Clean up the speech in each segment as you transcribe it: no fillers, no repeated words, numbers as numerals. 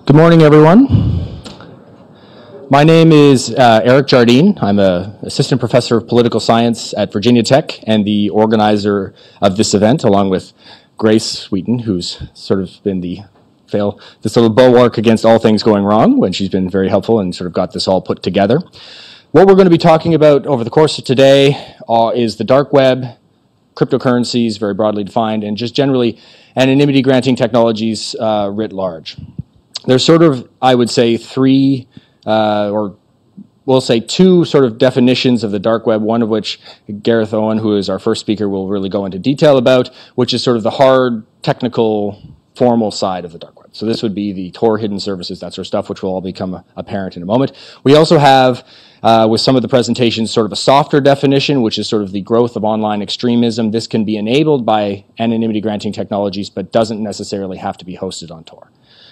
Good morning, everyone. My name is Eric Jardine. I'm an assistant professor of political science at Virginia Tech and the organizer of this event, along with Grace Wheaton, who's sort of been this little bulwark against all things going wrong, when she's been very helpful and sort of got this all put together. What we're going to be talking about over the course of today is the dark web, cryptocurrencies, very broadly defined, and just generally anonymity granting technologies writ large. There's sort of, I would say, two sort of definitions of the dark web, one of which Gareth Owen, who is our first speaker, will really go into detail about, which is sort of the hard, technical, formal side of the dark web. So this would be the Tor hidden services, that sort of stuff, which will all become apparent in a moment. We also have, with some of the presentations, sort of a softer definition, which is sort of the growth of online extremism. This can be enabled by anonymity granting technologies, but doesn't necessarily have to be hosted on Tor.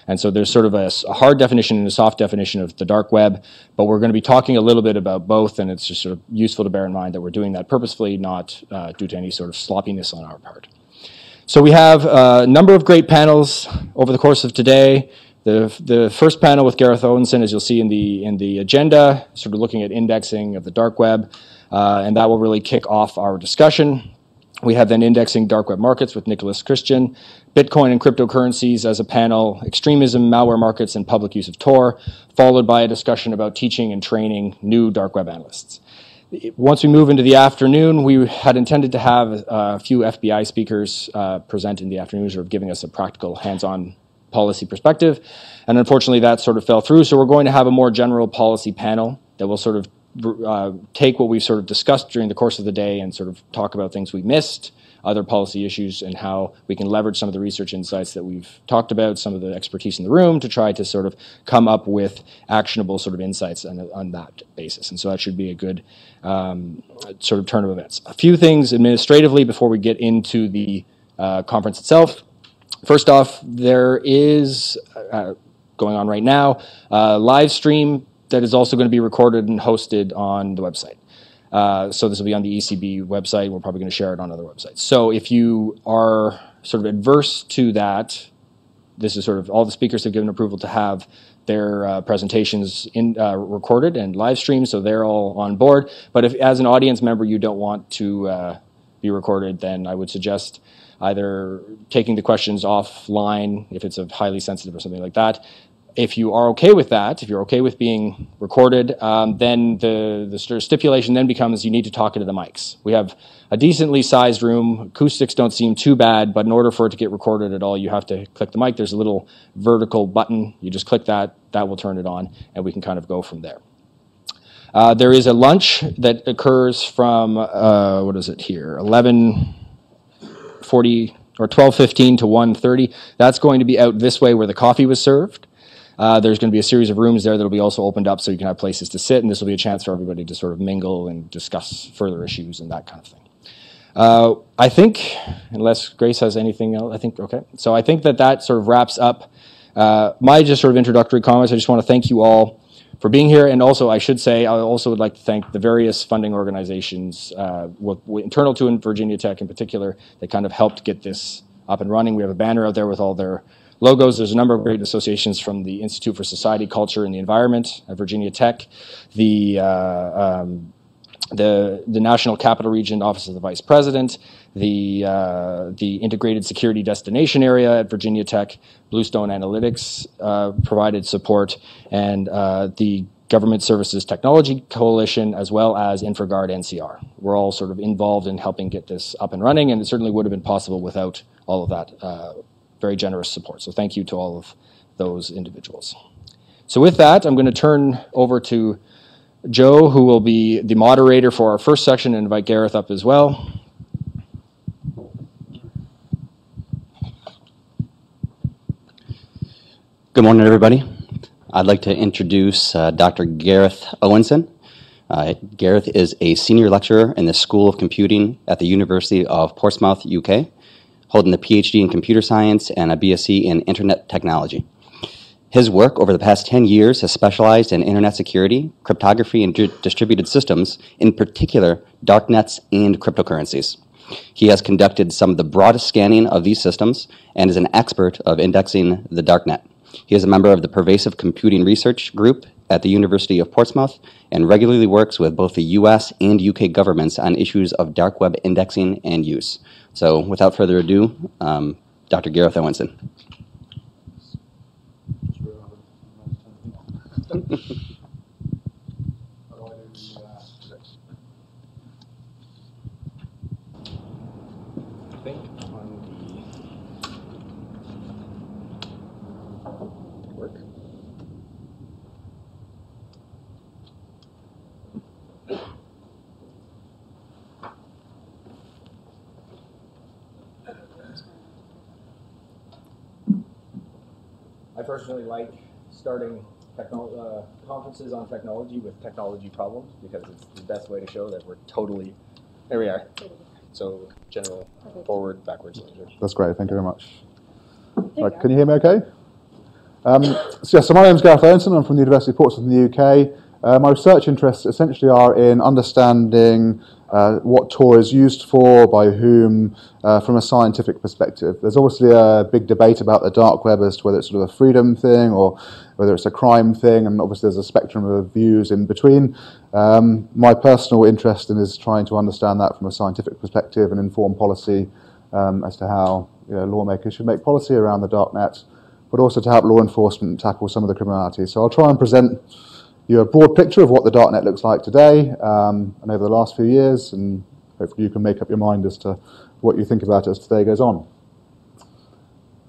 And so there's sort of a hard definition and a soft definition of the dark web, but we're going to be talking a little bit about both, and it's just sort of useful to bear in mind that we're doing that purposefully, not due to any sort of sloppiness on our part. So we have a number of great panels over the course of today. The first panel with Gareth Owenson, as you'll see in the agenda, sort of looking at indexing of the dark web, and that will really kick off our discussion. We have then indexing dark web markets with Nicholas Christian, Bitcoin and cryptocurrencies as a panel, extremism, malware markets, and public use of Tor, followed by a discussion about teaching and training new dark web analysts. Once we move into the afternoon, we had intended to have a few FBI speakers present in the afternoon, sort of giving us a practical, hands-on policy perspective, and unfortunately that sort of fell through, so we're going to have a more general policy panel that will sort of take what we've sort of discussed during the course of the day and sort of talk about things we missed, other policy issues, and how we can leverage some of the research insights that we've talked about, some of the expertise in the room, to try to sort of come up with actionable sort of insights on that basis. And so that should be a good sort of turn of events. A few things administratively before we get into the conference itself. First off, there is, going on right now, a live stream that is also going to be recorded and hosted on the website. So this will be on the ECB website. We're probably going to share it on other websites. So if you are sort of adverse to that, this is sort of all the speakers have given approval to have their presentations recorded and live streamed, so they're all on board. But if, as an audience member, you don't want to be recorded, then I would suggest either taking the questions offline if it's highly sensitive or something like that. If you are okay with that, if you're okay with being recorded, then the stipulation then becomes you need to talk into the mics. We have a decently sized room. Acoustics don't seem too bad, but in order for it to get recorded at all, you have to click the mic. There's a little vertical button. You just click that. That will turn it on, and we can kind of go from there. There is a lunch that occurs from, 11:40 or 12:15 to 1:30. That's going to be out this way where the coffee was served. There's going to be a series of rooms there that will be also opened up so you can have places to sit, and this will be a chance for everybody to sort of mingle and discuss further issues and that kind of thing. I think, unless Grace has anything else, okay. So I think that sort of wraps up my just sort of introductory comments. I just want to thank you all for being here, and also I should say I also would like to thank the various funding organizations, internal to Virginia Tech in particular, that kind of helped get this up and running. We have a banner out there with all their logos. There's a number of great associations from the Institute for Society, Culture, and the Environment at Virginia Tech, the National Capital Region Office of the Vice President, the Integrated Security Destination Area at Virginia Tech, Bluestone Analytics provided support, and the Government Services Technology Coalition, as well as InfraGard NCR. We're all sort of involved in helping get this up and running, and it certainly would have been possible without all of that very generous support. So thank you to all of those individuals. So with that, I'm going to turn over to Joe, who will be the moderator for our first section, and invite Gareth up as well. Good morning, everybody. I'd like to introduce Dr. Gareth Owenson. Gareth is a senior lecturer in the School of Computing at the University of Portsmouth, UK, holding a PhD in computer science and a BSc in internet technology. His work over the past 10 years has specialized in internet security, cryptography, and distributed systems, in particular darknets and cryptocurrencies. He has conducted some of the broadest scanning of these systems and is an expert of indexing the darknet. He is a member of the Pervasive Computing Research Group at the University of Portsmouth and regularly works with both the US and UK governments on issues of dark web indexing and use. So without further ado, Dr. Gareth Owenson. I personally like starting conferences on technology with technology problems because it's the best way to show that we're totally, there we are. So general forward, backwards. That's great, thank you very much. Right, can you hear me okay? So my name is Gareth Owenson, I'm from the University of Portsmouth in the UK. My research interests essentially are in understanding what Tor is used for, by whom, from a scientific perspective. There's obviously a big debate about the dark web as to whether it's sort of a freedom thing or whether it's a crime thing, and obviously there's a spectrum of views in between. My personal interest is trying to understand that from a scientific perspective and inform policy as to how lawmakers should make policy around the dark net, but also to help law enforcement tackle some of the criminality. So I'll try and present you a broad picture of what the darknet looks like today and over the last few years, and hopefully you can make up your mind as to what you think about it as today goes on.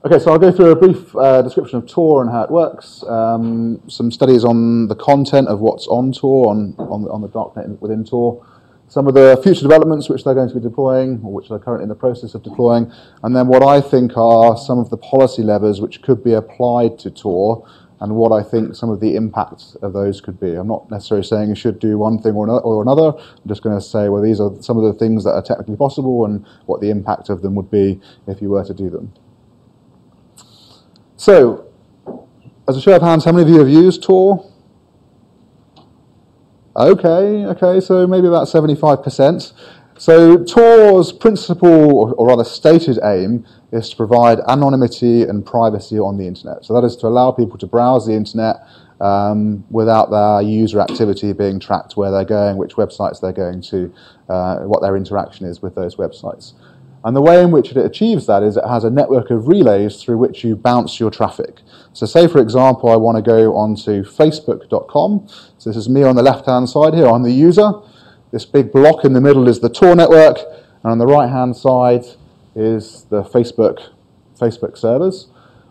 Okay, so I'll go through a brief description of Tor and how it works, some studies on the content of what's on Tor, on the darknet within Tor, some of the future developments which they're going to be deploying, or which they're currently in the process of deploying, and then what I think are some of the policy levers which could be applied to Tor, and what I think some of the impacts of those could be. I'm not necessarily saying you should do one thing or another. I'm just going to say, well, these are some of the things that are technically possible and what the impact of them would be if you were to do them. So, as a show of hands, how many of you have used Tor? Okay, so maybe about 75%. So Tor's principal, or rather stated aim, is to provide anonymity and privacy on the internet. So that is to allow people to browse the internet without their user activity being tracked, where they're going, which websites they're going to, what their interaction is with those websites. And the way in which it achieves that is it has a network of relays through which you bounce your traffic. So say, for example, I want to go onto facebook.com. So this is me on the left-hand side here, I'm the user. This big block in the middle is the Tor network, and on the right-hand side is the Facebook servers.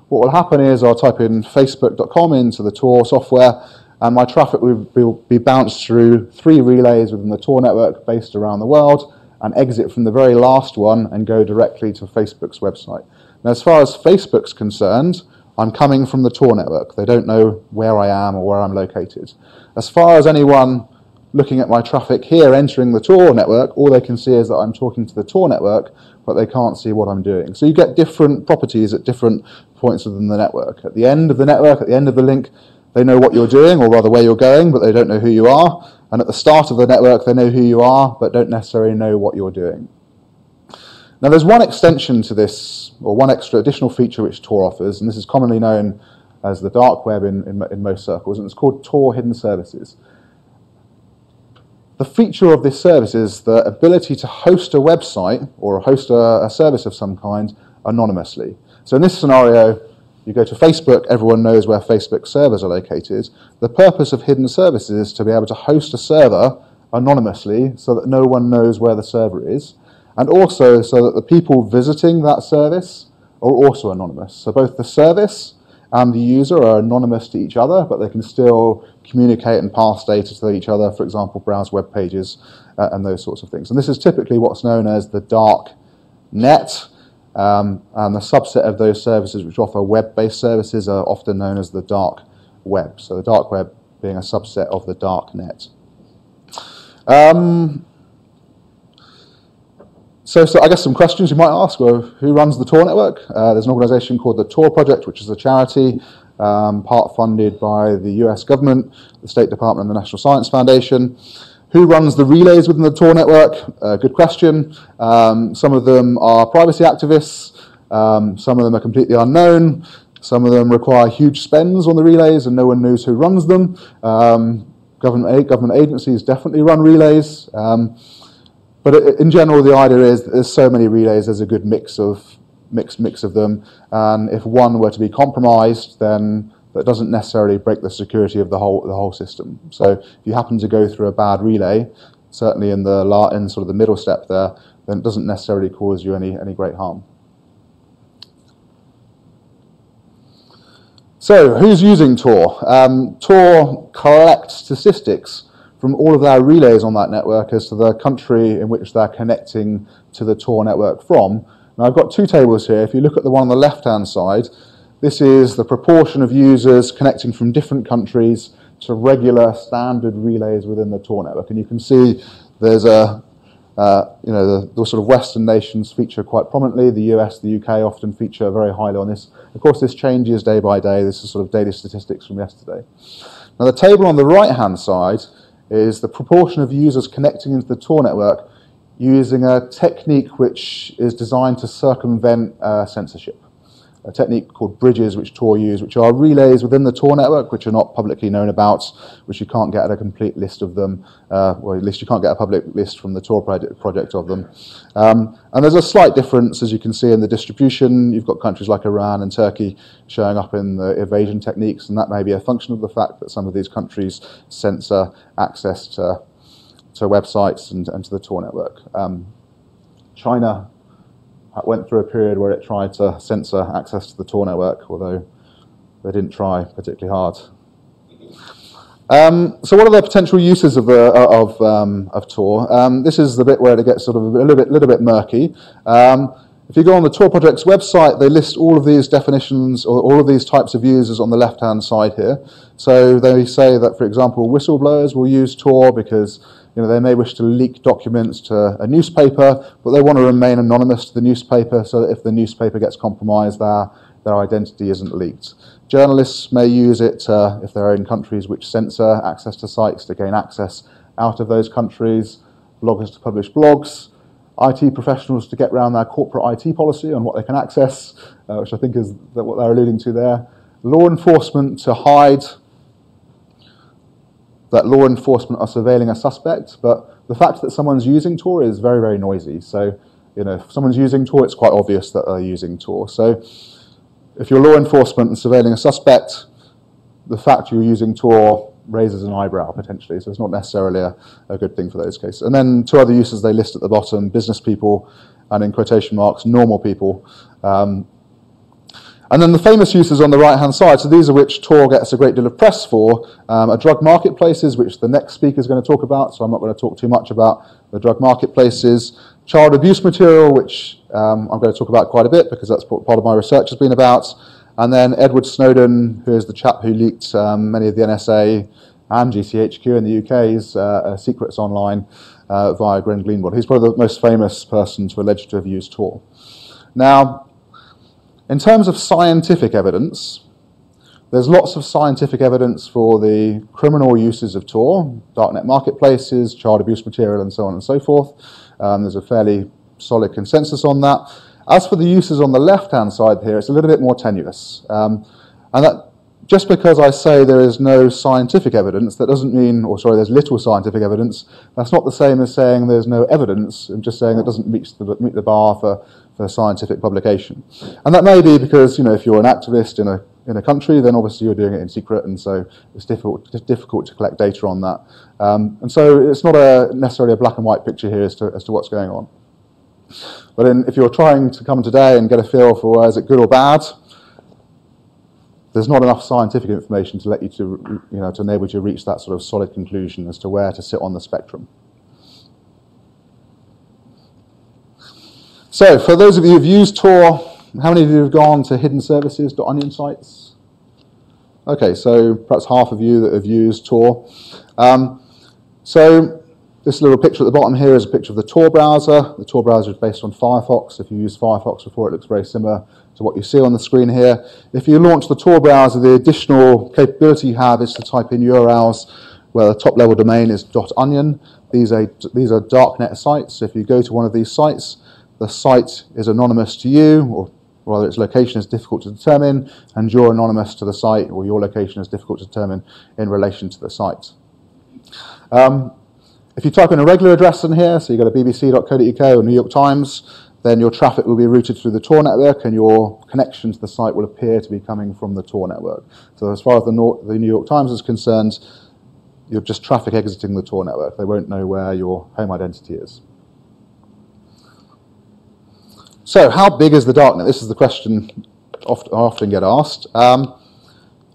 What will happen is I'll type in facebook.com into the Tor software, and my traffic will be bounced through 3 relays within the Tor network based around the world, and exit from the very last one and go directly to Facebook's website. Now, as far as Facebook's concerned, I'm coming from the Tor network. They don't know where I am or where I'm located. As far as anyone looking at my traffic here entering the Tor network, all they can see is that I'm talking to the Tor network, but they can't see what I'm doing. So you get different properties at different points within the network. At the end of the network, at the end of the link, they know what you're doing, or rather where you're going, but they don't know who you are. And at the start of the network, they know who you are, but don't necessarily know what you're doing. Now there's one extension to this, or one extra additional feature which Tor offers, and this is commonly known as the dark web in most circles, and it's called Tor Hidden Services. The feature of this service is the ability to host a website or host a service of some kind anonymously. So in this scenario, you go to Facebook, everyone knows where Facebook servers are located. The purpose of hidden services is to be able to host a server anonymously so that no one knows where the server is, and also so that the people visiting that service are also anonymous. So both the service and the user are anonymous to each other, but they can still communicate and pass data to each other, for example, browse web pages and those sorts of things. And this is typically what's known as the dark net, and the subset of those services which offer web-based services are often known as the dark web. So the dark web being a subset of the dark net. So I guess some questions you might ask are, who runs the Tor network? There's an organization called the Tor Project, which is a charity, part funded by the US government, the State Department and the National Science Foundation. Who runs the relays within the Tor network? Good question. Some of them are privacy activists. Some of them are completely unknown. Some of them require huge spends on the relays and no one knows who runs them. Government agencies definitely run relays. But in general, the idea is that there's so many relays, there's a good mix of them. And if one were to be compromised, then that doesn't necessarily break the security of the whole system. So if you happen to go through a bad relay, certainly in sort of the middle step there, then it doesn't necessarily cause you any great harm. So who's using Tor? Tor collects statistics from all of their relays on that network as to the country in which they're connecting to the Tor network from. Now I've got two tables here. If you look at the one on the left-hand side, this is the proportion of users connecting from different countries to regular standard relays within the Tor network. And you can see there's the sort of Western nations feature quite prominently. The US, the UK often feature very highly on this. Of course, this changes day by day. This is sort of daily statistics from yesterday. Now, the table on the right-hand side is the proportion of users connecting into the Tor network using a technique which is designed to circumvent censorship. A technique called bridges, which Tor use, which are relays within the Tor network, which are not publicly known about, which you can't get a complete list of them, or at least you can't get a public list from the Tor project of them. And there's a slight difference, as you can see, in the distribution. You've got countries like Iran and Turkey showing up in the evasion techniques, and that may be a function of the fact that some of these countries censor access to websites and to the Tor network. China went through a period where it tried to censor access to the Tor network, although they didn't try particularly hard. So what are the potential uses of Tor? This is the bit where it gets sort of a little bit murky. If you go on the Tor project's website, they list all of these definitions or all of these types of users on the left-hand side here. So they say that, for example, whistleblowers will use Tor because they may wish to leak documents to a newspaper, but they want to remain anonymous to the newspaper so that if the newspaper gets compromised, their identity isn't leaked. Journalists may use it if they're in countries which censor access to sites to gain access out of those countries. Bloggers to publish blogs. IT professionals to get around their corporate IT policy on what they can access, which I think is what they're alluding to there. Law enforcement to hide that law enforcement are surveilling a suspect, but the fact that someone's using Tor is very, very noisy. So, if someone's using Tor, it's quite obvious that they're using Tor. So, if you're law enforcement and surveilling a suspect, the fact you're using Tor raises an eyebrow, potentially. So it's not necessarily a good thing for those cases. And then two other uses they list at the bottom, business people, and in quotation marks, normal people. And then the famous uses on the right-hand side, so these are which Tor gets a great deal of press for, are drug marketplaces, which the next speaker is going to talk about, so I'm not going to talk too much about the drug marketplaces. Child abuse material, which I'm going to talk about quite a bit because that's what part of my research has been about. And then Edward Snowden, who is the chap who leaked many of the NSA and GCHQ in the UK's secrets online via Glenn Greenwald. He's probably the most famous person to allege to have used Tor. Now, in terms of scientific evidence, there's lots of scientific evidence for the criminal uses of Tor, darknet marketplaces, child abuse material, and so on and so forth. There's a fairly solid consensus on that. As for the uses on the left-hand side here, it's a little bit more tenuous. And that just because I say there is no scientific evidence, that doesn't mean, there's little scientific evidence, that's not the same as saying there's no evidence. I'm just saying it doesn't meet the bar for scientific publication. And that may be because, if you're an activist in a country, then obviously you're doing it in secret, and so it's difficult to collect data on that. And so it's not necessarily a black and white picture here as to what's going on. But if you're trying to come today and get a feel for is it good or bad, there's not enough scientific information to let you to enable you to reach that sort of solid conclusion as to where to sit on the spectrum. So, for those of you who've used Tor, how many of you have gone to hidden services.onion sites? Okay, so perhaps half of you that have used Tor. So, this little picture at the bottom here is a picture of the Tor browser. The Tor browser is based on Firefox. If you use Firefox before, it looks very similar to what you see on the screen here. If you launch the Tor browser, the additional capability you have is to type in URLs where the top level domain is .onion. These are darknet sites. So if you go to one of these sites, the site is anonymous to you, or or rather its location is difficult to determine, and you're anonymous to the site, or your location is difficult to determine in relation to the site. If you type in a regular address in here, so you go to bbc.co.uk or New York Times, then your traffic will be routed through the Tor network, and your connection to the site will appear to be coming from the Tor network. So as far as the New York Times is concerned, you're just traffic exiting the Tor network. They won't know where your home identity is. So how big is the darknet? This is the question I often get asked.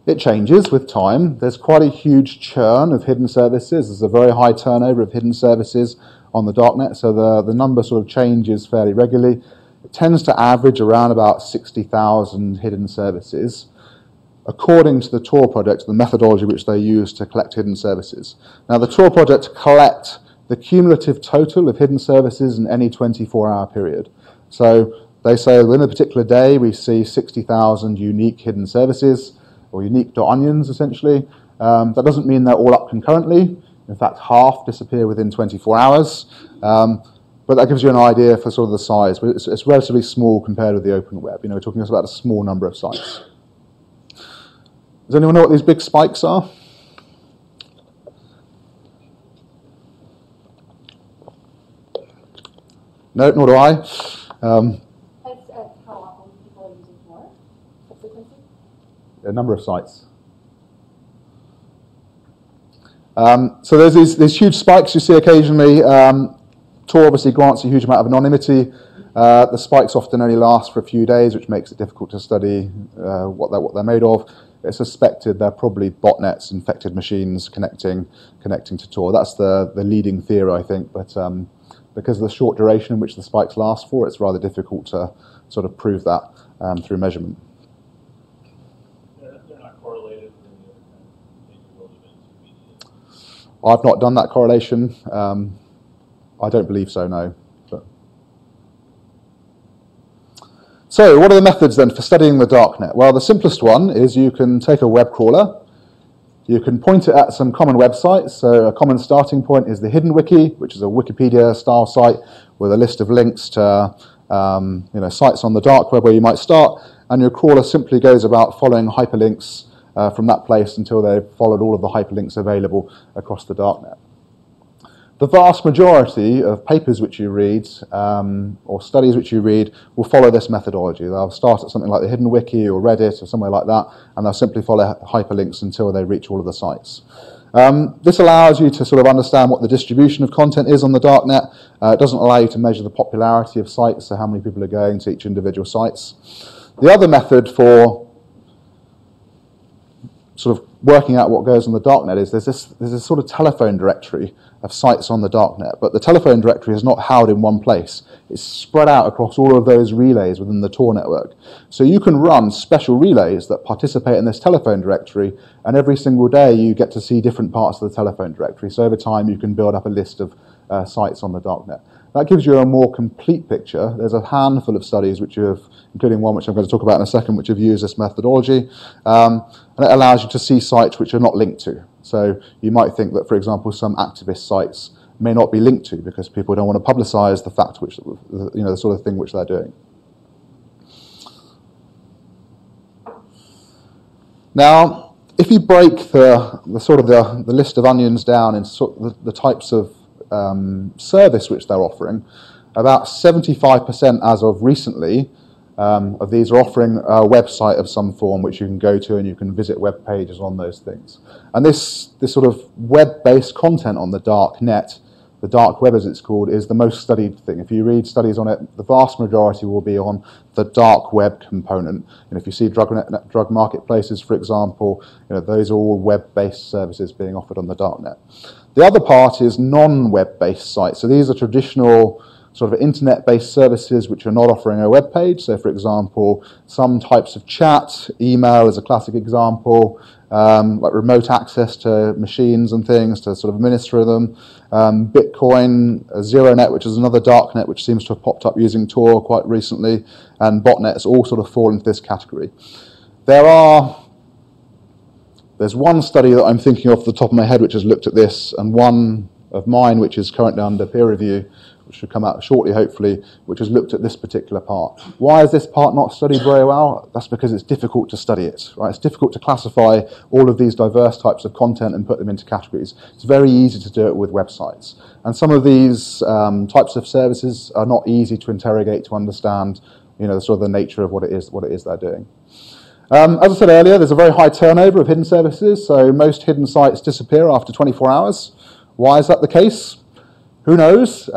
It changes with time. There's quite a huge churn of hidden services. There's a very high turnover of hidden services on the darknet, so the number sort of changes fairly regularly. It tends to average around about 60,000 hidden services, according to the Tor project, the methodology which they use to collect hidden services. Now, the Tor project collect the cumulative total of hidden services in any 24-hour period. So they say within a particular day we see 60,000 unique hidden services, or unique .onions, essentially. That doesn't mean they're all up concurrently. In fact, half disappear within 24 hours. But that gives you an idea for sort of the size. But it's relatively small compared with the open web. You know, we're talking about a small number of sites. Does anyone know what these big spikes are? No, nor do I. That's how often people are using Tor? What's the frequency? A number of sites. So there's these huge spikes you see occasionally. Tor obviously grants a huge amount of anonymity. The spikes often only last for a few days, which makes it difficult to study what they're made of. It's suspected they're probably botnets, infected machines connecting to Tor. That's the leading theory, I think. But because of the short duration in which the spikes last for, it's rather difficult to sort of prove that through measurement. They're not correlated with any other kind of world events. I've not done that correlation. I don't believe so, no. But. So what are the methods then for studying the darknet? Well, the simplest one is you can take a web crawler. You can point it at some common websites. So a common starting point is the Hidden Wiki, which is a Wikipedia-style site with a list of links to sites on the dark web where you might start. And your crawler simply goes about following hyperlinks from that place until they've followed all of the hyperlinks available across the darknet. The vast majority of papers which you read or studies which you read will follow this methodology. They'll start at something like the Hidden Wiki or Reddit or somewhere like that, and they'll simply follow hyperlinks until they reach all of the sites. This allows you to sort of understand what the distribution of content is on the darknet. It doesn't allow you to measure the popularity of sites, so how many people are going to each individual sites. The other method for sort of working out what goes on the darknet is there's this sort of telephone directory of sites on the darknet, but the telephone directory is not held in one place. It's spread out across all of those relays within the Tor network. So you can run special relays that participate in this telephone directory, and every single day you get to see different parts of the telephone directory. So over time you can build up a list of sites on the darknet. That gives you a more complete picture. There's a handful of studies which have, including one which I'm going to talk about in a second, which have used this methodology, and it allows you to see sites which are not linked to. So you might think that, for example, some activist sites may not be linked to because people don't want to publicize the fact which, the sort of thing which they're doing. Now, if you break the list of onions down into sort of the types of service which they're offering, about 75% as of recently of these are offering a website of some form which you can go to and you can visit web pages on those things. And this sort of web-based content on the dark net, the dark web as it's called, is the most studied thing. If you read studies on it, the vast majority will be on the dark web component. And if you see drug marketplaces, for example, those are all web-based services being offered on the dark net. The other part is non-web-based sites. So these are traditional sort of internet-based services which are not offering a web page. So, for example, some types of chat, email is a classic example, like remote access to machines and things to sort of administer them. Bitcoin, ZeroNet, which is another darknet which seems to have popped up using Tor quite recently, and botnets all sort of fall into this category. There's one study that I'm thinking off the top of my head which has looked at this, and one of mine which is currently under peer review, which should come out shortly, hopefully, which has looked at this particular part. Why is this part not studied very well? That's because it's difficult to study it, right? It's difficult to classify all of these diverse types of content and put them into categories. It's very easy to do it with websites. And some of these types of services are not easy to interrogate, to understand, sort of the nature of what it is they're doing. As I said earlier, there's a very high turnover of hidden services, so most hidden sites disappear after 24 hours. Why is that the case? Who knows?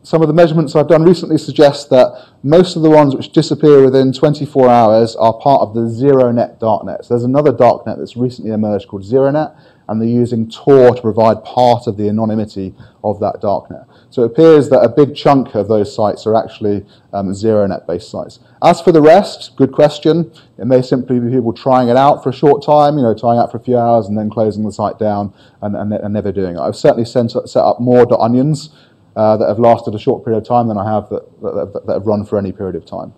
Some of the measurements I've done recently suggest that most of the ones which disappear within 24 hours are part of the ZeroNet darknet. So there's another darknet that's recently emerged called ZeroNet, and they're using Tor to provide part of the anonymity of that darknet. So it appears that a big chunk of those sites are actually ZeroNet-based sites. As for the rest, good question. It may simply be people trying it out for a short time, trying out for a few hours and then closing the site down and never doing it. I've certainly set up more .onions that have lasted a short period of time than I have that have run for any period of time.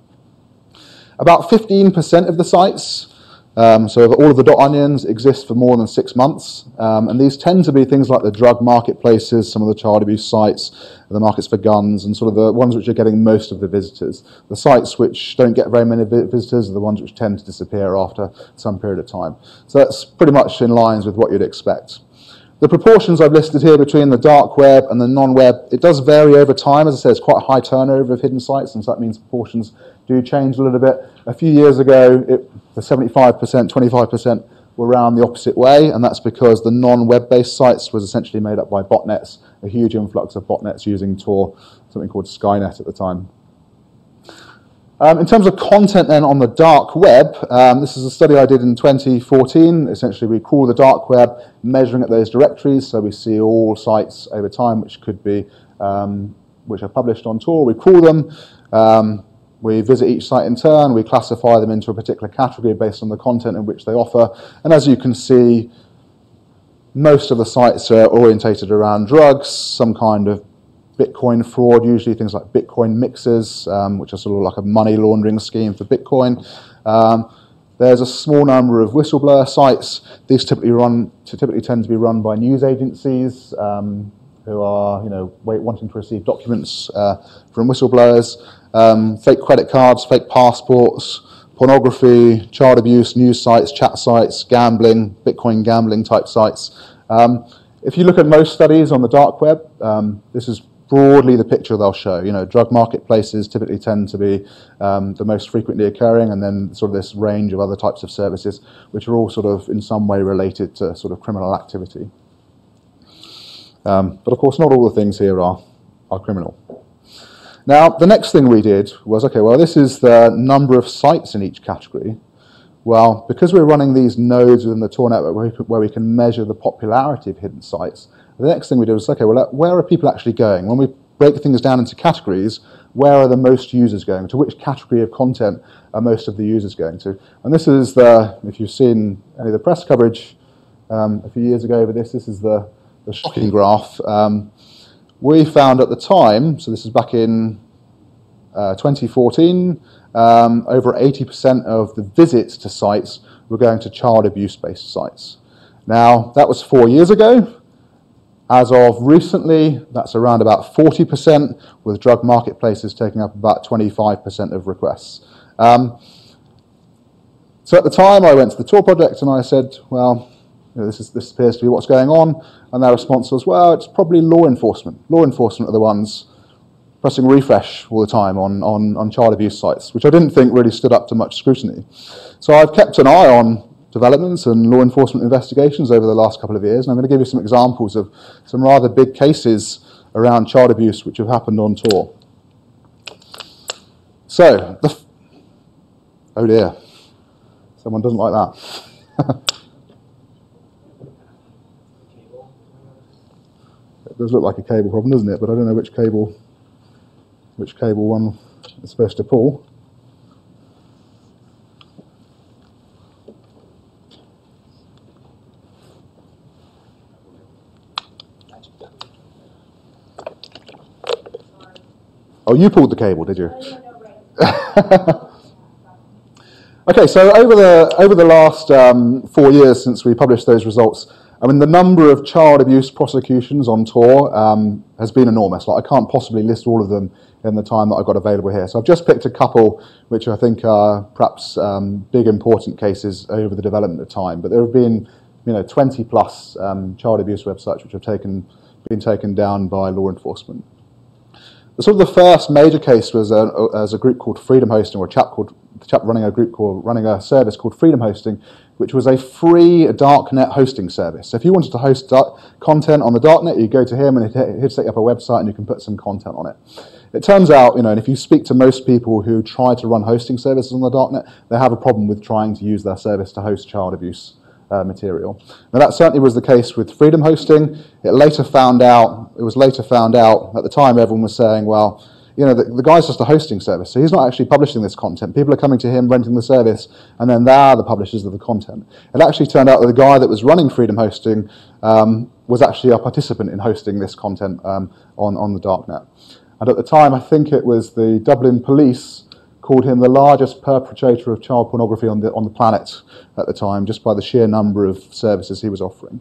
About 15% of the sites, so all of the .onions, exist for more than 6 months, and these tend to be things like the drug marketplaces, some of the child abuse sites, the markets for guns, and sort of the ones which are getting most of the visitors. The sites which don't get very many visitors are the ones which tend to disappear after some period of time. So that's pretty much in line with what you'd expect. The proportions I've listed here between the dark web and the non-web, it does vary over time. As I said, it's quite a high turnover of hidden sites, and so that means proportions do change a little bit. A few years ago, the 75%, 25% were around the opposite way, and that's because the non-web-based sites was essentially made up by botnets, a huge influx of botnets using Tor, something called Skynet at the time. In terms of content then on the dark web, this is a study I did in 2014. Essentially, we crawl the dark web, measuring at those directories, so we see all sites over time which could be, which are published on Tor. We crawl them, we visit each site in turn, we classify them into a particular category based on the content in which they offer, and as you can see, most of the sites are orientated around drugs, some kind of Bitcoin fraud, usually things like Bitcoin mixers, which are sort of like a money laundering scheme for Bitcoin. There's a small number of whistleblower sites. These typically tend to be run by news agencies who are, wanting to receive documents from whistleblowers. Fake credit cards, fake passports, pornography, child abuse, news sites, chat sites, gambling, Bitcoin gambling type sites. If you look at most studies on the dark web, this is broadly the picture they'll show. Drug marketplaces typically tend to be the most frequently occurring, and then sort of this range of other types of services, which are all sort of in some way related to sort of criminal activity. But of course, not all the things here are criminal. Now, the next thing we did was, okay, well, this is the number of sites in each category. Well, because we're running these nodes within the Tor network where we can measure the popularity of hidden sites, the next thing we did was, okay, well, where are people actually going? When we break things down into categories, where are the most users going? To which category of content are most of the users going to? And this is if you've seen any of the press coverage a few years ago over this is the shocking graph. We found at the time, so this is back in 2014, over 80% of the visits to sites were going to child abuse-based sites. Now, that was 4 years ago. As of recently, that's around about 40%, with drug marketplaces taking up about 25% of requests. So at the time, I went to the Tor project and I said, well, this appears to be what's going on. And their response was, well, it's probably law enforcement. Law enforcement are the ones pressing refresh all the time on child abuse sites, which I didn't think really stood up to much scrutiny. So I've kept an eye on developments and law enforcement investigations over the last couple of years, and I'm going to give you some examples of some rather big cases around child abuse which have happened on Tor. So, oh dear, someone doesn't like that. It does look like a cable problem, doesn't it? But I don't know which cable one is supposed to pull. Oh, you pulled the cable, did you? Okay, so over the last 4 years since we published those results, I mean, the number of child abuse prosecutions on Tor has been enormous. Like, I can't possibly list all of them in the time that I've got available here. So I've just picked a couple which I think are perhaps big, important cases over the development of time. But there have been, 20 plus child abuse websites which have been taken down by law enforcement. Sort of the first major case was as a group called Freedom Hosting, or a chap running a service called Freedom Hosting, which was a free darknet hosting service. So if you wanted to host content on the darknet, you go to him and he'd set up a website and you can put some content on it. It turns out, and if you speak to most people who try to run hosting services on the darknet, they have a problem with trying to use their service to host child abuse material. Now that certainly was the case with Freedom Hosting. It was later found out, at the time everyone was saying, well, the guy's just a hosting service, so he's not actually publishing this content. People are coming to him, renting the service, and then they're the publishers of the content. It actually turned out that the guy that was running Freedom Hosting was actually a participant in hosting this content on the darknet. And at the time, I think it was the Dublin police called him the largest perpetrator of child pornography on the planet at the time, just by the sheer number of services he was offering.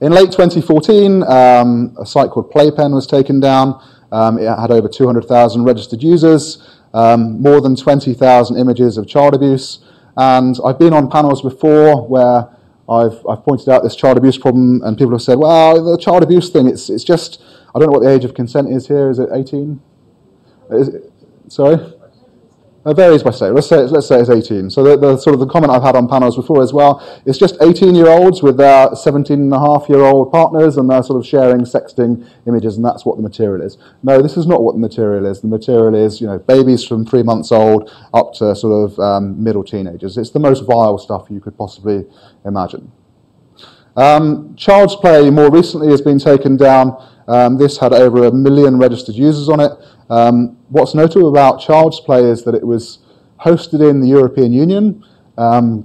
In late 2014, a site called Playpen was taken down. It had over 200,000 registered users, more than 20,000 images of child abuse. And I've been on panels before where I've pointed out this child abuse problem, and people have said, well, the child abuse thing, it's just, I don't know what the age of consent is here. Is it 18? Sorry? It varies by state. Let's say it's 18. So the sort of the comment I've had on panels before as well, it's just 18-year-olds with their 17-and-a-half-year-old partners, and they're sort of sharing sexting images, and that's what the material is. No, this is not what the material is. The material is, babies from 3 months old up to sort of middle teenagers. It's the most vile stuff you could possibly imagine. Child's Play more recently has been taken down. This had over 1 million registered users on it. What's notable about Child's Play is that it was hosted in the European Union, but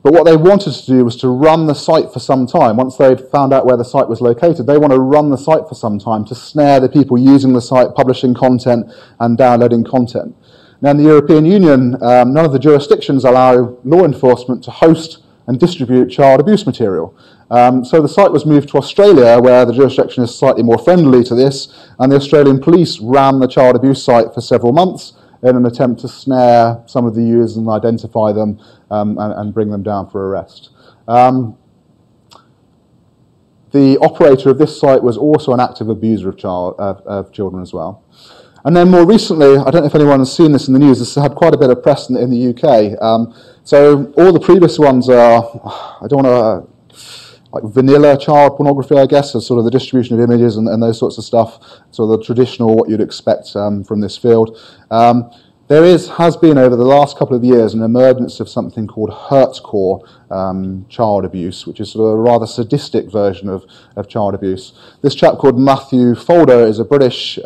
what they wanted to do was to run the site for some time. Once they'd found out where the site was located, they want to run the site for some time to snare the people using the site, publishing content and downloading content. Now in the European Union, none of the jurisdictions allow law enforcement to host and distribute child abuse material. So the site was moved to Australia, where the jurisdiction is slightly more friendly to this, and the Australian police ran the child abuse site for several months in an attempt to snare some of the users and identify them and bring them down for arrest. The operator of this site was also an active abuser of children as well. And then more recently, I don't know if anyone has seen this in the news, this has had quite a bit of press in the UK. So all the previous ones are, I don't want to, like vanilla child pornography, I guess, so sort of the distribution of images and those sorts of stuff, sort of the traditional, what you'd expect from this field. There has been over the last couple of years an emergence of something called hurtcore child abuse, which is sort of a rather sadistic version of child abuse. This chap called Matthew Folder is a British,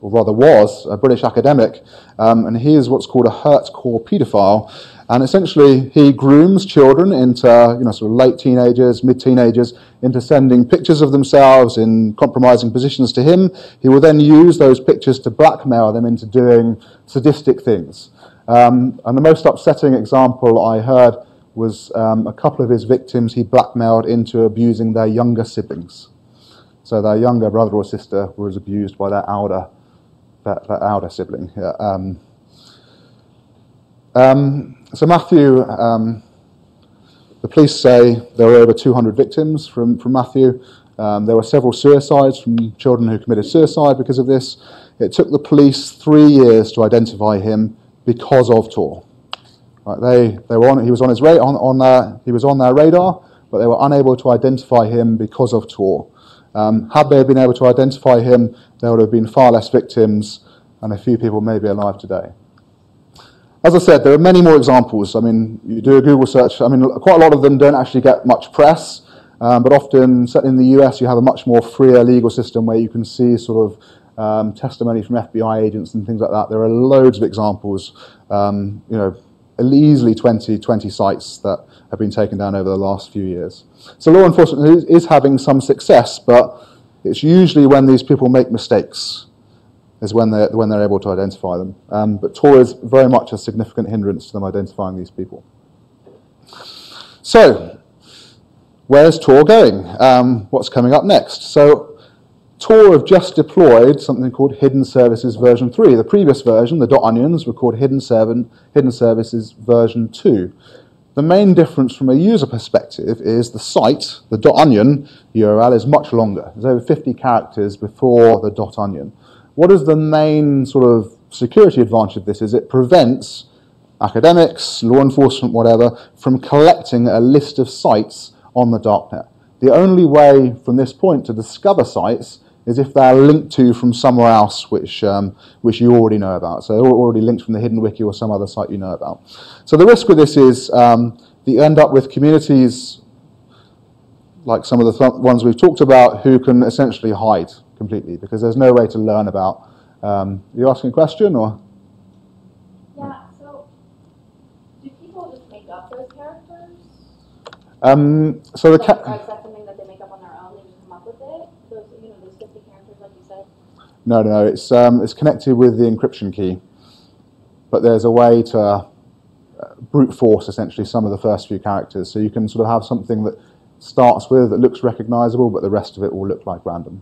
or rather was, a British academic, and he is what's called a hurtcore paedophile. And essentially, he grooms children into, sort of late teenagers, mid-teenagers, into sending pictures of themselves in compromising positions to him. He will then use those pictures to blackmail them into doing sadistic things. And the most upsetting example I heard was a couple of his victims he blackmailed into abusing their younger siblings. So their younger brother or sister was abused by their older sibling. Yeah. So Matthew, the police say there were over 200 victims from Matthew. There were several suicides from children who committed suicide because of this. It took the police 3 years to identify him because of Tor. Right, he was on their radar, but they were unable to identify him because of Tor. Had they been able to identify him, there would have been far less victims, and a few people may be alive today. As I said, there are many more examples. I mean, you do a Google search. I mean, quite a lot of them don't actually get much press, but often, certainly in the US, you have a much more freer legal system where you can see sort of testimony from FBI agents and things like that. There are loads of examples, easily 20 sites that have been taken down over the last few years. So law enforcement is having some success, but it's usually when these people make mistakes is when they're able to identify them. But Tor is very much a significant hindrance to them identifying these people. So, where's Tor going? What's coming up next? So Tor have just deployed something called Hidden Services version 3. The previous version, the .onions, were called Hidden Services version 2. The main difference from a user perspective is the site, the .onion URL, is much longer. There's over 50 characters before the .onion. What is the main sort of security advantage of this is it prevents academics, law enforcement, whatever, from collecting a list of sites on the darknet. The only way from this point to discover sites is if they're linked to from somewhere else which you already know about. So they're already linked from the Hidden Wiki or some other site you know about. So the risk with this is that you end up with communities like some of the ones we've talked about who can essentially hide completely because there's no way to learn about. Are you asking a question or? Yeah, so do people just make up those characters? So the Like, or is that something that they make up on their own? They just come up with it? Those 50 characters, like you said. No, it's connected with the encryption key, but there's a way to brute force essentially some of the first few characters. So you can sort of have something that starts with that looks recognizable, but the rest of it will look like random.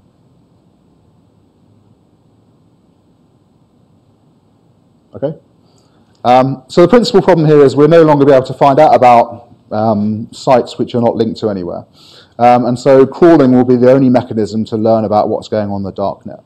Okay. So the principal problem here is we're no longer be able to find out about sites which are not linked to anywhere. And so crawling will be the only mechanism to learn about what's going on in the darknet.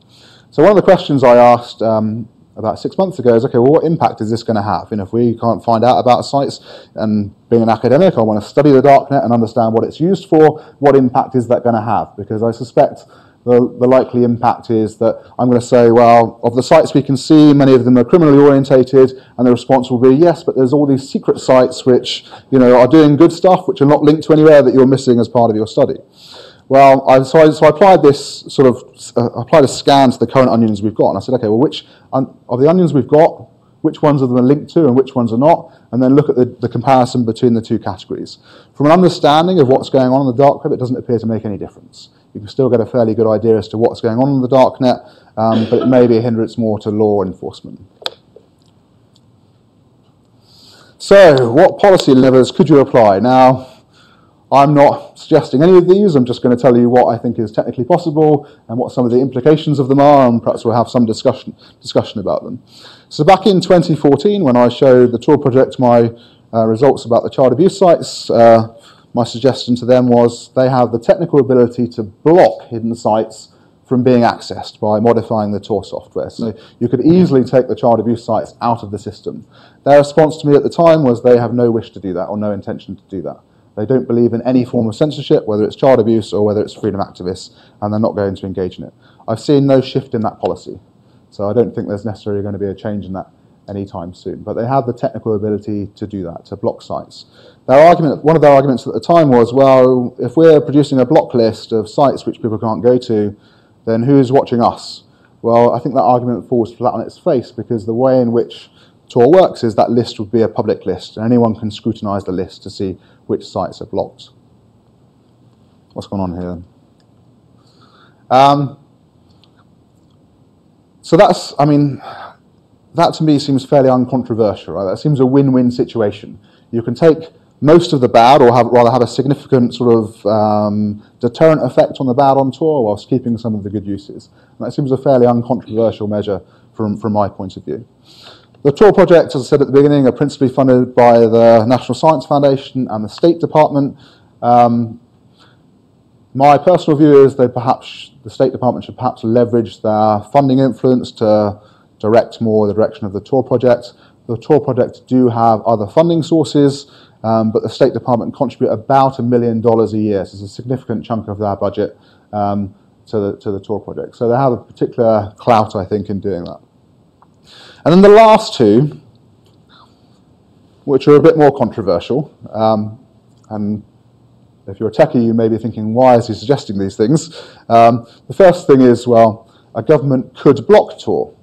So one of the questions I asked about 6 months ago is, okay, well, what impact is this going to have? If we can't find out about sites, and being an academic, I want to study the darknet and understand what it's used for, what impact is that going to have? Because I suspect the likely impact is that I'm going to say, well, of the sites we can see, many of them are criminally orientated, and the response will be, yes, but there's all these secret sites which are doing good stuff, which are not linked to anywhere that you're missing as part of your study. Well, so I applied this applied a scan to the current onions we've got, and I said, okay, well, which of the onions we've got, which ones of them are linked to and which ones are not, and then look at the comparison between the two categories. From an understanding of what's going on in the dark web, it doesn't appear to make any difference. You can still get a fairly good idea as to what's going on in the darknet, but it may be a hindrance more to law enforcement. So, what policy levers could you apply? Now, I'm not suggesting any of these. I'm just going to tell you what I think is technically possible and what some of the implications of them are, and perhaps we'll have some discussion about them. So back in 2014, when I showed the Tor project my results about the child abuse sites, my suggestion to them was they have the technical ability to block hidden sites from being accessed by modifying the Tor software. So you could easily take the child abuse sites out of the system. Their response to me at the time was they have no wish to do that or no intention to do that. They don't believe in any form of censorship, whether it's child abuse or whether it's freedom activists, and they're not going to engage in it. I've seen no shift in that policy, so I don't think there's necessarily going to be a change in that anytime soon. But they have the technical ability to do that, to block sites. One of their arguments at the time was, well, if we're producing a block list of sites which people can't go to, then who's watching us? Well, I think that argument falls flat on its face, because the way in which Tor works is that list would be a public list, and anyone can scrutinize the list to see which sites are blocked. What's going on here then? So that's, that to me seems fairly uncontroversial, right? That seems a win-win situation. You can take most of the bad, or rather have a significant sort of deterrent effect on the bad on Tor, whilst keeping some of the good uses. And that seems a fairly uncontroversial measure from my point of view. The Tor project, as I said at the beginning, are principally funded by the National Science Foundation and the State Department. My personal view is that perhaps the State Department should perhaps leverage their funding influence to direct more the direction of the Tor project. The Tor project do have other funding sources, but the State Department contribute about $1 million a year, so it's a significant chunk of their budget to the Tor project. So they have a particular clout, I think, in doing that. And then the last two, which are a bit more controversial, and if you're a techie, you may be thinking, why is he suggesting these things? The first thing is, well, a government could block Tor.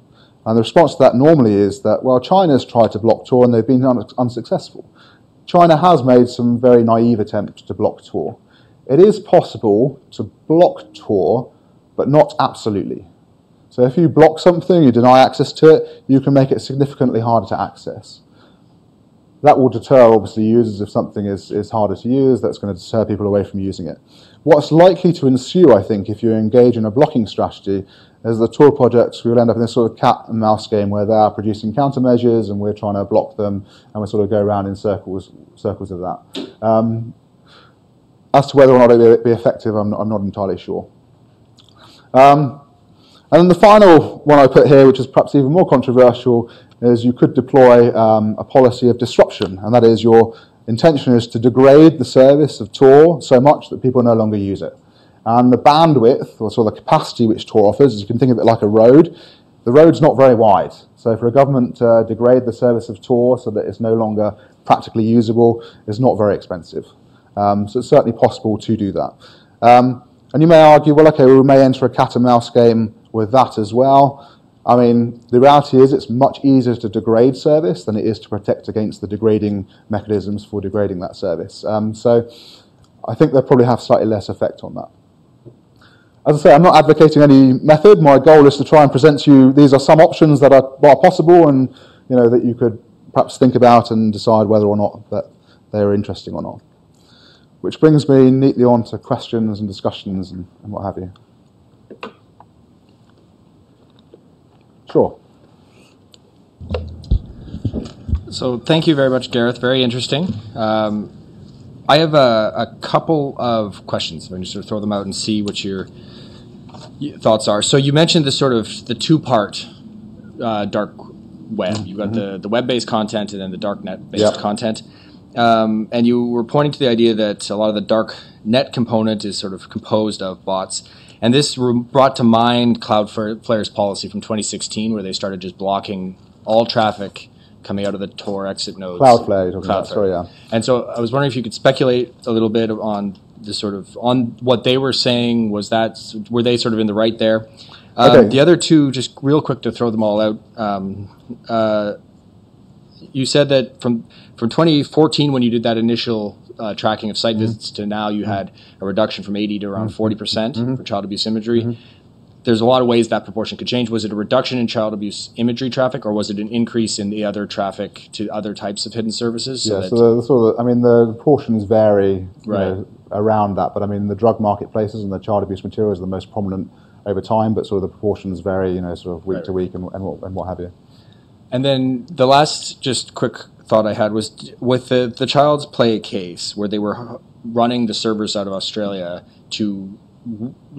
And the response to that normally is that, well, China's tried to block Tor and they've been unsuccessful. China has made some very naive attempts to block Tor. It is possible to block Tor, but not absolutely. So if you block something, you deny access to it, you can make it significantly harder to access. That will deter, obviously, users if something is harder to use. That's going to deter people away from using it. What's likely to ensue, I think, if you engage in a blocking strategy, is the Tor projects will end up in this sort of cat and mouse game where they are producing countermeasures and we're trying to block them, and we sort of go around in circles of that. As to whether or not it will be effective, I'm not entirely sure. And then the final one I put here, which is perhaps even more controversial, is you could deploy a policy of disruption, and that is your intention is to degrade the service of Tor so much that people no longer use it. And the bandwidth, or sort of the capacity which Tor offers, you can think of it like a road. The road's not very wide. So for a government to degrade the service of Tor so that it's no longer practically usable is not very expensive. So it's certainly possible to do that. And you may argue, well, okay, we may enter a cat and mouse game with that as well. I mean, the reality is it's much easier to degrade service than it is to protect against the degrading mechanisms for degrading that service. So I think they'll probably have slightly less effect on that. As I say, I'm not advocating any method. My goal is to try and present to you, these are some options that are possible and that you could perhaps think about and decide whether or not that they're interesting or not. Which brings me neatly on to questions and discussions and what have you. Sure. So thank you very much, Gareth. Very interesting. I have a couple of questions. I'm going to sort of throw them out and see what your thoughts are. So you mentioned the sort of the two-part dark web. You've got the web-based content and then the darknet-based content. And you were pointing to the idea that a lot of the dark net component is sort of composed of bots. And this brought to mind Cloudflare's policy from 2016, where they started just blocking all traffic coming out of the Tor exit nodes. Cloudflare, you're talking about, sorry, yeah. And so I was wondering if you could speculate a little bit on the sort of on what they were saying. Were they sort of in the right there? Okay. The other two, just real quick to throw them all out. You said that from 2014, when you did that initial tracking of site visits to now, you had a reduction from 80 to around 40% for child abuse imagery. There's a lot of ways that proportion could change. Was it a reduction in child abuse imagery traffic, or was it an increase in the other traffic to other types of hidden services? So the proportions vary around that, but I mean the drug marketplaces and the child abuse materials are the most prominent over time, but sort of the proportions vary, sort of week to week and what have you. And then the last just quick thought I had was with the Child's Play case, where they were running the servers out of Australia do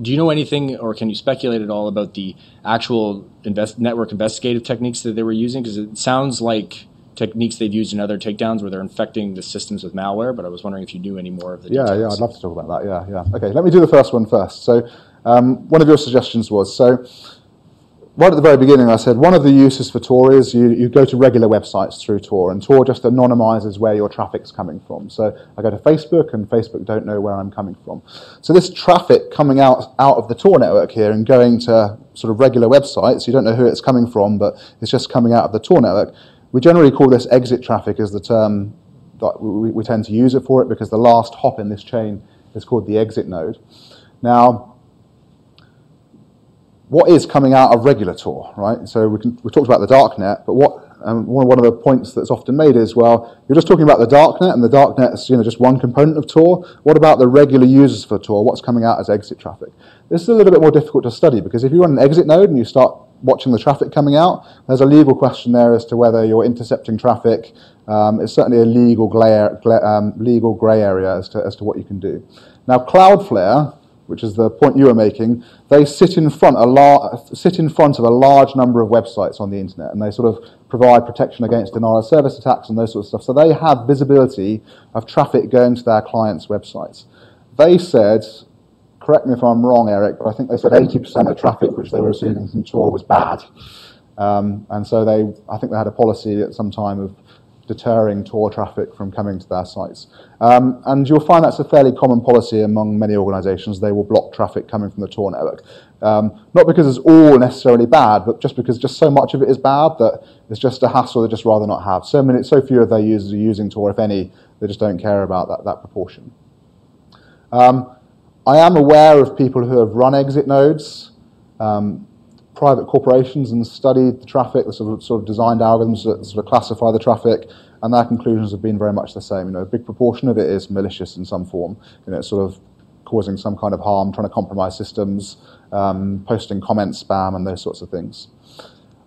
you know anything, or can you speculate at all about the actual network investigative techniques that they were using? Because it sounds like techniques they've used in other takedowns where they're infecting the systems with malware, but I was wondering if you knew any more of the details. Yeah, I'd love to talk about that, yeah. Okay, let me do the first one first. So one of your suggestions was, right at the very beginning I said one of the uses for Tor is you go to regular websites through Tor, and Tor just anonymizes where your traffic's coming from. So I go to Facebook, and Facebook don't know where I'm coming from. So this traffic coming out of the Tor network here and going to sort of regular websites, you don't know who it's coming from, but it's just coming out of the Tor network. We generally call this exit traffic as the term that we tend to use it for it, because the last hop in this chain is called the exit node. Now, what is coming out of regular Tor, right? So we talked about the darknet, but one of the points that's often made is, well, you're just talking about the darknet, and the darknet is just one component of Tor. What about the regular users for Tor? What's coming out as exit traffic? This is a little bit more difficult to study, because if you run an exit node and you start watching the traffic coming out, there's a legal question there as to whether you're intercepting traffic. It's certainly a legal grey area as to what you can do. Now, Cloudflare, which is the point you were making, they sit in front of a large number of websites on the internet, and they sort of provide protection against denial of service attacks and those sorts of stuff. So they have visibility of traffic going to their clients' websites. They said, correct me if I'm wrong, Eric, but I think they said 80% of traffic which they were receiving from Tor was bad. And so I think they had a policy at some time of deterring Tor traffic from coming to their sites. And you'll find that's a fairly common policy among many organizations. They will block traffic coming from the Tor network. Not because it's all necessarily bad, but just because just so much of it is bad that it's just a hassle they'd just rather not have. So few of their users are using Tor, if any, they just don't care about that proportion. I am aware of people who have run exit nodes. private corporations and studied the traffic, the sort of designed algorithms that sort of classify the traffic, and their conclusions have been very much the same. A big proportion of it is malicious in some form. Sort of causing some kind of harm, trying to compromise systems, posting comment spam, and those sorts of things.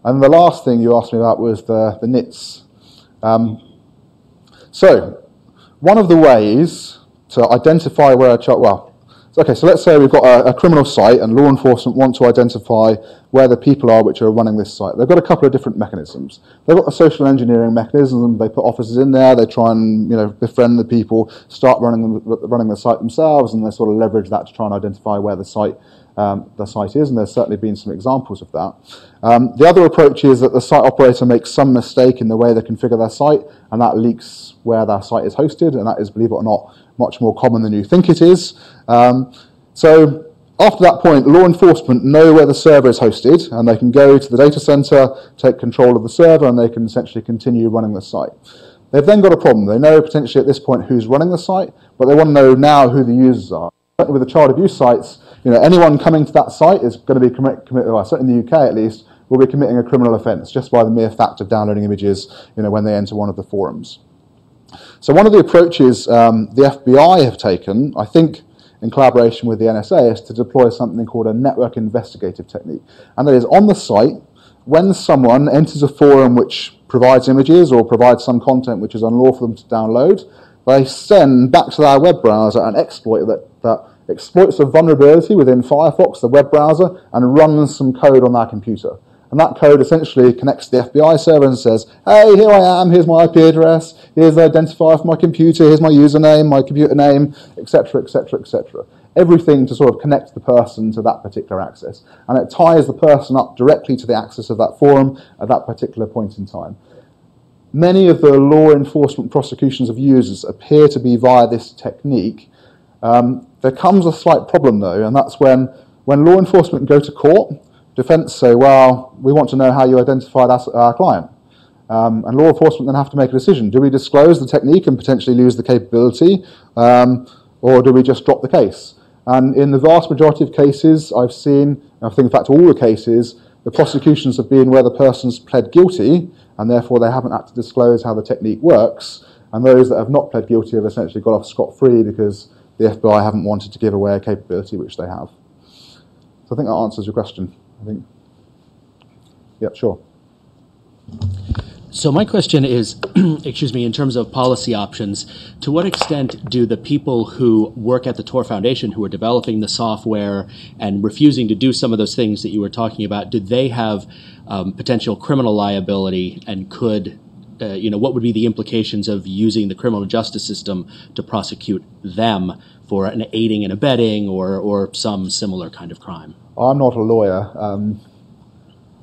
And the last thing you asked me about was the NITs. So one of the ways to identify where a child, okay, so let's say we've got a criminal site and law enforcement want to identify where the people are which are running this site. They've got a couple of different mechanisms. They've got a social engineering mechanism. They put officers in there. They try and befriend the people, start running the site themselves, and they sort of leverage that to try and identify where the site is. And there's certainly been some examples of that. The other approach is that the site operator makes some mistake in the way they configure their site, and that leaks where their site is hosted, and that is, believe it or not, much more common than you think it is. So after that point, law enforcement know where the server is hosted, and they can go to the data center, take control of the server, and they can essentially continue running the site. They've then got a problem. They know potentially at this point who's running the site, but they want to know now who the users are. Certainly with the child abuse sites, anyone coming to that site is going to be certainly in the UK at least, will be committing a criminal offence just by the mere fact of downloading images, when they enter one of the forums. So one of the approaches the FBI have taken, I think in collaboration with the NSA, is to deploy something called a network investigative technique. And that is, on the site, when someone enters a forum which provides images or provides some content which is unlawful for them to download, they send back to their web browser an exploit that exploits a vulnerability within Firefox, the web browser, and runs some code on their computer. And that code essentially connects to the FBI server and says, hey, here I am, here's my IP address, here's the identifier for my computer, here's my username, my computer name, etc., etc., etc. Everything to sort of connect the person to that particular access. And it ties the person up directly to the access of that forum at that particular point in time. Many of the law enforcement prosecutions of users appear to be via this technique. There comes a slight problem, though, and that's when law enforcement go to court, defense say, well, we want to know how you identified our client. And law enforcement then have to make a decision. Do we disclose the technique and potentially lose the capability, or do we just drop the case? And in the vast majority of cases I've seen, I think in fact all the cases, the prosecutions have been where the person's pled guilty, and therefore they haven't had to disclose how the technique works, and those that have not pled guilty have essentially got off scot-free because the FBI haven't wanted to give away a capability which they have. So I think that answers your question. I think. Yeah, sure. So my question is, excuse me, in terms of policy options, to what extent do the people who work at the Tor Foundation, who are developing the software and refusing to do some of those things that you were talking about, do they have potential criminal liability, and could, what would be the implications of using the criminal justice system to prosecute them for an aiding and abetting or some similar kind of crime? I'm not a lawyer.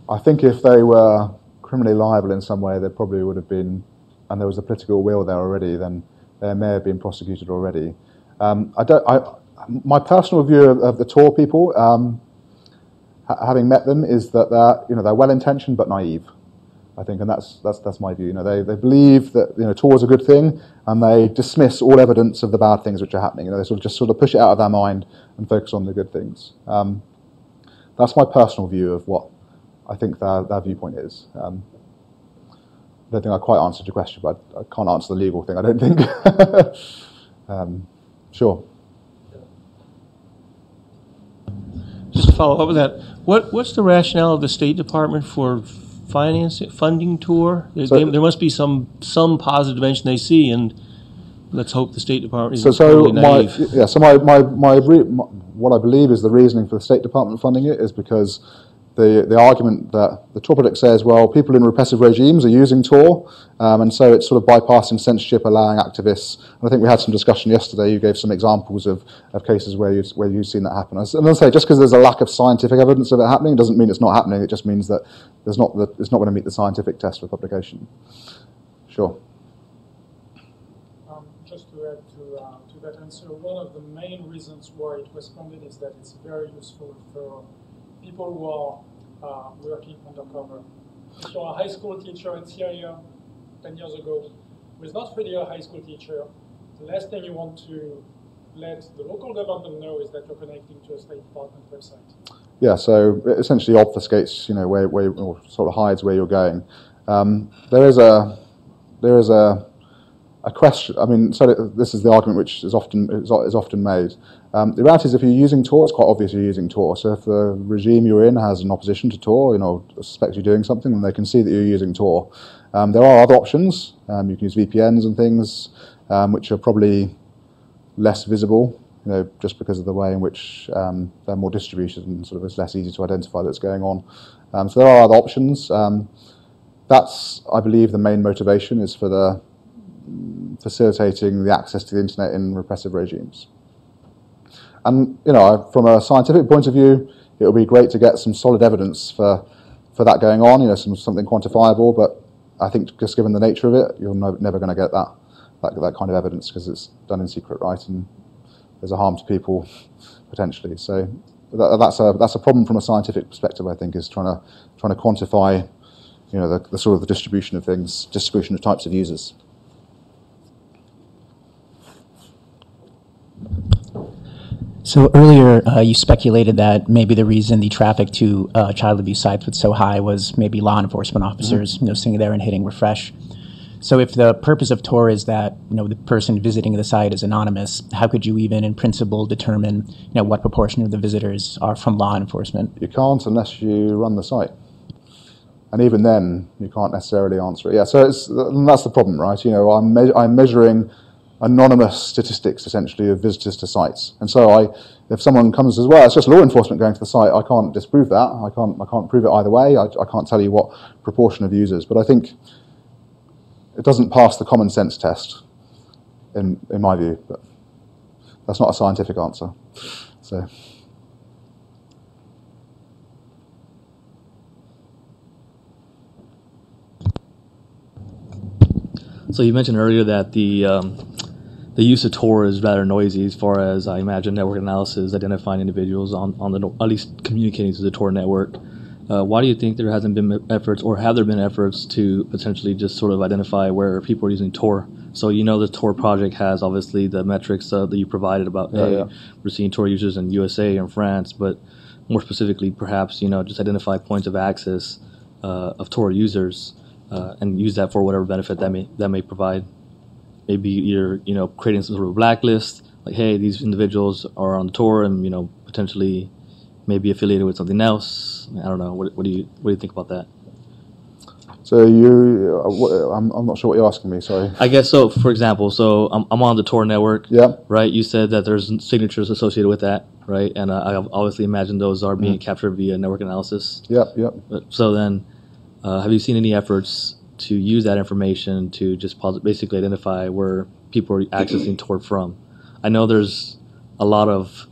I think if they were criminally liable in some way, they probably would have been, and there was a political will there already, then they may have been prosecuted already. My personal view of the Tor people, having met them, is that they're well-intentioned but naive, I think, and that's my view. They believe that Tor is a good thing, and they dismiss all evidence of the bad things which are happening. They just push it out of their mind and focus on the good things. That's my personal view of what I think their viewpoint is. I don't think I quite answered your question, but I can't answer the legal thing, I don't think. Sure. Just to follow up with that, what's the rationale of the State Department for funding Tor? There must be some positive dimension they see, and let's hope the State Department isn't totally naive. What I believe is the reasoning for the State Department funding it is because the argument that the Tor project says, well, people in repressive regimes are using Tor, and so it's sort of bypassing censorship, allowing activists. And I think we had some discussion yesterday. You gave some examples of cases where you've seen that happen. And I'll say, just because there's a lack of scientific evidence of it happening doesn't mean it's not happening. It just means that it's not going to meet the scientific test for publication. Sure. Just to add to that answer, one of the main reasons why it was funded is that it's very useful for people who are working undercover. If you're a high school teacher in Syria 10 years ago, who is not really a high school teacher, the last thing you want to let the local government know is that you're connecting to a State Department website. Yeah, so it essentially obfuscates, where or sort of hides where you're going. There is a question. I mean, so this is the argument which is often made. The reality is, if you're using Tor, it's quite obvious you're using Tor. So if the regime you're in has an opposition to Tor, suspects you're doing something, then they can see that you're using Tor. There are other options. You can use VPNs and things, which are probably less visible, just because of the way in which they're more distributed and sort of it's less easy to identify that's going on. So there are other options. That's, I believe, the main motivation is for the facilitating the access to the internet in repressive regimes. And from a scientific point of view, it would be great to get some solid evidence for that going on. Something quantifiable. But I think just given the nature of it, you're never going to get that kind of evidence because it's done in secret, right? And there's a harm to people potentially. So that's a problem from a scientific perspective. I think is trying to quantify, the sort of the distribution of things, distribution of types of users. So earlier, you speculated that maybe the reason the traffic to child abuse sites was so high was maybe law enforcement officers, sitting there and hitting refresh. So if the purpose of Tor is that the person visiting the site is anonymous, how could you even, in principle, determine what proportion of the visitors are from law enforcement? You can't unless you run the site, and even then, you can't necessarily answer it. Yeah, so that's the problem, right? I'm measuring anonymous statistics, essentially, of visitors to sites. And so if someone comes as well, it's just law enforcement going to the site, I can't disprove that. I can't prove it either way. I can't tell you what proportion of users. But I think it doesn't pass the common sense test, in my view. But that's not a scientific answer. So you mentioned earlier that the use of Tor is rather noisy as far as, I imagine, network analysis, identifying individuals on the, at least communicating to the Tor network. Why do you think there hasn't been efforts, or have there been efforts to potentially just sort of identify where people are using Tor? So the Tor project has obviously the metrics that you provided about, we're seeing Tor users in USA and France, but more specifically, perhaps, just identify points of access of Tor users and use that for whatever benefit that may provide. Maybe you're, creating some sort of blacklist, like, hey, these individuals are on the Tor and, potentially maybe affiliated with something else. I don't know. What do you think about that? So I'm not sure what you're asking me. Sorry. I guess so. For example, I'm on the Tor network. Yeah. Right. You said that there's signatures associated with that, right? And I obviously imagine those are being captured via network analysis. Yep. So then, have you seen any efforts to use that information to just basically identify where people are accessing Tor from? I know there's a lot of,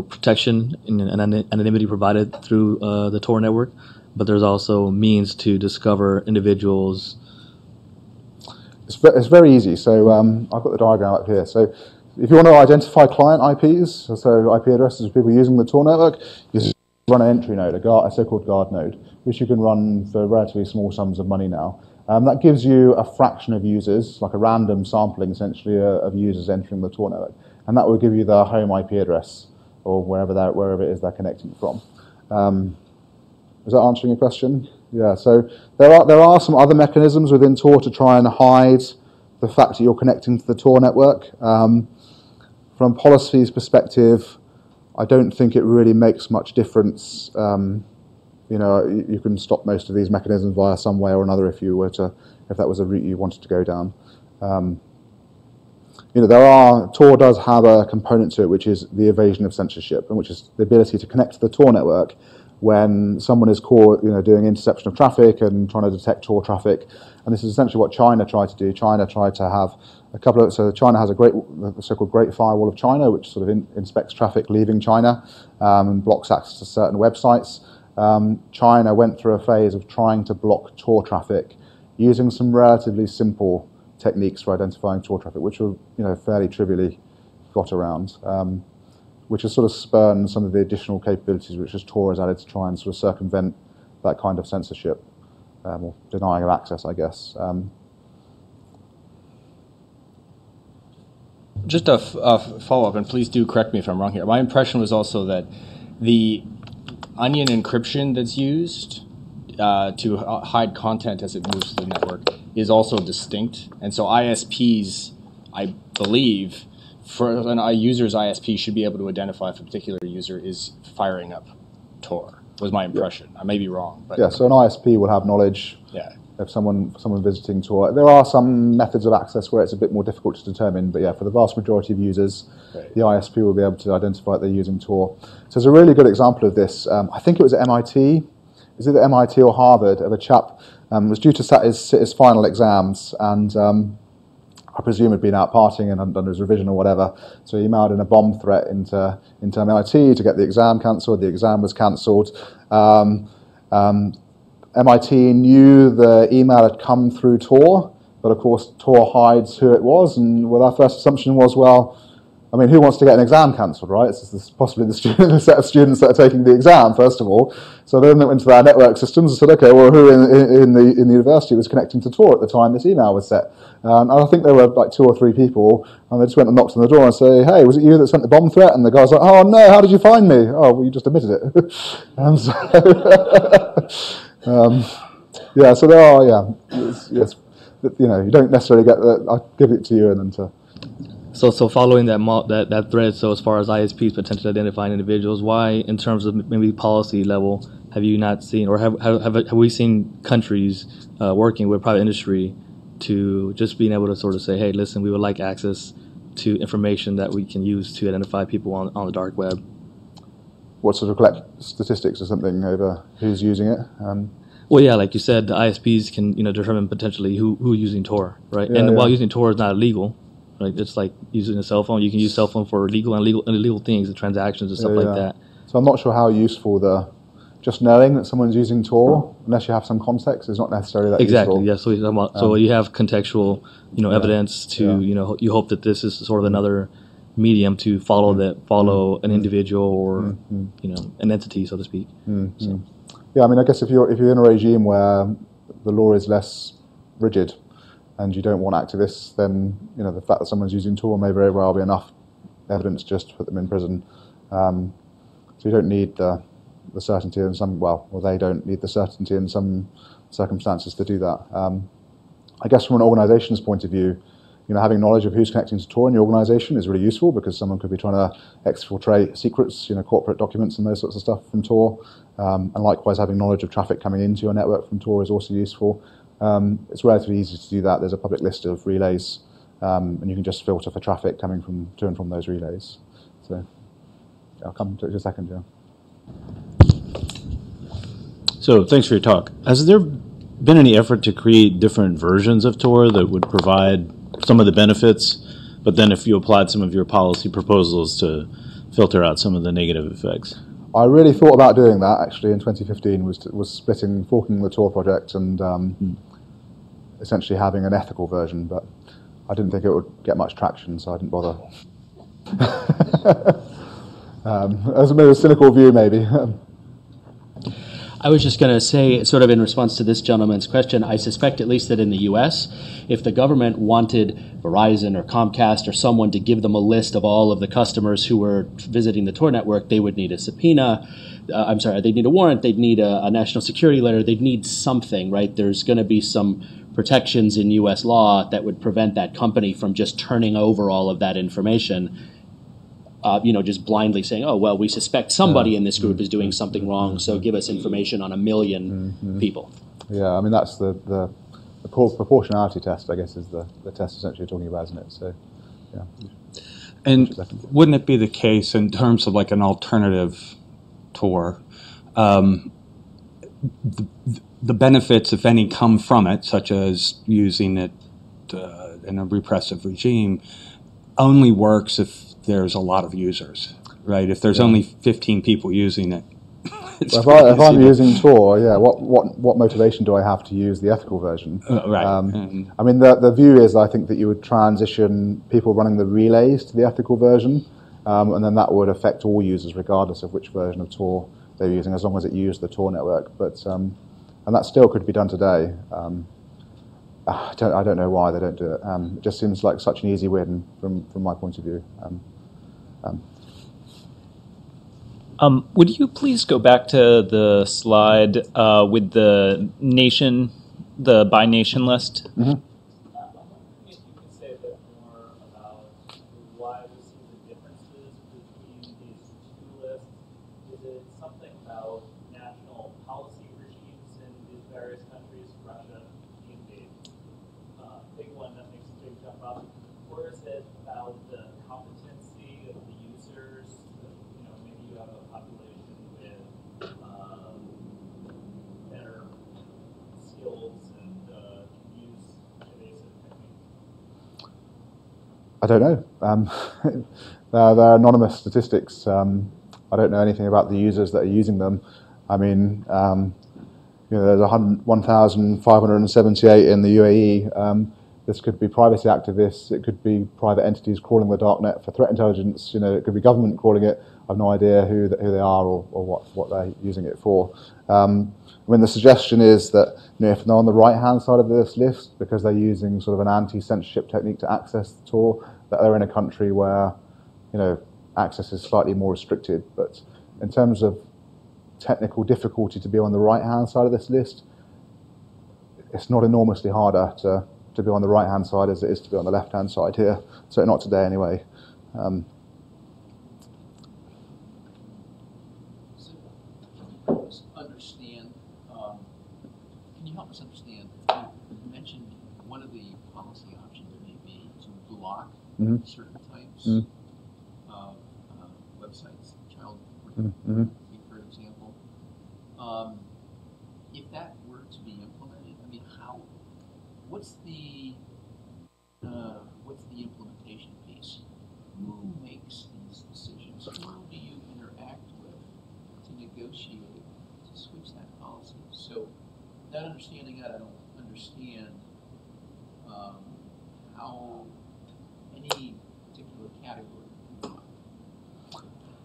protection and anonymity provided through the Tor network, but there's also means to discover individuals. It's very easy. So I've got the diagram up here. So if you want to identify client IPs, so IP addresses of people using the Tor network, you run an entry node, a so-called guard node, which you can run for relatively small sums of money now. That gives you a fraction of users, like a random sampling, essentially, of users entering the Tor network. And that will give you their home IP address, or wherever it is they're connecting from. Is that answering your question? Yeah, so there are some other mechanisms within Tor to try and hide the fact that you're connecting to the Tor network. From policy's perspective, I don't think it really makes much difference. You can stop most of these mechanisms via some way or another if that was a route you wanted to go down. Tor does have a component to it, which is the evasion of censorship, and which is the ability to connect to the Tor network when someone is caught, doing interception of traffic and trying to detect Tor traffic. And this is essentially what China tried to do. China tried to have China has the so-called Great Firewall of China, which sort of inspects traffic leaving China and blocks access to certain websites. China went through a phase of trying to block Tor traffic using some relatively simple techniques for identifying Tor traffic, which were fairly trivially got around, which has sort of spurned some of the additional capabilities which Tor has added to try and sort of circumvent that kind of censorship or denying of access, I guess. Just a follow-up, and please do correct me if I'm wrong here. My impression was also that the onion encryption that's used to hide content as it moves through the network is also distinct. And so ISPs, I believe, for a user's ISP should be able to identify if a particular user is firing up Tor, was my impression. I may be wrong. But yeah, so an ISP will have knowledge yeah. of someone visiting Tor. There are some methods of access where it's a bit more difficult to determine, but yeah, for the vast majority of users, Right. the ISP will be able to identify that they're using Tor. So there's a really good example of this. I think it was at MIT. Is it at MIT or Harvard? Of a chap was due to sit his final exams, and I presume had been out partying and hadn't done his revision or whatever. So he emailed in a bomb threat into MIT to get the exam cancelled. The exam was cancelled. MIT knew the email had come through Tor, but of course Tor hides who it was. And well, our first assumption was, well, I mean, who wants to get an exam cancelled, right? This is possibly the set of students that are taking the exam, first of all. So then they went into their network systems and said, okay, well, who in the university was connecting to Tor at the time this email was set? And I think there were like 2 or 3 people, and they just went and knocked on the door and say, hey, was it you that sent the bomb threat? And the guy's like, oh, no, how did you find me? Oh, well, you just admitted it. Yeah, so there are, yes, you know, you don't necessarily get that. I give it to you and then to... So following that thread, so as far as ISPs potentially identifying individuals, why, in terms of maybe policy level, have you not seen, or have we seen countries working with private industry to just being able to sort of say, hey, listen, we would like access to information that we can use to identify people on the dark web? What, sort of collect statistics or something over who's using it? Well, yeah, like you said, the ISPs can determine potentially who's using Tor, right? Yeah, and while using Tor is not illegal. Like it's like using a cell phone. You can use cell phone for legal and illegal things, and transactions and stuff like that. So I'm not sure how useful just knowing that someone's using Tor, unless you have some context, is not necessarily that exactly. useful. Yeah. So you have contextual, evidence to you hope that this is sort of another medium to follow an individual or an entity, so to speak. So. Yeah, I mean, I guess if you're in a regime where the law is less rigid, and you don't want activists, then the fact that someone's using Tor may very well be enough evidence just to put them in prison. So you don't need the certainty in they don't need the certainty in some circumstances to do that. I guess from an organisation's point of view, having knowledge of who's connecting to Tor in your organisation is really useful, because someone could be trying to exfiltrate secrets, corporate documents and those sorts of stuff from Tor. And likewise, having knowledge of traffic coming into your network from Tor is also useful. It's relatively easy to do that. There's a public list of relays, and you can just filter for traffic coming to and from those relays. So I'll come to it in a second, yeah. So thanks for your talk. Has there been any effort to create different versions of Tor that would provide some of the benefits, but then if you applied some of your policy proposals to filter out some of the negative effects? I really thought about doing that actually in 2015. Was forking the Tor project and essentially having an ethical version, but I didn't think it would get much traction, so I didn't bother. As a cynical view, maybe. I was just going to say, sort of in response to this gentleman's question, I suspect at least that in the U.S., if the government wanted Verizon or Comcast or someone to give them a list of all of the customers who were visiting the Tor network, they would need a subpoena. They'd need a warrant. They'd need a national security letter. They'd need something, right? There's going to be some protections in U.S. law that would prevent that company from just turning over all of that information. Just blindly saying, oh, well, we suspect somebody in this group is doing something wrong, so give us information on 1 million people. Yeah, I mean, that's the proportionality test, I guess, is the test essentially you're talking about, isn't it? So, yeah. And wouldn't it be the case in terms of like an alternative Tor, the benefits, if any, come from it, such as using it in a repressive regime, only works if there's a lot of users, right? If there's only 15 people using it. If I'm using Tor, what motivation do I have to use the ethical version? Right. I mean, the view is, I think, that you would transition people running the relays to the ethical version, and then that would affect all users regardless of which version of Tor they're using, as long as it used the Tor network. But and that still could be done today. I don't know why they don't do it. It just seems like such an easy win from my point of view. Would you please go back to the slide with the nation, the by nation list? Mm-hmm. If you could say a bit more about why we see the differences between these two lists. Is it something about national policy regimes in these various countries? Russia being the big one that makes a big jump up. Or is it about the competency of the users? You know, maybe you have a population with better skills and can use evasive techniques. I don't know. They're anonymous statistics. I don't know anything about the users that are using them. I mean, there's 1,578 in the UAE. This could be privacy activists. It could be private entities calling the darknet for threat intelligence. It could be government calling it. I've no idea who they are or what they're using it for. The suggestion is that if they're on the right-hand side of this list because they're using sort of an anti-censorship technique to access the Tor, that they're in a country where access is slightly more restricted. But in terms of technical difficulty to be on the right-hand side of this list, it's not enormously harder to be on the right-hand side as it is to be on the left-hand side here. So not today anyway. Can you help us understand, you mentioned one of the policy options may be to block certain types of websites, child pornography, for example. If that were to be implemented, I mean, what's the implementation piece? Who makes these decisions? Who do you interact with to negotiate to switch that policy? So, without understanding that, I don't understand how any particular category.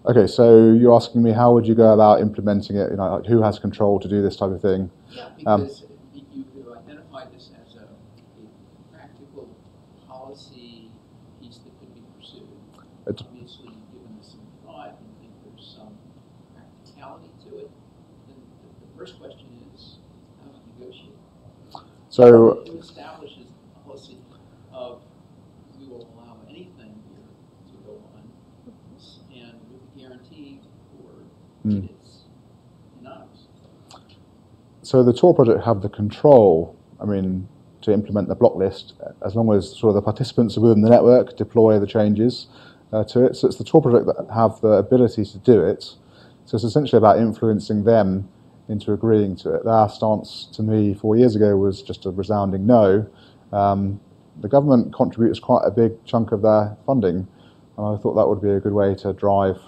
Okay, so you're asking me how would you go about implementing it? Like who has control to do this type of thing? Yeah, because you could identify this as a practical policy piece that could be pursued. Obviously, given this some thought and think there's some practicality to it, then the first question is how to negotiate. So who establishes the policy of we will allow anything here to go on, and with the guarantee for it is anonymous. So the Tor project have the control, to implement the block list, as long as sort of the participants within the network deploy the changes to it. So it's the Tor project that have the ability to do it. So it's essentially about influencing them into agreeing to it. Their stance to me 4 years ago was just a resounding no. The government contributes quite a big chunk of their funding, and I thought that would be a good way to drive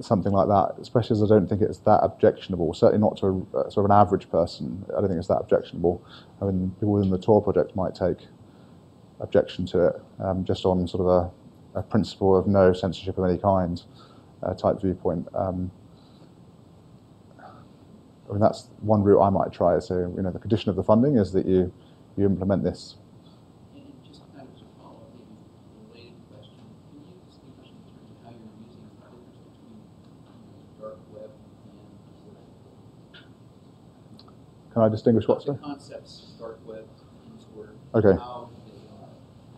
something like that, especially as I don't think it's that objectionable, certainly not to sort of an average person. I don't think it's that objectionable. People within the Tor project might take objection to it, just on sort of a principle of no censorship of any kind type viewpoint. That's one route I might try. So, the condition of the funding is that you implement this. And just kind of to follow up, maybe a related question, can you distinguish in terms of how you're using the filters between the dark web and Can I distinguish what, sir? the concepts of dark web and Tor? Okay. How they are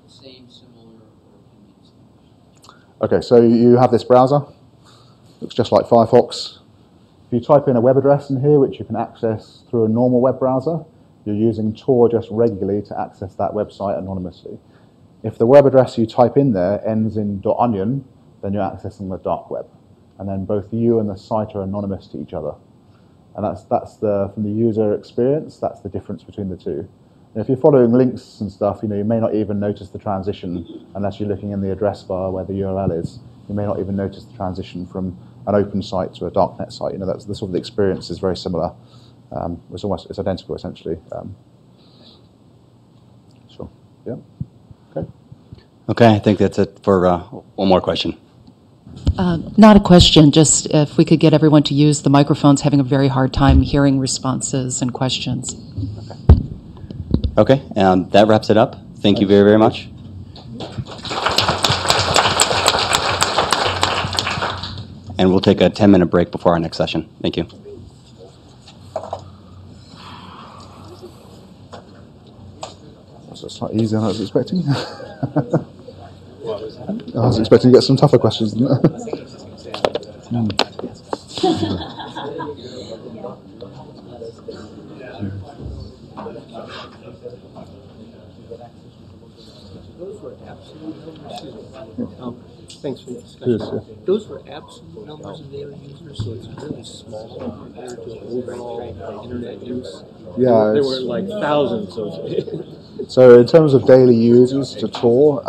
the same, similar, or can be distinguished? Okay, so you have this browser. Looks just like Firefox. If you type in a web address in here, which you can access through a normal web browser, you're using Tor just regularly to access that website anonymously. If the web address you type in there ends in .onion, then you're accessing the dark web. And then both you and the site are anonymous to each other. And that's from the user experience, that's the difference between the two. And if you're following links and stuff, you may not even notice the transition unless you're looking in the address bar where the URL is. You may not even notice the transition from an open site to a darknet site. That's the sort of the experience is very similar. It's identical essentially. Sure. Yeah. Okay. Okay, I think that's it for one more question. Not a question, just if we could get everyone to use the microphones, having a very hard time hearing responses and questions. Okay, that wraps it up. Thank you very, very much. and we'll take a 10-minute break before our next session. Thank you. That's not easier than I was expecting. I was expecting to get some tougher questions than that. Thanks for the discussion. Yes, yeah. Those were absolute numbers of daily users, so it's really small compared to overall internet use. Yeah, there were like thousands of. So in terms of daily users to Tor,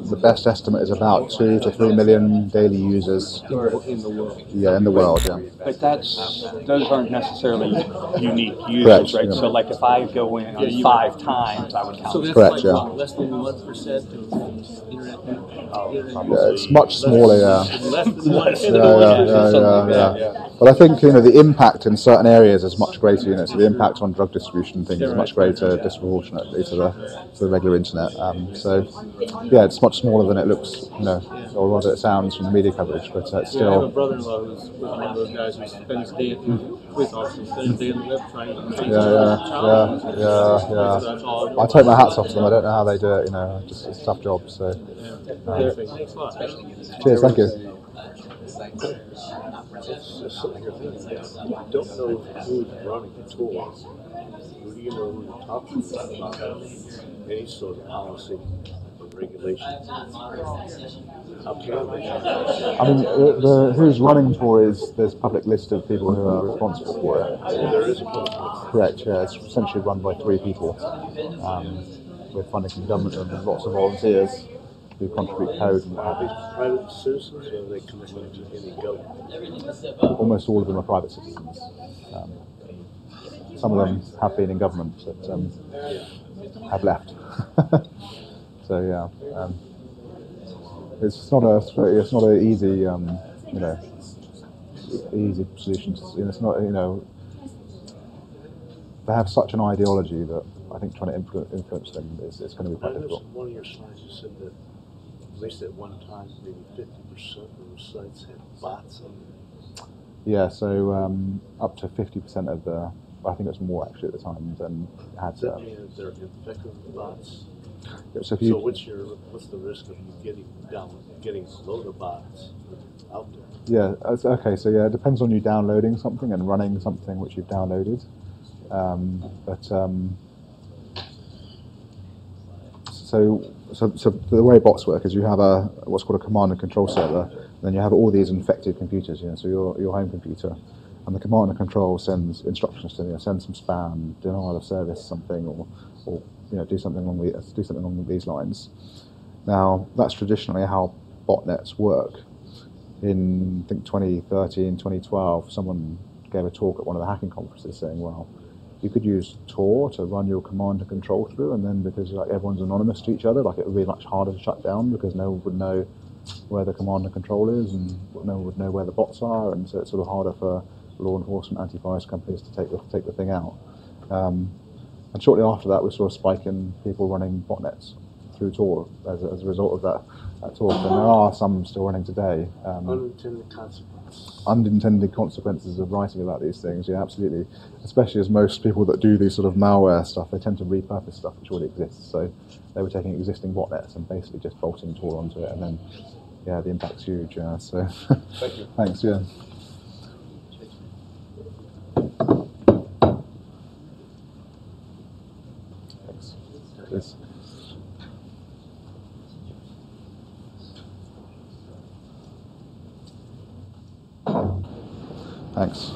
the best estimate is about 2 to 3 million daily users. In the world. Yeah, in the world, yeah. But those aren't necessarily unique users, Correct, right? yeah. So like if I go in on 5 times, I would count. So that's Correct, like yeah. what, less than 1% of internet. Yeah, it's much smaller, yeah. Less than 1%. Yeah. But I think the impact in certain areas is much greater. So the impact on drug distribution and things is much greater disproportionately to the regular internet. So yeah, it's much smaller than it looks, or rather it sounds from the media coverage. But it's still. I have a brother-in-law who's one of those guys who spends his day at the police office, spends his day on the web trying to Yeah. I take my hats off to them. I don't know how they do it. Just it's a tough job. So. Thanks a lot. Cheers. Thank you. You don't know who's running the tour. Who do you know who's talking about any sort of policy or regulations? How can they? I mean, who's running Tor is there's a public list of people who are responsible for it. There is a public list. Correct. Yeah, it's essentially run by 3 people with funding from the government and lots of volunteers who contribute code and what have you. Private citizens, or are they connected to any government? Almost all of them are private citizens. Some of them have been in government, but have left. So yeah, it's not an easy easy solution. It's not they have such an ideology that I think trying to influence them is going to be quite difficult. One of your slides you said that at least at one time maybe 50% of the sites had bots on them. Yeah, so up to 50% of the, I think it was more actually at the time, then had. Does that mean that they're infected with bots? Yeah, so what's the risk of you getting a load of bots out there? Yeah, okay, so yeah, it depends on you downloading something and running something which you've downloaded. So the way bots work is you have what's called a command and control server, and then you have all these infected computers. So your home computer, and the command and control sends instructions to send some spam, denial of service, something, or do something along these lines. Now that's traditionally how botnets work. In I think 2013, 2012, someone gave a talk at one of the hacking conferences saying, well, you could use Tor to run your command and control through, and then because everyone's anonymous to each other, it would be much harder to shut down because no one would know where the command and control is, and no one would know where the bots are, and so it's sort of harder for law enforcement, antivirus companies to take the thing out. And shortly after that, we saw a spike in people running botnets through Tor as a result of that talk, and there are some still running today. Unintended consequences. Unintended consequences of writing about these things, yeah, absolutely. Especially as most people that do these sort of malware stuff, they tend to repurpose stuff which already exists. So they were taking existing botnets and basically just bolting Tor onto it, and then, yeah, the impact's huge. Yeah, so thank you. Thanks. Yeah. Thanks. Cheers. Thanks.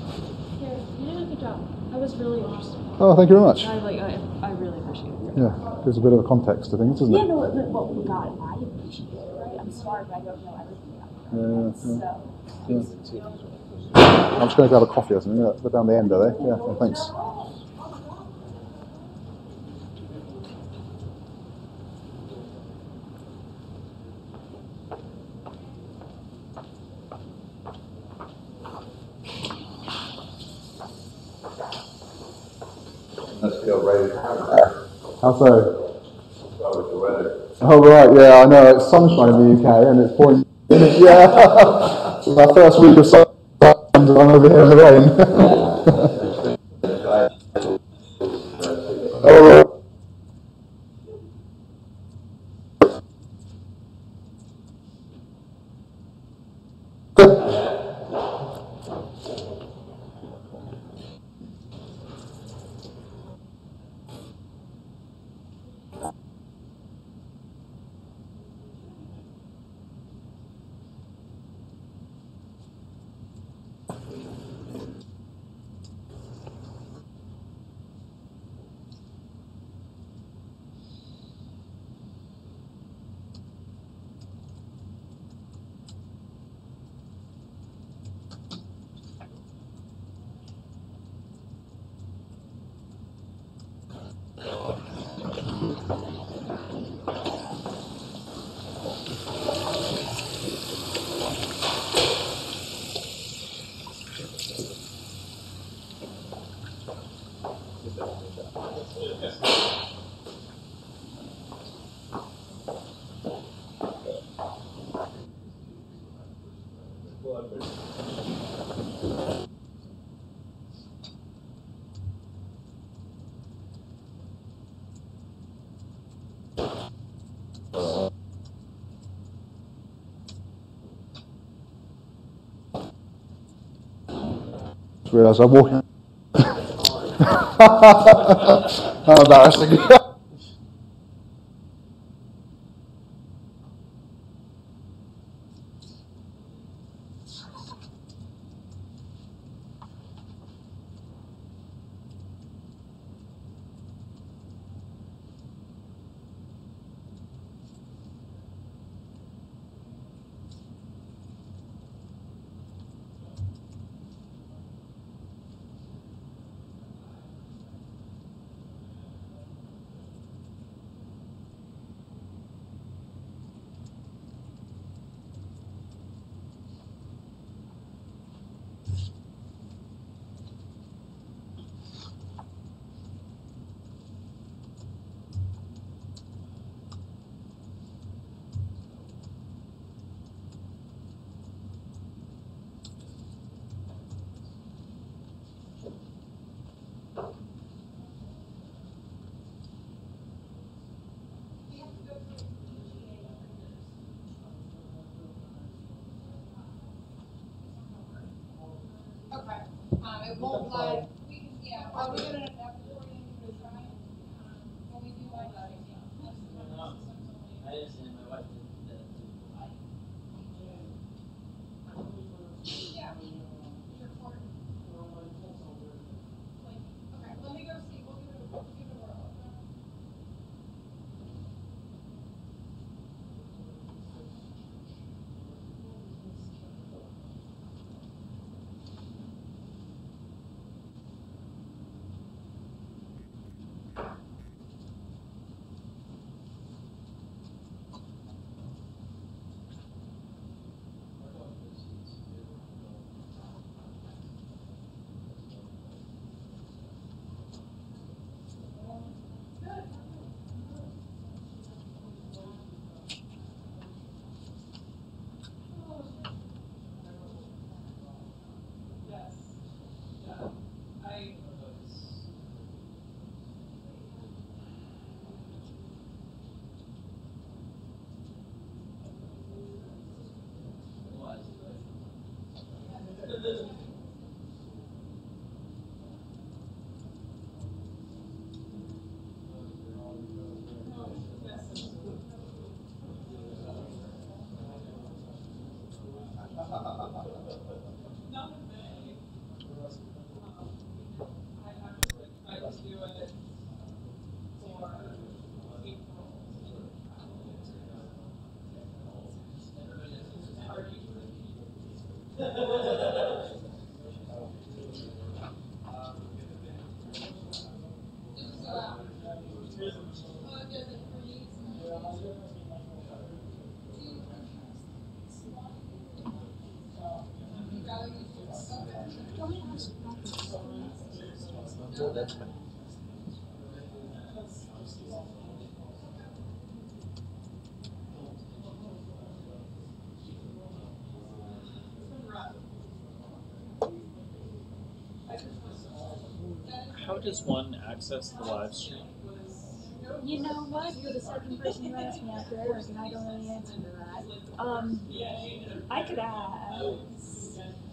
Yeah, you did a good job. That was really interesting. Oh, thank you very much. I really appreciate it. Yeah, gives a bit of a context to things, doesn't it? Yeah, no, well, God, I appreciate it, right? I'm smart, but I don't know everything about it. So, I'm just going to grab a coffee or something. They're down the end, are they? Yeah, well, thanks. Let's go right. How so? Start with the weather. Oh, right, yeah, I know. It's sunshine in the UK and it's pouring. Yeah. our first week of summer, and I'm over here in the rain. Oh, realised I'm walking. How embarrassing. It won't like, yeah, are we gonna have to try? When we do like that. I understand my wife did that. Yeah. Okay, let me go see. We'll give it a whirl. That's fine. does one access the live stream? You know what? You're the second person who asked me after Eric, and I don't know the answer to that. I could ask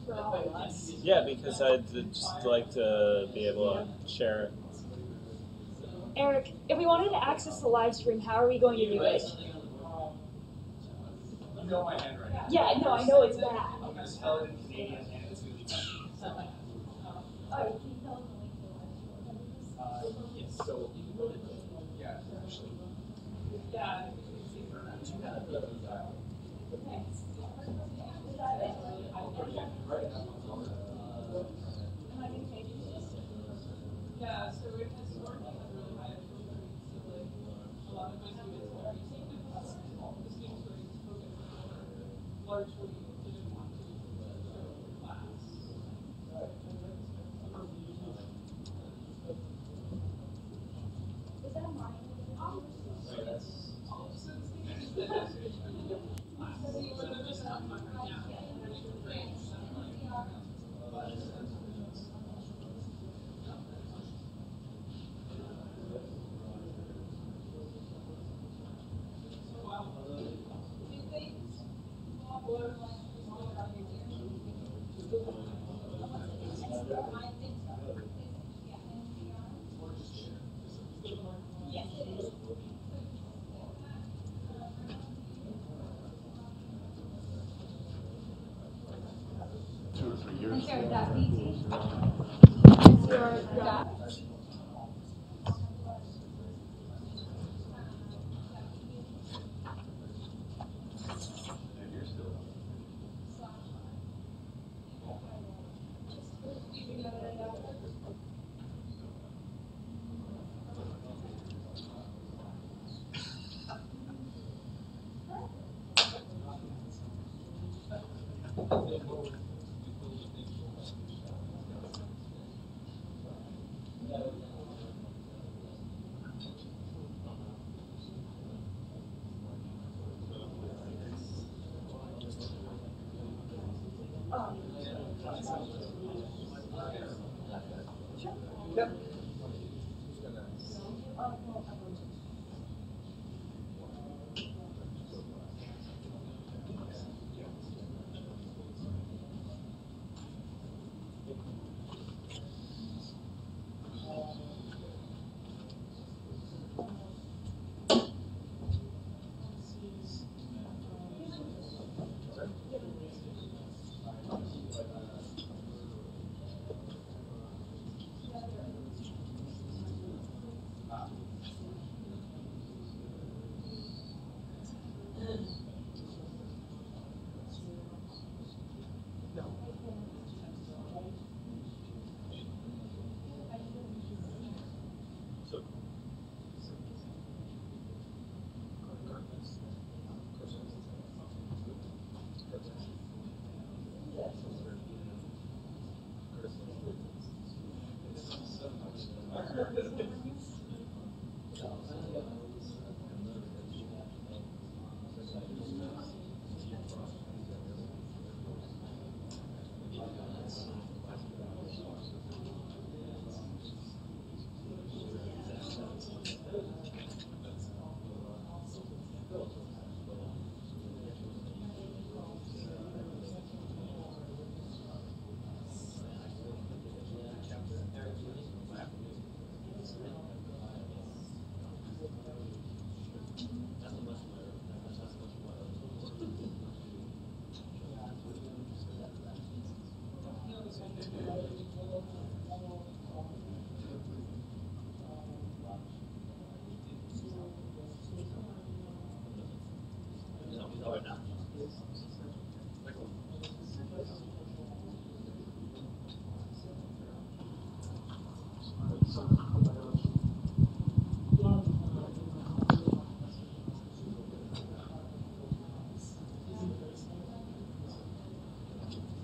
for all of us. Yeah, because I'd just like to be able to share it. Eric, if we wanted to access the live stream, how are we going to do it? You know my handwriting. Yeah, no, I know it's bad. I'm going to spell it in Canadian and it's going to be bad. Yes, so yeah, actually. Yeah. Yeah, so it has worked at a really high level. So a lot of my students are all the students who are spoken largely didn't want to go to class. Is that mine?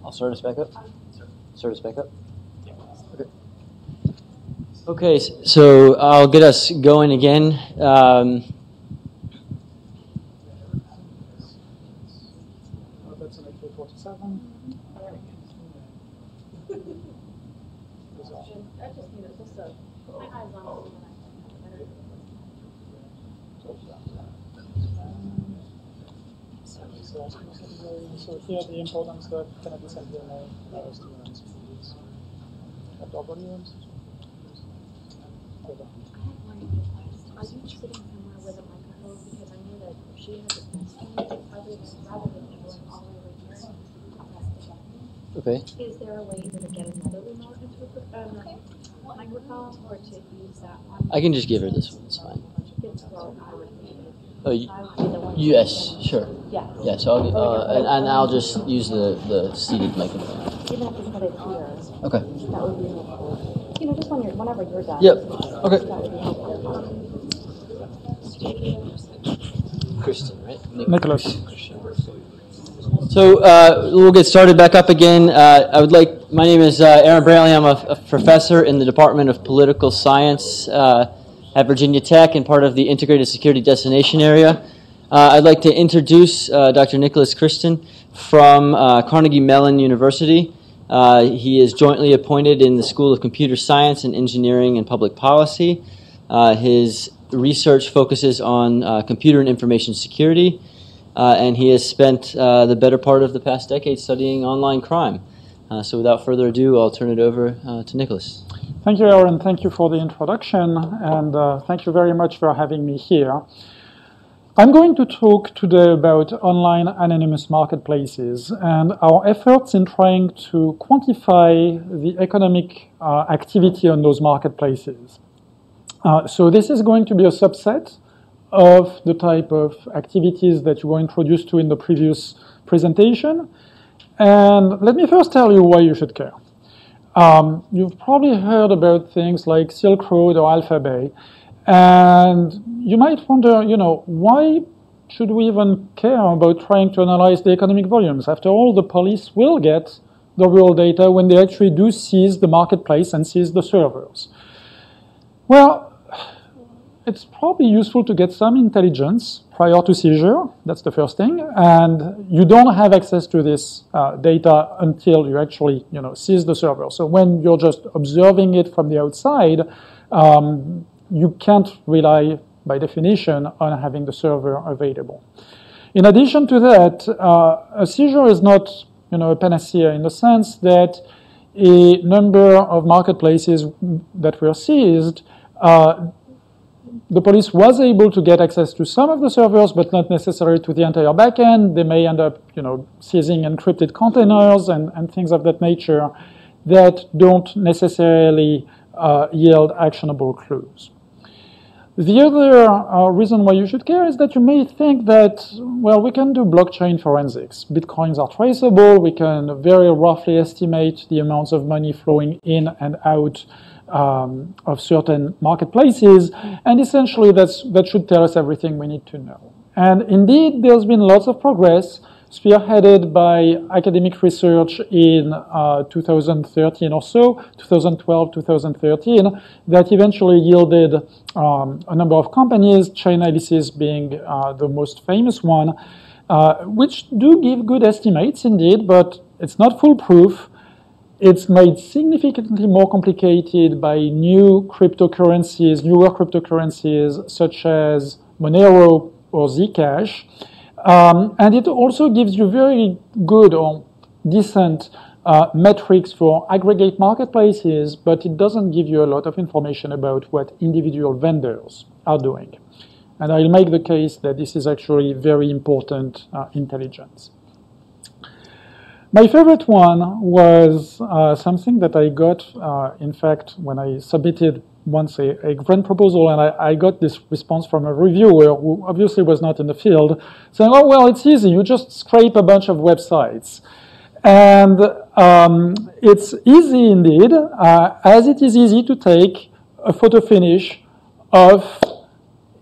I'll start us back up. Start us back up. Okay. Okay, so I'll get us going again. That's an 47. I just need just a So here the importance that cannabis and DNA has to outdoor volumes. Are you sitting somewhere with a microphone? Because I know that if she has a question, rather than going all the way over here, press the button. Okay. Is there a way to get another remote microphone or to use that one? I can just give her this one. It's fine. Oh, yes, sure. Yeah. Yeah, so and I'll just use the seated microphone. Even if you put it here. Okay. That would be helpful. You know, just whenever you're done. Yep. Okay. That would be helpful. Kristen, right? Nicholas. So we'll get started back up again. My name is Aaron Brantley. I'm a professor in the Department of Political Science at Virginia Tech and part of the Integrated Security Destination Area. I'd like to introduce Dr. Nicholas Christen from Carnegie Mellon University. He is jointly appointed in the School of Computer Science and Engineering and Public Policy. His research focuses on computer and information security, and he has spent the better part of the past decade studying online crime. So without further ado, I'll turn it over to Nicholas. Thank you, Aaron. Thank you for the introduction, and thank you very much for having me here. I'm going to talk today about online anonymous marketplaces and our efforts in trying to quantify the economic activity on those marketplaces. So this is going to be a subset of the type of activities that you were introduced to in the previous presentation. And let me first tell you why you should care. You've probably heard about things like Silk Road or Alphabet, and you might wonder, why should we even care about trying to analyze the economic volumes? After all, the police will get the real data when they actually do seize the marketplace and seize the servers. Well, it's probably useful to get some intelligence prior to seizure. That's the first thing. And you don't have access to this data until you actually, seize the server. So when you're just observing it from the outside, you can't rely, by definition, on having the server available. In addition to that, a seizure is not, a panacea in the sense that a number of marketplaces that were seized, the police was able to get access to some of the servers, but not necessarily to the entire backend. They may end up, seizing encrypted containers and things of that nature that don't necessarily yield actionable clues. The other reason why you should care is that you may think that, well, we can do blockchain forensics. Bitcoins are traceable. We can very roughly estimate the amounts of money flowing in and out of certain marketplaces, and essentially that should tell us everything we need to know. And indeed, there's been lots of progress spearheaded by academic research in 2013 or so, 2012, 2013, that eventually yielded a number of companies, Chainalysis being the most famous one, which do give good estimates indeed, but it's not foolproof. It's made significantly more complicated by newer cryptocurrencies such as Monero or Zcash. And it also gives you very good or decent metrics for aggregate marketplaces, but it doesn't give you a lot of information about what individual vendors are doing. And I'll make the case that this is actually very important intelligence. My favorite one was something that I got, in fact, when I submitted once a grant proposal, and I got this response from a reviewer who obviously was not in the field, saying, oh, well, it's easy. You just scrape a bunch of websites. And it's easy indeed, as it is easy to take a photo finish of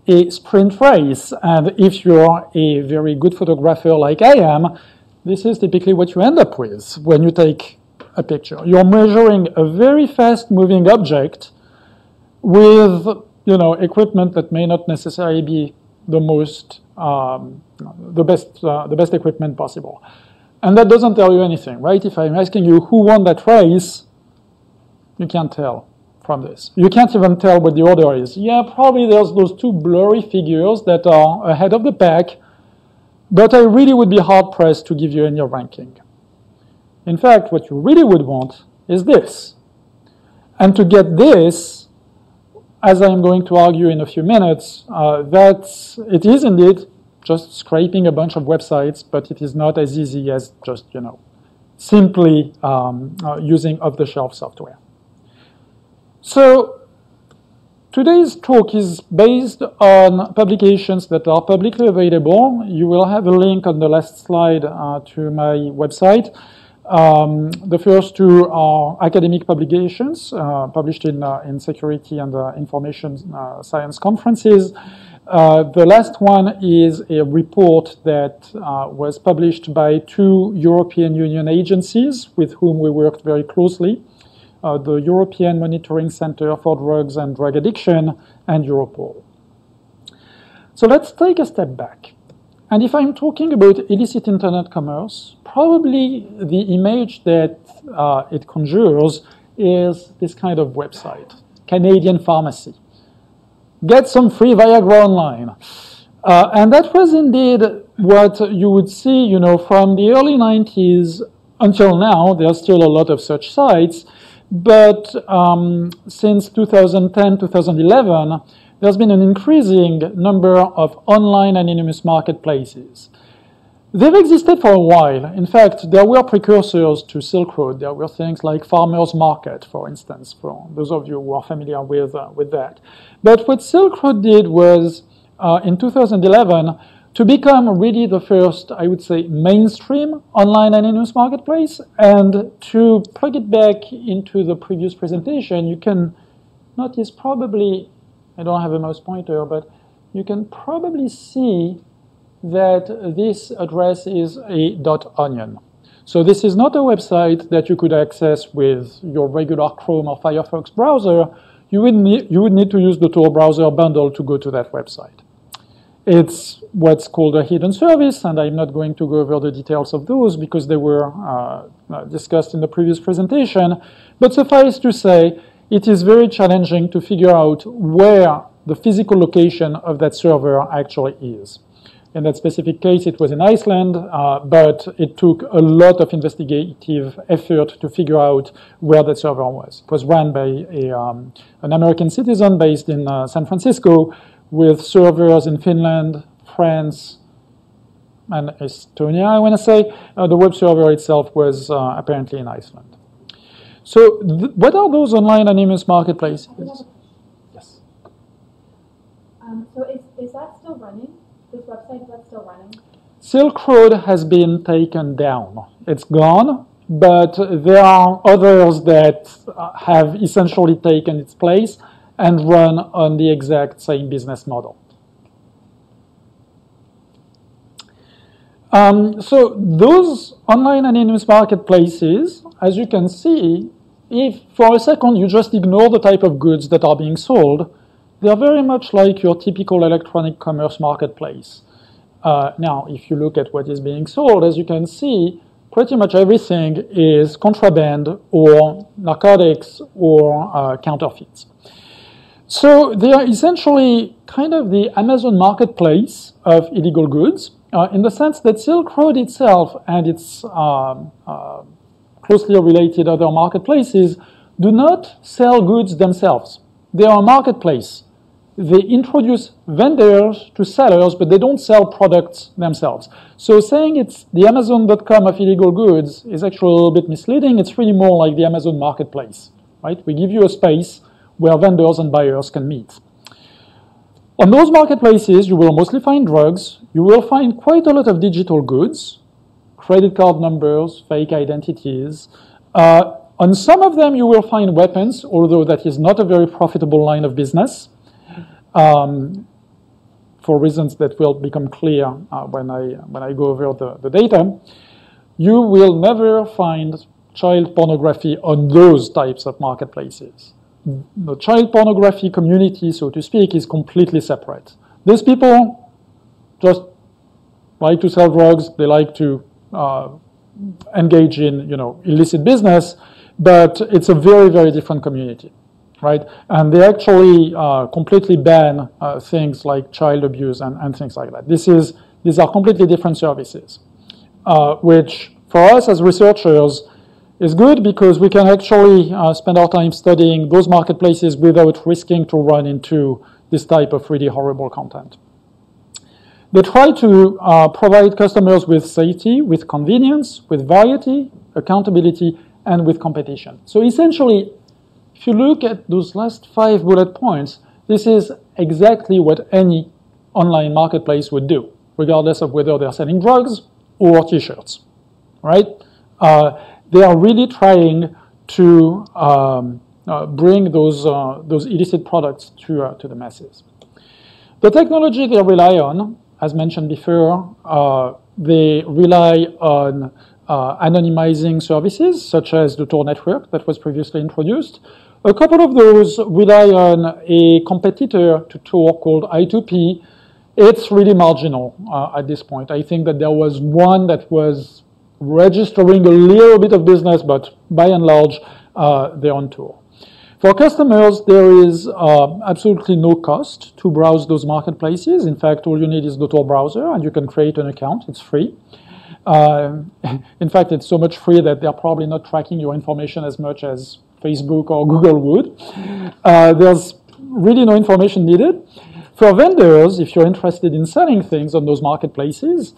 a sprint race. And if you're a very good photographer like I am, this is typically what you end up with when you take a picture. You're measuring a very fast-moving object with, equipment that may not necessarily be the best equipment possible. And that doesn't tell you anything, right? If I'm asking you who won that race, you can't tell from this. You can't even tell what the order is. Yeah, probably there's those two blurry figures that are ahead of the pack, But I really would be hard-pressed to give you any ranking. In fact, what you really would want is this. And to get this, as I'm going to argue in a few minutes, that it is indeed just scraping a bunch of websites, but it is not as easy as just, simply using off-the-shelf software. So today's talk is based on publications that are publicly available. You will have a link on the last slide to my website. The first two are academic publications published in security and information science conferences. The last one is a report that was published by 2 European Union agencies with whom we worked very closely, the European Monitoring Center for Drugs and Drug Addiction and Europol. So let's take a step back. And if I'm talking about illicit internet commerce, probably the image that it conjures is this kind of website, Canadian Pharmacy. Get some free Viagra online. And that was indeed what you would see, from the early 90s until now. There's still a lot of such sites. But since 2010, 2011, there's been an increasing number of online anonymous marketplaces. They've existed for a while. In fact, there were precursors to Silk Road. There were things like Farmers Market, for instance, for those of you who are familiar with that. But what Silk Road did was, in 2011, to become really the first, I would say, mainstream online anonymous marketplace. And to plug it back into the previous presentation, you can notice probably, I don't have a mouse pointer, but you can probably see that this address is a .onion. So this is not a website that you could access with your regular Chrome or Firefox browser. You would need to use the Tor browser bundle to go to that website. It's what's called a hidden service, and I'm not going to go over the details of those because they were discussed in the previous presentation. But suffice to say, it is very challenging to figure out where the physical location of that server actually is. In that specific case, it was in Iceland, but it took a lot of investigative effort to figure out where that server was. It was run by an American citizen based in San Francisco with servers in Finland, France, and Estonia, I want to say. The web server itself was apparently in Iceland. So what are those online anonymous marketplaces? Yes. So is that still running? This website, is that still running? Silk Road has been taken down. It's gone, but there are others that have essentially taken its place and run on the exact same business model. So those online anonymous marketplaces, as you can see, if for a second you just ignore the type of goods that are being sold, they're very much like your typical electronic commerce marketplace. Now, if you look at what is being sold, as you can see, pretty much everything is contraband or narcotics or counterfeits. So they are essentially kind of the Amazon marketplace of illegal goods, in the sense that Silk Road itself and its closely related other marketplaces do not sell goods themselves. They are a marketplace. They introduce vendors to sellers, but they don't sell products themselves. So saying it's the Amazon.com of illegal goods is actually a little bit misleading. It's really more like the Amazon marketplace, right? We give you a space where vendors and buyers can meet. On those marketplaces, you will mostly find drugs. You will find quite a lot of digital goods, credit card numbers, fake identities. On some of them, you will find weapons, although that is not a very profitable line of business. For reasons that will become clear when I go over the data. You will never find child pornography on those types of marketplaces. The child pornography community, so to speak, is completely separate. These people just like to sell drugs. They like to engage in, illicit business, but it's a very, very different community. Right? And they actually completely ban things like child abuse and things like that. This is These are completely different services, which for us as researchers is good because we can actually spend our time studying those marketplaces without risking to run into this type of really horrible content. They try to provide customers with safety, with convenience, with variety, accountability, and with competition. So essentially, if you look at those last 5 bullet points, this is exactly what any online marketplace would do, regardless of whether they're selling drugs or T-shirts, right? They are really trying to bring those illicit products to the masses. The technology they rely on, as mentioned before, they rely on anonymizing services, such as the Tor network that was previously introduced. A couple of those rely on a competitor to Tor called I2P. It's really marginal at this point. I think that there was one that was registering a little bit of business, but by and large, they're on Tor. For customers, there is absolutely no cost to browse those marketplaces. In fact, all you need is the Tor browser, and you can create an account. It's free. In fact, it's so much free that they're probably not tracking your information as much as Facebook or Google would. There's really no information needed. For vendors, if you're interested in selling things on those marketplaces,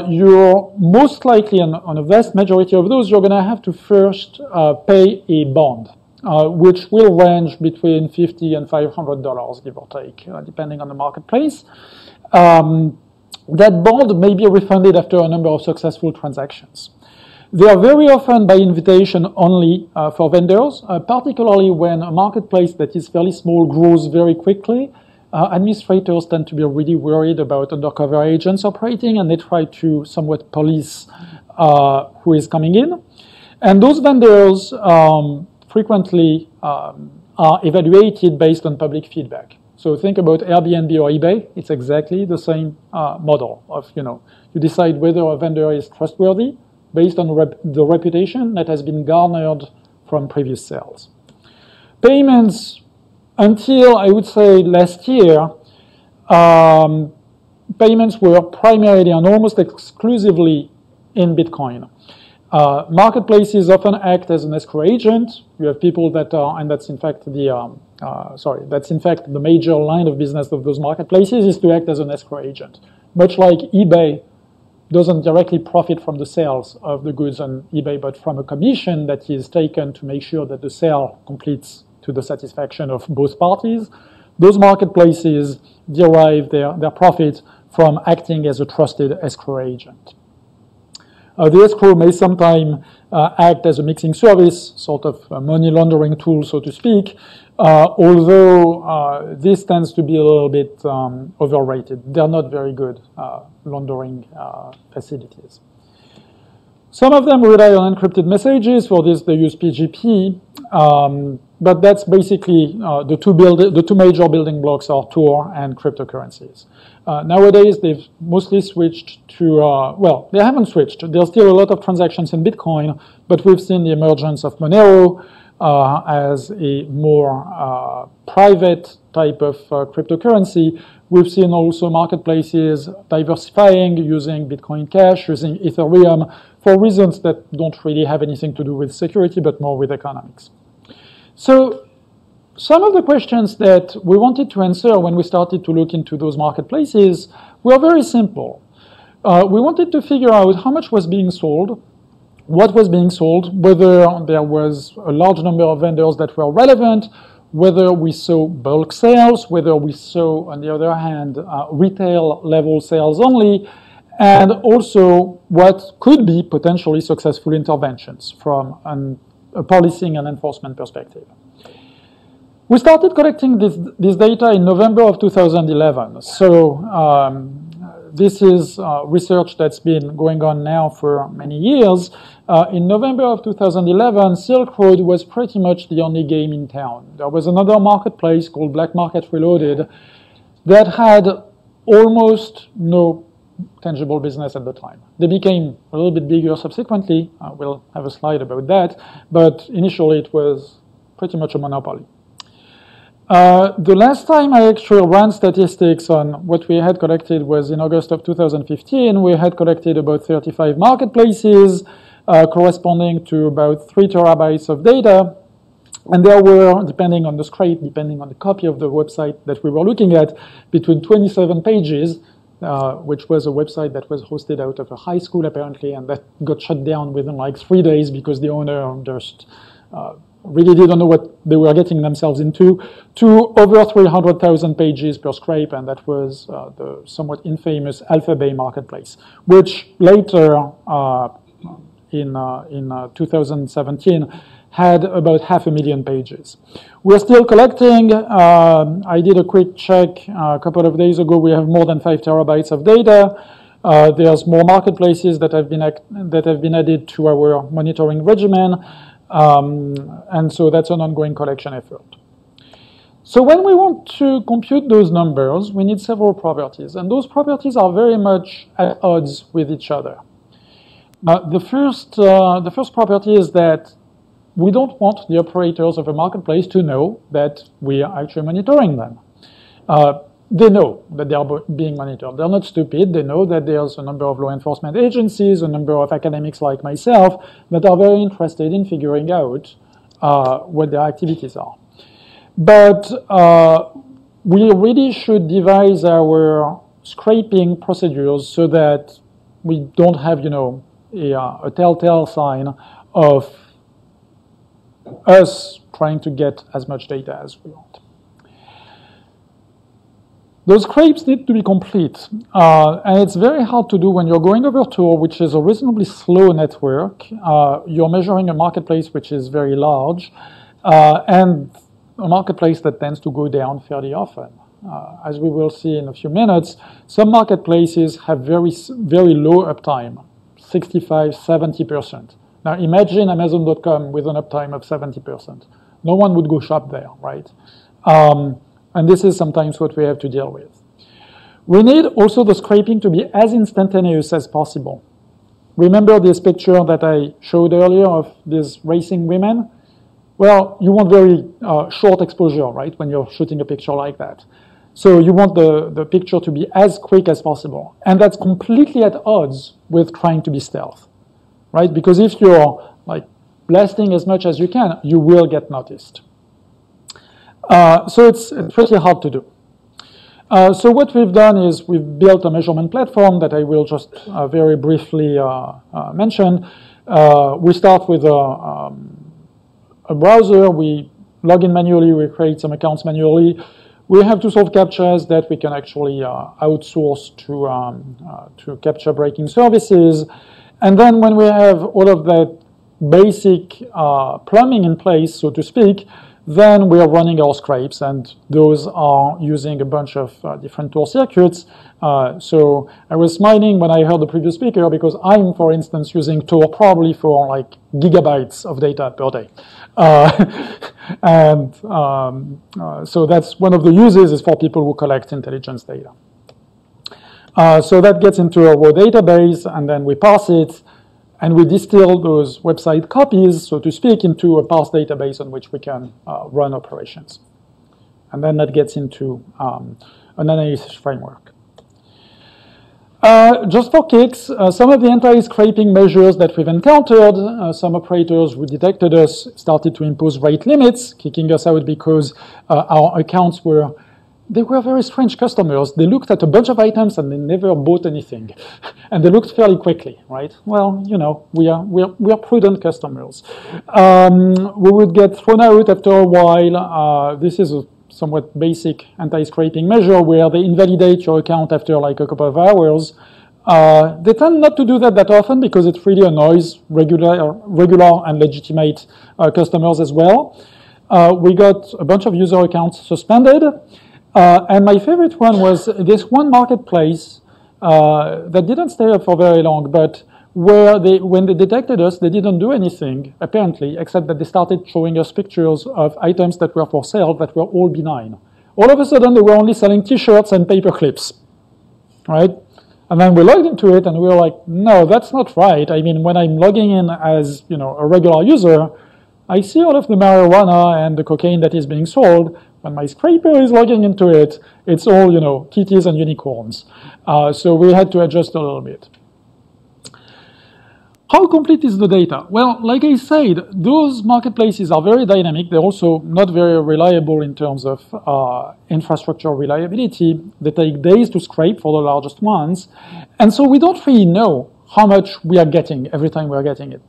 you're most likely, on a vast majority of those, you're going to have to first pay a bond, which will range between $50 and $500, give or take, depending on the marketplace. That bond may be refunded after a number of successful transactions. They are very often by invitation only for vendors, particularly when a marketplace that is fairly small grows very quickly. Administrators tend to be really worried about undercover agents operating, and they try to somewhat police who is coming in. And those vendors frequently are evaluated based on public feedback. So think about Airbnb or eBay. It's exactly the same model of, you decide whether a vendor is trustworthy based on the reputation that has been garnered from previous sales. Payments, until I would say last year, payments were primarily and almost exclusively in Bitcoin. Marketplaces often act as an escrow agent. You have people that are, and that's in fact the major line of business of those marketplaces is to act as an escrow agent. Much like eBay doesn't directly profit from the sales of the goods on eBay, but from a commission that is taken to make sure that the sale completes to the satisfaction of both parties. Those marketplaces derive their profit from acting as a trusted escrow agent. The escrow may sometimes act as a mixing service, sort of a money laundering tool, so to speak, although this tends to be a little bit overrated. They're not very good laundering facilities. Some of them rely on encrypted messages. For this, they use PGP. But that's basically the two major building blocks are Tor and cryptocurrencies. Nowadays, they've mostly switched to, well, they haven't switched. There's still a lot of transactions in Bitcoin, but we've seen the emergence of Monero as a more private type of cryptocurrency. We've seen also marketplaces diversifying, using Bitcoin Cash, using Ethereum, for reasons that don't really have anything to do with security, but more with economics. So some of the questions that we wanted to answer when we started to look into those marketplaces were very simple. We wanted to figure out how much was being sold, what was being sold, whether there was a large number of vendors that were relevant, whether we saw bulk sales, whether we saw, on the other hand, retail level sales only, and also what could be potentially successful interventions from a policing and enforcement perspective. We started collecting this data in November of 2011. So this is research that's been going on now for many years. In November of 2011, Silk Road was pretty much the only game in town. There was another marketplace called Black Market Reloaded that had almost no tangible business at the time. They became a little bit bigger subsequently. We'll have a slide about that. But initially, it was pretty much a monopoly. The last time I actually ran statistics on what we had collected was in August of 2015. We had collected about 35 marketplaces, corresponding to about 3 terabytes of data. And there were, depending on the scrape, depending on the copy of the website that we were looking at, between 27 pages, which was a website that was hosted out of a high school apparently, and that got shut down within like 3 days because the owner just really didn't know what they were getting themselves into, to over 300,000 pages per scrape, and that was the somewhat infamous Alphabay marketplace, which later in 2017 had about 500,000 pages. We're still collecting. I did a quick check a couple of days ago. We have more than 5 terabytes of data. There's more marketplaces that have been added to our monitoring regimen. And so that's an ongoing collection effort. So when we want to compute those numbers, we need several properties. And those properties are very much at odds with each other. The first property is that we don't want the operators of a marketplace to know that we are actually monitoring them. They know that they are being monitored. They're not stupid. They know that there's a number of law enforcement agencies, a number of academics like myself that are very interested in figuring out what their activities are. But we really should devise our scraping procedures so that we don't have, a telltale sign of us trying to get as much data as we want. Those scrapes need to be complete, and it's very hard to do when you're going over Tor, which is a reasonably slow network. You're measuring a marketplace which is very large, and a marketplace that tends to go down fairly often. As we will see in a few minutes, some marketplaces have very, very low uptime, 65, 70%. Now imagine Amazon.com with an uptime of 70%. No one would go shop there, right? And this is sometimes what we have to deal with. We need also the scraping to be as instantaneous as possible. Remember this picture that I showed earlier of these racing women? Well, you want very short exposure, right, when you're shooting a picture like that. So you want the picture to be as quick as possible. And that's completely at odds with trying to be stealth, right? Because if you're like blasting as much as you can, you will get noticed. So it's pretty hard to do. So what we've done is we've built a measurement platform that I will just very briefly mention. We start with a browser. We log in manually. We create some accounts manually. We have to solve CAPTCHAs that we can actually outsource to captcha breaking services. And then when we have all of that basic plumbing in place, so to speak, then we are running our scrapes, and those are using a bunch of different Tor circuits. So I was smiling when I heard the previous speaker because I'm, for instance, using Tor probably for like gigabytes of data per day. So that's one of the uses is for people who collect intelligence data. So that gets into a raw database, and then we parse it, and we distill those website copies, so to speak, into a parsed database on which we can run operations. And then that gets into an analysis framework. Just for kicks, some of the anti-scraping measures that we've encountered, some operators who detected us started to impose rate limits, kicking us out because our accounts were very strange customers. They looked at a bunch of items and they never bought anything. And they looked fairly quickly, right? Well, we are prudent customers. We would get thrown out after a while. This is a somewhat basic anti-scraping measure where they invalidate your account after like a couple of hours. They tend not to do that often because it really annoys regular and legitimate customers as well. We got a bunch of user accounts suspended. And my favorite one was this one marketplace that didn't stay up for very long, but where when they detected us, they didn't do anything, apparently, except that they started showing us pictures of items that were for sale that were all benign. All of a sudden, they were only selling T-shirts and paper clips, right? And then we logged into it, and we were like, no, that's not right. I mean, when I'm logging in as a regular user, I see all of the marijuana and the cocaine that is being sold. When my scraper is logging into it, it's all, you know, kitties and unicorns. So we had to adjust a little bit. How complete is the data? Well, like I said, those marketplaces are very dynamic. They're also not very reliable in terms of infrastructure reliability. They take days to scrape for the largest ones. And so we don't really know how much we are getting every time we are getting it.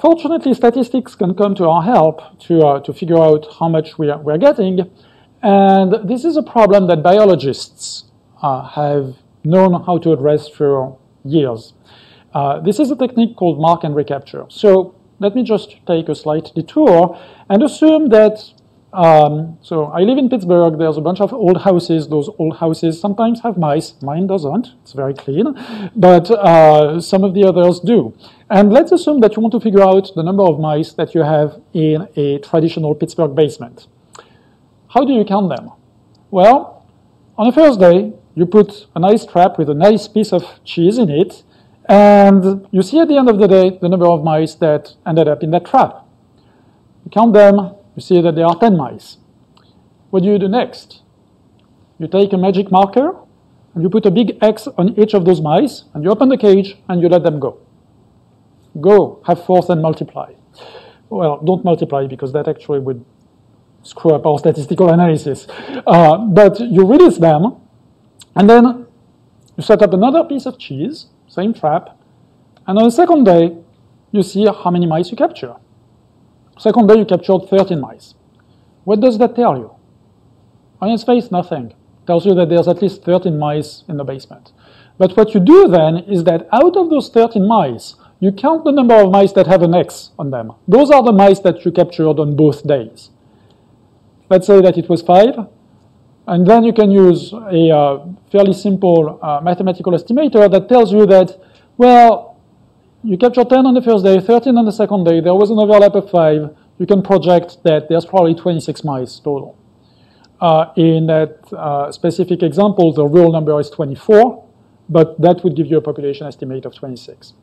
Fortunately, statistics can come to our help to figure out how much we are getting. And this is a problem that biologists have known how to address for years. This is a technique called mark and recapture. So let me just take a slight detour and assume that, so I live in Pittsburgh, there's a bunch of old houses. Those old houses sometimes have mice. Mine doesn't, it's very clean, but some of the others do. And let's assume that you want to figure out the number of mice that you have in a traditional Pittsburgh basement. How do you count them? Well, on the first day, you put a nice trap with a nice piece of cheese in it, and you see at the end of the day the number of mice that ended up in that trap. You count them, you see that there are 10 mice. What do you do next? You take a magic marker, and you put a big X on each of those mice, and you open the cage, and you let them go. Go, have force and multiply. Well, don't multiply, because that actually would screw up our statistical analysis. But you release them, and then you set up another piece of cheese, same trap, and on the second day, you see how many mice you capture. Second day, you captured 13 mice. What does that tell you? On its face, nothing. It tells you that there's at least 13 mice in the basement. But what you do then is that out of those 13 mice, you count the number of mice that have an X on them. Those are the mice that you captured on both days. Let's say that it was 5. And then you can use a fairly simple mathematical estimator that tells you that, well, you captured 10 on the first day, 13 on the second day, there was an overlap of 5. You can project that there's probably 26 mice total. In that specific example, the real number is 24, but that would give you a population estimate of 26.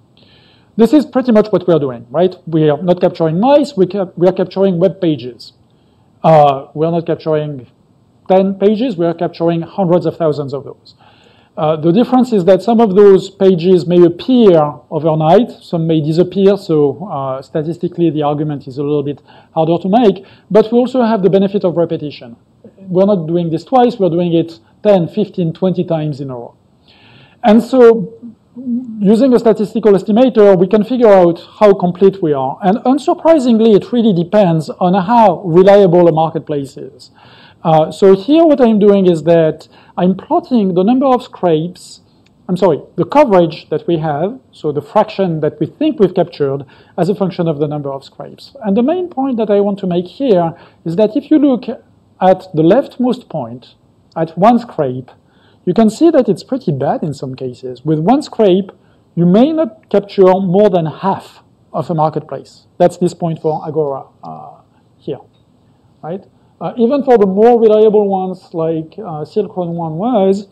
This is pretty much what we are doing, right? We are not capturing mice, we are capturing web pages. We are not capturing 10 pages, we are capturing hundreds of thousands of those. The difference is that some of those pages may appear overnight, some may disappear, so statistically the argument is a little bit harder to make, but we also have the benefit of repetition. We're not doing this twice, we're doing it 10, 15, 20 times in a row. And so, using a statistical estimator, we can figure out how complete we are. And unsurprisingly, it really depends on how reliable a marketplace is. So here what I'm doing is that I'm plotting the number of scrapes, the coverage that we have, so the fraction that we think we've captured as a function of the number of scrapes. And the main point that I want to make here is that if you look at the leftmost point, at one scrape, you can see that it's pretty bad in some cases. With one scrape, you may not capture more than half of a marketplace. That's this point for Agora here, right? Even for the more reliable ones, like Silk Road one was,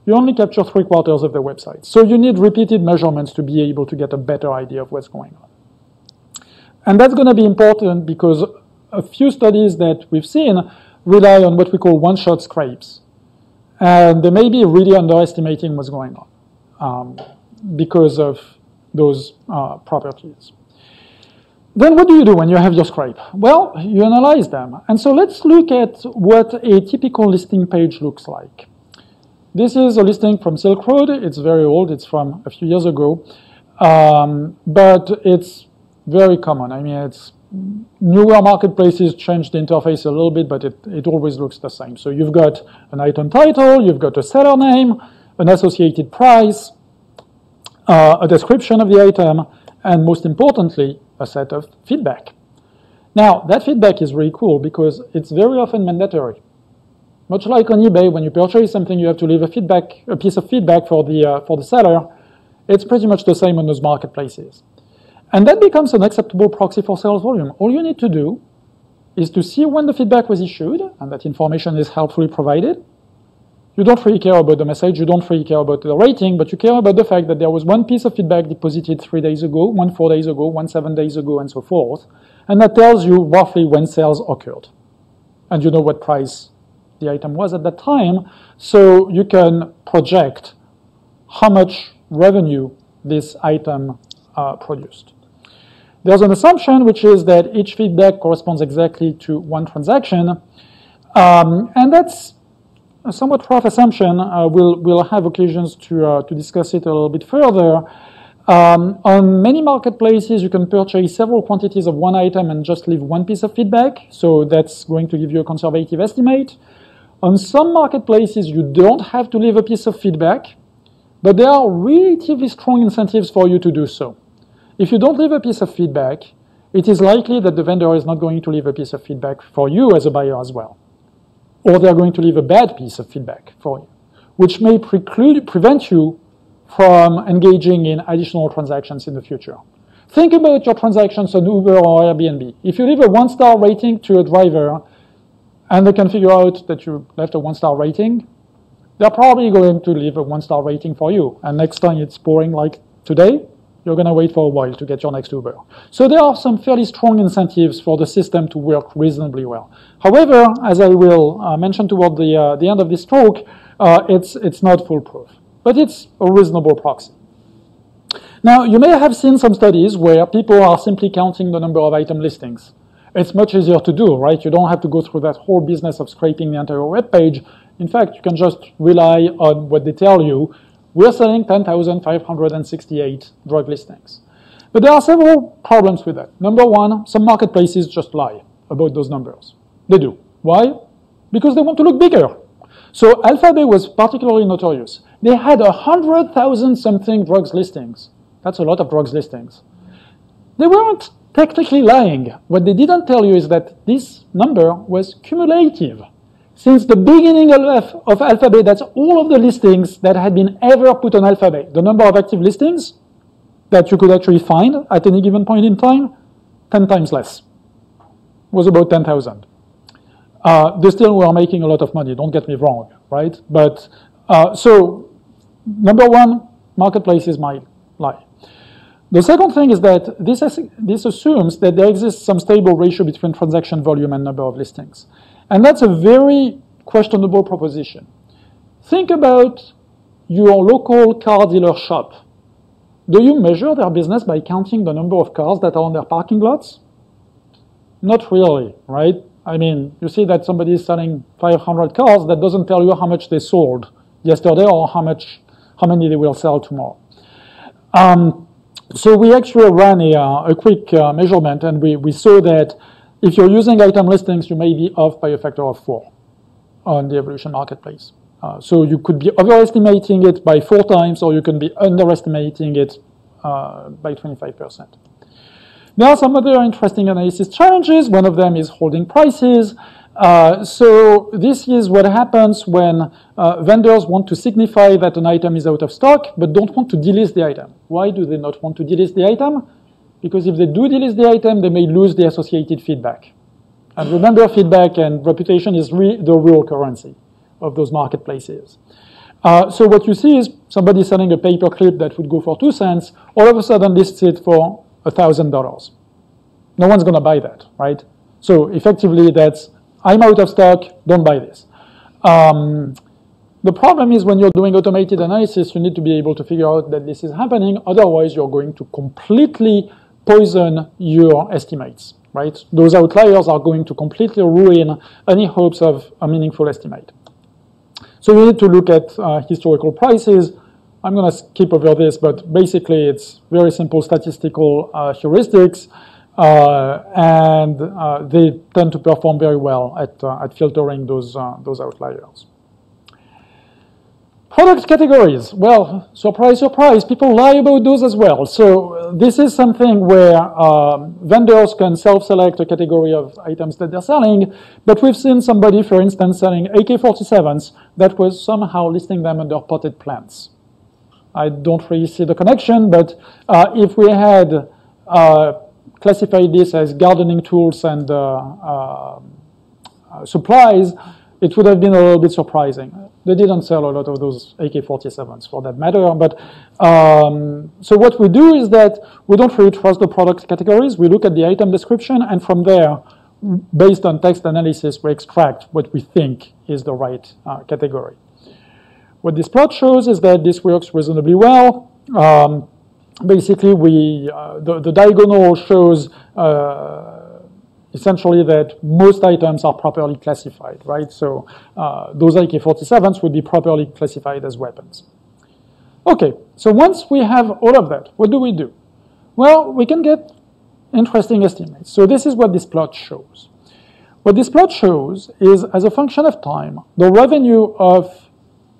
you only capture 3/4 of the website. So you need repeated measurements to be able to get a better idea of what's going on. And that's going to be important because a few studies that we've seen rely on what we call one-shot scrapes. And they may be really underestimating what's going on because of those properties. Then what do you do when you have your scrape? Well, you analyze them. And so let's look at what a typical listing page looks like. This is a listing from Silk Road. It's very old. It's from a few years ago. But it's very common. I mean, it's newer marketplaces change the interface a little bit, but it always looks the same. So you've got an item title, you've got a seller name, an associated price, a description of the item, and most importantly, a set of feedback. Now, that feedback is really cool because it's very often mandatory. Much like on eBay, when you purchase something, you have to leave a piece of feedback for the seller. It's pretty much the same on those marketplaces. And that becomes an acceptable proxy for sales volume. All you need to do is to see when the feedback was issued, and that information is helpfully provided. You don't really care about the message, you don't really care about the rating, but you care about the fact that there was one piece of feedback deposited 3 days ago, 1 4 days ago, 1 7 days ago, and so forth. And that tells you roughly when sales occurred. and you know what price the item was at that time, so you can project how much revenue this item produced. There's an assumption, which is that each feedback corresponds exactly to one transaction, and that's a somewhat rough assumption. We'll have occasions to discuss it a little bit further. On many marketplaces, you can purchase several quantities of one item and just leave one piece of feedback, so that's going to give you a conservative estimate. On some marketplaces, you don't have to leave a piece of feedback, but there are relatively strong incentives for you to do so. If you don't leave a piece of feedback, it is likely that the vendor is not going to leave a piece of feedback for you as a buyer as well. Or they're going to leave a bad piece of feedback for you, which may prevent you from engaging in additional transactions in the future. Think about your transactions on Uber or Airbnb. If you leave a 1-star rating to a driver and they can figure out that you left a 1-star rating, they're probably going to leave a 1-star rating for you. And next time it's pouring like today, you're going to wait for a while to get your next Uber. So there are some fairly strong incentives for the system to work reasonably well. However, as I will mention toward the end of this talk, it's not foolproof, but it's a reasonable proxy. Now, you may have seen some studies where people are simply counting the number of item listings. It's much easier to do, right? You don't have to go through that whole business of scraping the entire web page. In fact, you can just rely on what they tell you. We're selling 10,568 drug listings. But there are several problems with that. Number one, some marketplaces just lie about those numbers. They do. Why? Because they want to look bigger. So Alphabet was particularly notorious. They had 100,000 something drugs listings. That's a lot of drugs listings. They weren't technically lying. What they didn't tell you is that this number was cumulative. Since the beginning of Alphabet, that's all of the listings that had been ever put on Alphabet. The number of active listings that you could actually find at any given point in time, 10 times less. Was about 10,000. They still were making a lot of money, don't get me wrong, right? But so, number one, marketplaces might lie. The second thing is that this assumes that there exists some stable ratio between transaction volume and number of listings. And that's a very questionable proposition. Think about your local car dealer shop. Do you measure their business by counting the number of cars that are on their parking lots? Not really, right? I mean, you see that somebody is selling 500 cars, that doesn't tell you how much they sold yesterday or how many they will sell tomorrow. So we actually ran a quick measurement, and we saw that if you're using item listings, you may be off by a factor of 4 on the Evolution Marketplace. So you could be overestimating it by 4 times, or you can be underestimating it by 25%. There are some other interesting analysis challenges. One of them is holding prices. So this is what happens when vendors want to signify that an item is out of stock, but don't want to delist the item. Why do they not want to delist the item? Because if they do delist the item, they may lose the associated feedback. And remember, feedback and reputation is the real currency of those marketplaces. So what you see is somebody selling a paper clip that would go for 2 cents, all of a sudden lists it for $1,000. No one's going to buy that, right? So effectively, that's, I'm out of stock, don't buy this. The problem is when you're doing automated analysis, you need to be able to figure out that this is happening. Otherwise, you're going to completely poison your estimates, right? Those outliers are going to completely ruin any hopes of a meaningful estimate. So we need to look at historical prices. I'm going to skip over this, but basically it's very simple statistical heuristics, and they tend to perform very well at filtering those outliers. Product categories. Well, surprise, surprise, people lie about those as well. So this is something where vendors can self-select a category of items that they're selling, but we've seen somebody, for instance, selling AK-47s that was somehow listing them under potted plants. I don't really see the connection, but if we had classified this as gardening tools and supplies, it would have been a little bit surprising. They didn't sell a lot of those AK-47s for that matter, but so what we do is that we don't really trust the product categories. We look at the item description, and from there, based on text analysis, we extract what we think is the right category. What this plot shows is that this works reasonably well. Basically, the diagonal shows essentially that most items are properly classified, right? So those AK-47s would be properly classified as weapons. Okay, so once we have all of that, what do? Well, we can get interesting estimates. So this is what this plot shows. What this plot shows is, as a function of time, the revenue of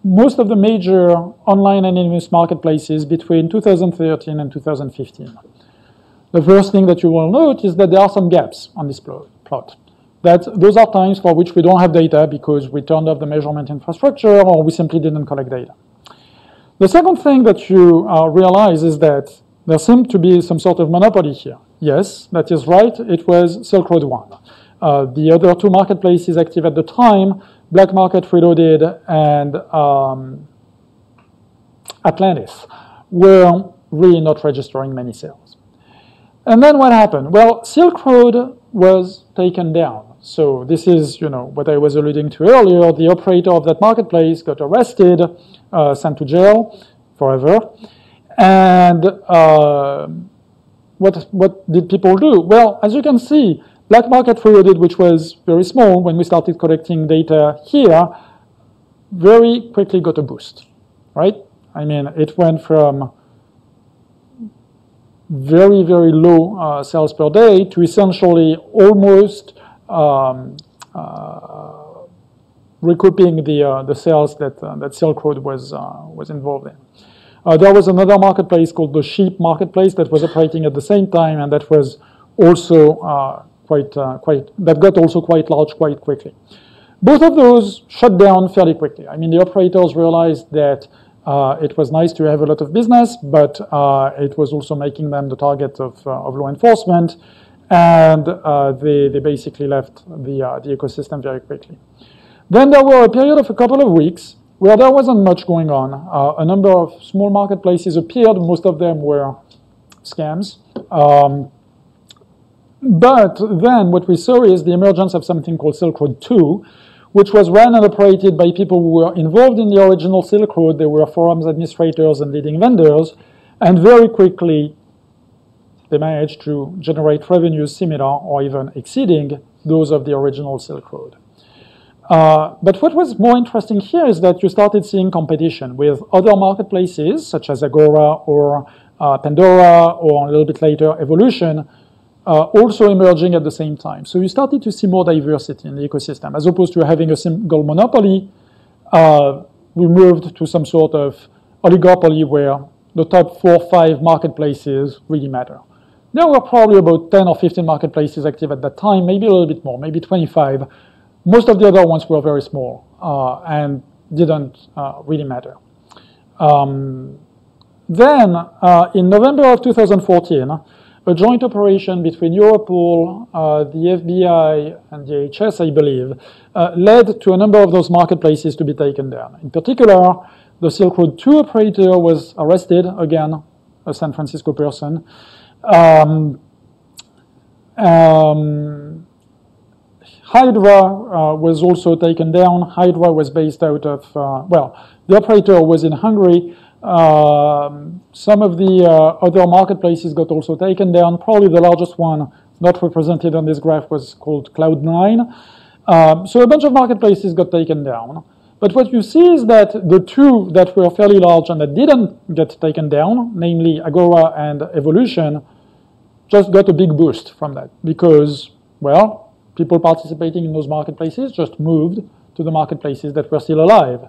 most of the major online anonymous marketplaces between 2013 and 2015. The first thing that you will note is that there are some gaps on this plot. Those are times for which we don't have data because we turned off the measurement infrastructure or we simply didn't collect data. The second thing that you realize is that there seemed to be some sort of monopoly here. Yes, that is right. It was Silk Road 1. The other two marketplaces active at the time, Black Market Reloaded and Atlantis, were really not registering many sales. And then what happened? Well, Silk Road was taken down. So this is, what I was alluding to earlier. The operator of that marketplace got arrested, sent to jail forever. And what did people do? Well, as you can see, Black Market Reloaded, which was very small when we started collecting data here, very quickly got a boost, right? I mean, it went from very, very low sales per day to essentially almost recouping the sales that Silk Road was involved in. There was another marketplace called the Sheep Marketplace that was operating at the same time, and that was also that got also quite large quite quickly. Both of those shut down fairly quickly. I mean, the operators realized that it was nice to have a lot of business, but it was also making them the target of law enforcement, and they basically left the ecosystem very quickly. Then there were a period of a couple of weeks where there wasn't much going on. A number of small marketplaces appeared. Most of them were scams. But then what we saw is the emergence of something called Silk Road 2, which was run and operated by people who were involved in the original Silk Road. They were forums administrators and leading vendors, and very quickly they managed to generate revenues similar or even exceeding those of the original Silk Road. But what was more interesting here is that you started seeing competition with other marketplaces, such as Agora or Pandora, or a little bit later, Evolution, also emerging at the same time. So you started to see more diversity in the ecosystem. As opposed to having a single monopoly, we moved to some sort of oligopoly where the top 4 or 5 marketplaces really matter. There were probably about 10 or 15 marketplaces active at that time, maybe a little bit more, maybe 25. Most of the other ones were very small and didn't really matter. Then, in November of 2014, a joint operation between Europol, the FBI, and the DHS, I believe, led to a number of those marketplaces to be taken down. In particular, the Silk Road 2 operator was arrested, again, a San Francisco person. Hydra was also taken down. Hydra was based out of, the operator was in Hungary. Some of the other marketplaces got also taken down. Probably the largest one not represented on this graph was called Cloud9. So a bunch of marketplaces got taken down. But what you see is that the two that were fairly large and that didn't get taken down, namely Agora and Evolution, just got a big boost from that because, well, people participating in those marketplaces just moved to the marketplaces that were still alive.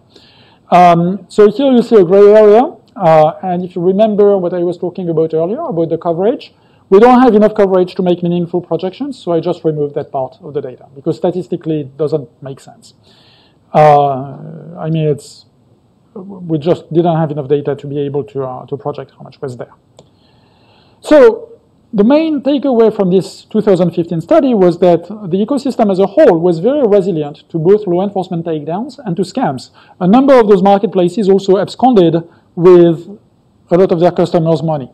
So here you see a gray area, and if you remember what I was talking about earlier about the coverage, we don't have enough coverage to make meaningful projections, so I just removed that part of the data because statistically it doesn't make sense. I mean, we just didn't have enough data to be able to project how much was there. So the main takeaway from this 2015 study was that the ecosystem as a whole was very resilient to both law enforcement takedowns and to scams. A number of those marketplaces also absconded with a lot of their customers' money.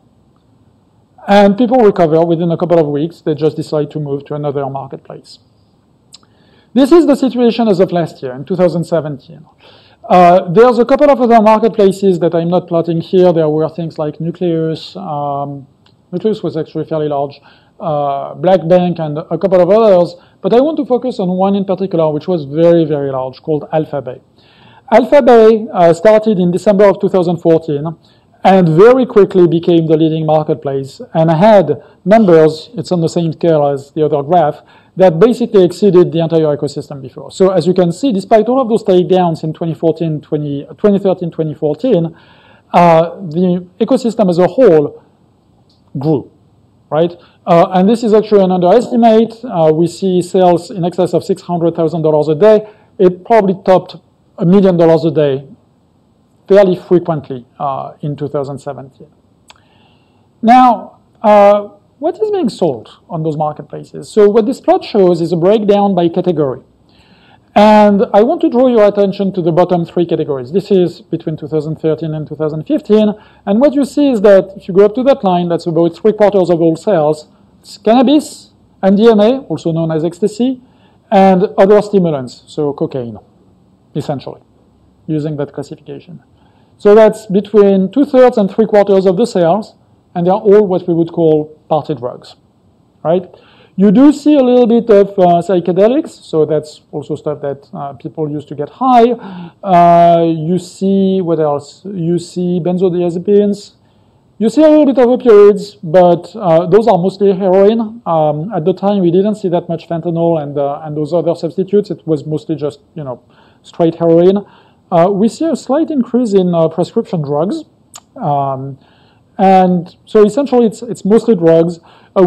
And people recover within a couple of weeks. They just decide to move to another marketplace. This is the situation as of last year, in 2017. There's a couple of other marketplaces that I'm not plotting here. There were things like Nucleus. Nucleus was actually fairly large. Black Bank and a couple of others. But I want to focus on one in particular, which was very, very large, called Alphabay. Alphabay started in December of 2014 and very quickly became the leading marketplace and had numbers, it's on the same scale as the other graph, that basically exceeded the entire ecosystem before. So as you can see, despite all of those takedowns in 2013, 2014, the ecosystem as a whole grew, right? And this is actually an underestimate. We see sales in excess of $600,000 a day. It probably topped $1 million a day fairly frequently in 2017. Now, what is being sold on those marketplaces? So what this plot shows is a breakdown by category. And I want to draw your attention to the bottom 3 categories. This is between 2013 and 2015. And what you see is that if you go up to that line, that's about 3/4 of all sales. It's cannabis, MDMA, also known as ecstasy, and other stimulants, so cocaine, essentially, using that classification. So that's between 2/3 and 3/4 of the sales, and they're all what we would call party drugs, right? You do see a little bit of psychedelics, so that's also stuff that people use to get high. You see, what else? You see benzodiazepines. You see a little bit of opioids, but those are mostly heroin. At the time, we didn't see that much fentanyl and those other substitutes. It was mostly just, straight heroin. We see a slight increase in prescription drugs. And so essentially, it's mostly drugs.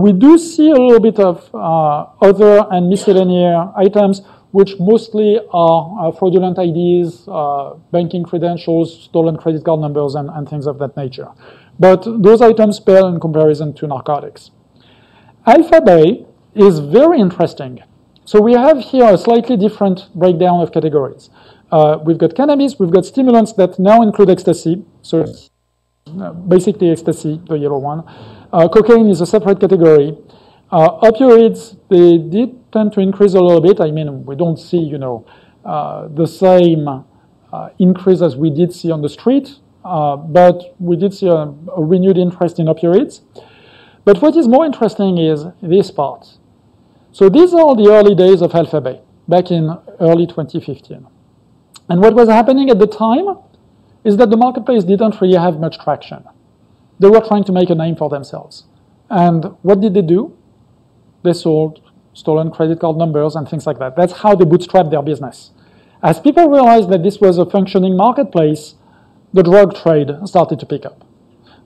We do see a little bit of other and miscellaneous items, which mostly are fraudulent IDs, banking credentials, stolen credit card numbers, and things of that nature. But those items pale in comparison to narcotics. Alphabay is very interesting. So we have here a slightly different breakdown of categories. We've got cannabis, we've got stimulants that now include ecstasy. So it's basically ecstasy, the yellow one. Cocaine is a separate category. Opioids, they did tend to increase a little bit. I mean, we don't see, the same increase as we did see on the street, but we did see a renewed interest in opioids. But what is more interesting is this part. So these are the early days of Alphabay, back in early 2015. And what was happening at the time is that the marketplace didn't really have much traction. They were trying to make a name for themselves. And what did they do? They sold stolen credit card numbers and things like that. That's how they bootstrapped their business. As people realized that this was a functioning marketplace, the drug trade started to pick up.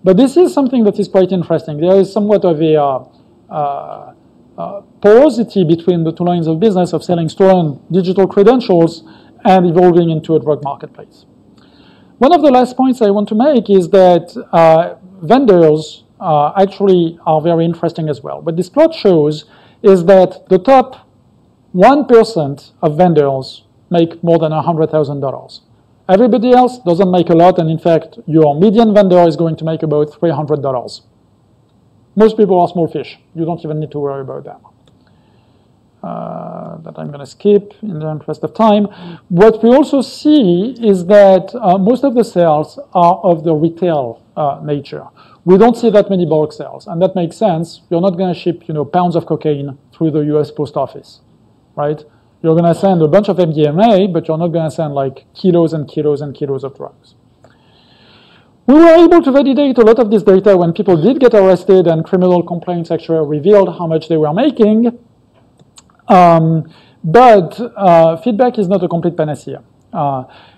But this is something that is quite interesting. There is somewhat of a porosity between the two lines of business of selling stolen digital credentials and evolving into a drug marketplace. One of the last points I want to make is that vendors actually are very interesting as well. What this plot shows is that the top 1% of vendors make more than $100,000. Everybody else doesn't make a lot, and in fact, your median vendor is going to make about $300. Most people are small fish. You don't even need to worry about them. That I'm going to skip in the interest of time. What we also see is that most of the sales are of the retail nature. We don't see that many bulk sales, and that makes sense. You're not going to ship, pounds of cocaine through the U.S. Post Office, right? You're going to send a bunch of MDMA, but you're not going to send like kilos and kilos and kilos of drugs. We were able to validate a lot of this data when people did get arrested and criminal complaints actually revealed how much they were making. But feedback is not a complete panacea.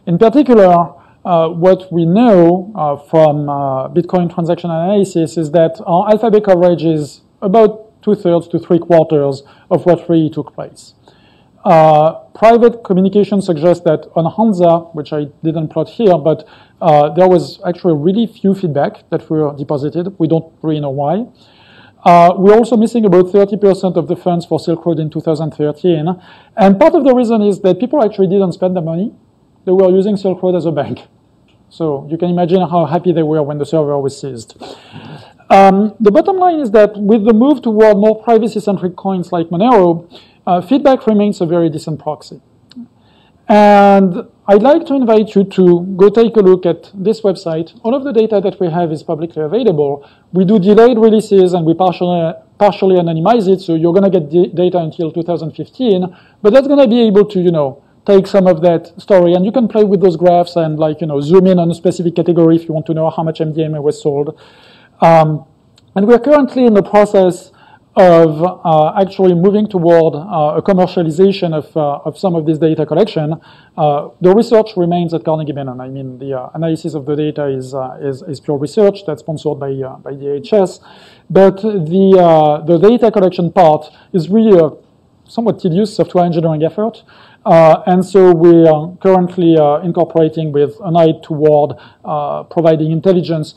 In particular, what we know from Bitcoin transaction analysis is that our Alphabay coverage is about 2/3 to 3/4 of what really took place. Private communication suggests that on Hansa, which I didn't plot here, but there was actually really few feedback that were deposited. We don't really know why. We're also missing about 30% of the funds for Silk Road in 2013. And part of the reason is that people actually didn't spend the money. They were using Silk Road as a bank. So you can imagine how happy they were when the server was seized. The bottom line is that with the move toward more privacy-centric coins like Monero, feedback remains a very decent proxy. And I'd like to invite you to go take a look at this website. All of the data that we have is publicly available. We do delayed releases and we partially anonymize it, so you're going to get data until 2015. But that's going to be able to, take some of that story, and you can play with those graphs and zoom in on a specific category if you want to know how much MDMA was sold. And we're currently in the process of actually moving toward a commercialization of some of this data collection. The research remains at Carnegie Mellon. I mean, the analysis of the data is pure research that's sponsored by DHS, but the data collection part is really a somewhat tedious software engineering effort. And so we are currently incorporating with an eye toward providing intelligence,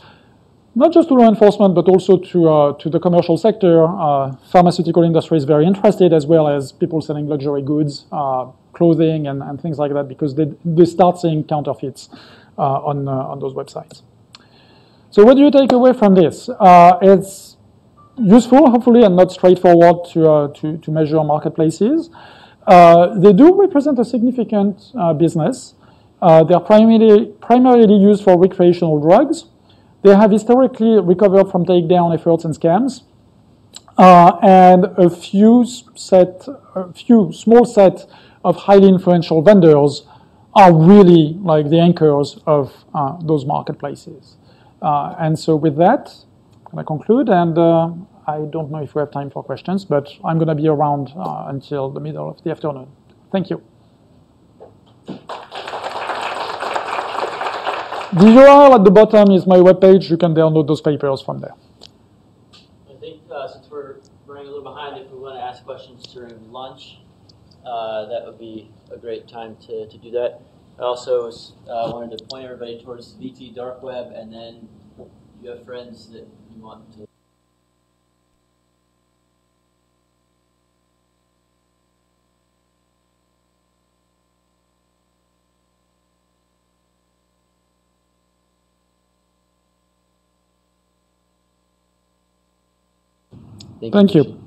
not just to law enforcement, but also to the commercial sector. Pharmaceutical industry is very interested, as well as people selling luxury goods, clothing, and things like that, because they start seeing counterfeits on those websites. So what do you take away from this? It's useful, hopefully, and not straightforward to measure marketplaces. They do represent a significant business. They're primarily used for recreational drugs. They have historically recovered from takedown efforts and scams, and a few small set of highly influential vendors are really like the anchors of those marketplaces. And so with that, I'm going to conclude, and I don't know if we have time for questions, but I'm going to be around until the middle of the afternoon. Thank you. The URL at the bottom is my webpage. You can download those papers from there. I think since we're running a little behind, if we want to ask questions during lunch, that would be a great time to do that. I also wanted to point everybody towards VT Dark Web, and then you have friends that you want to. Thank you.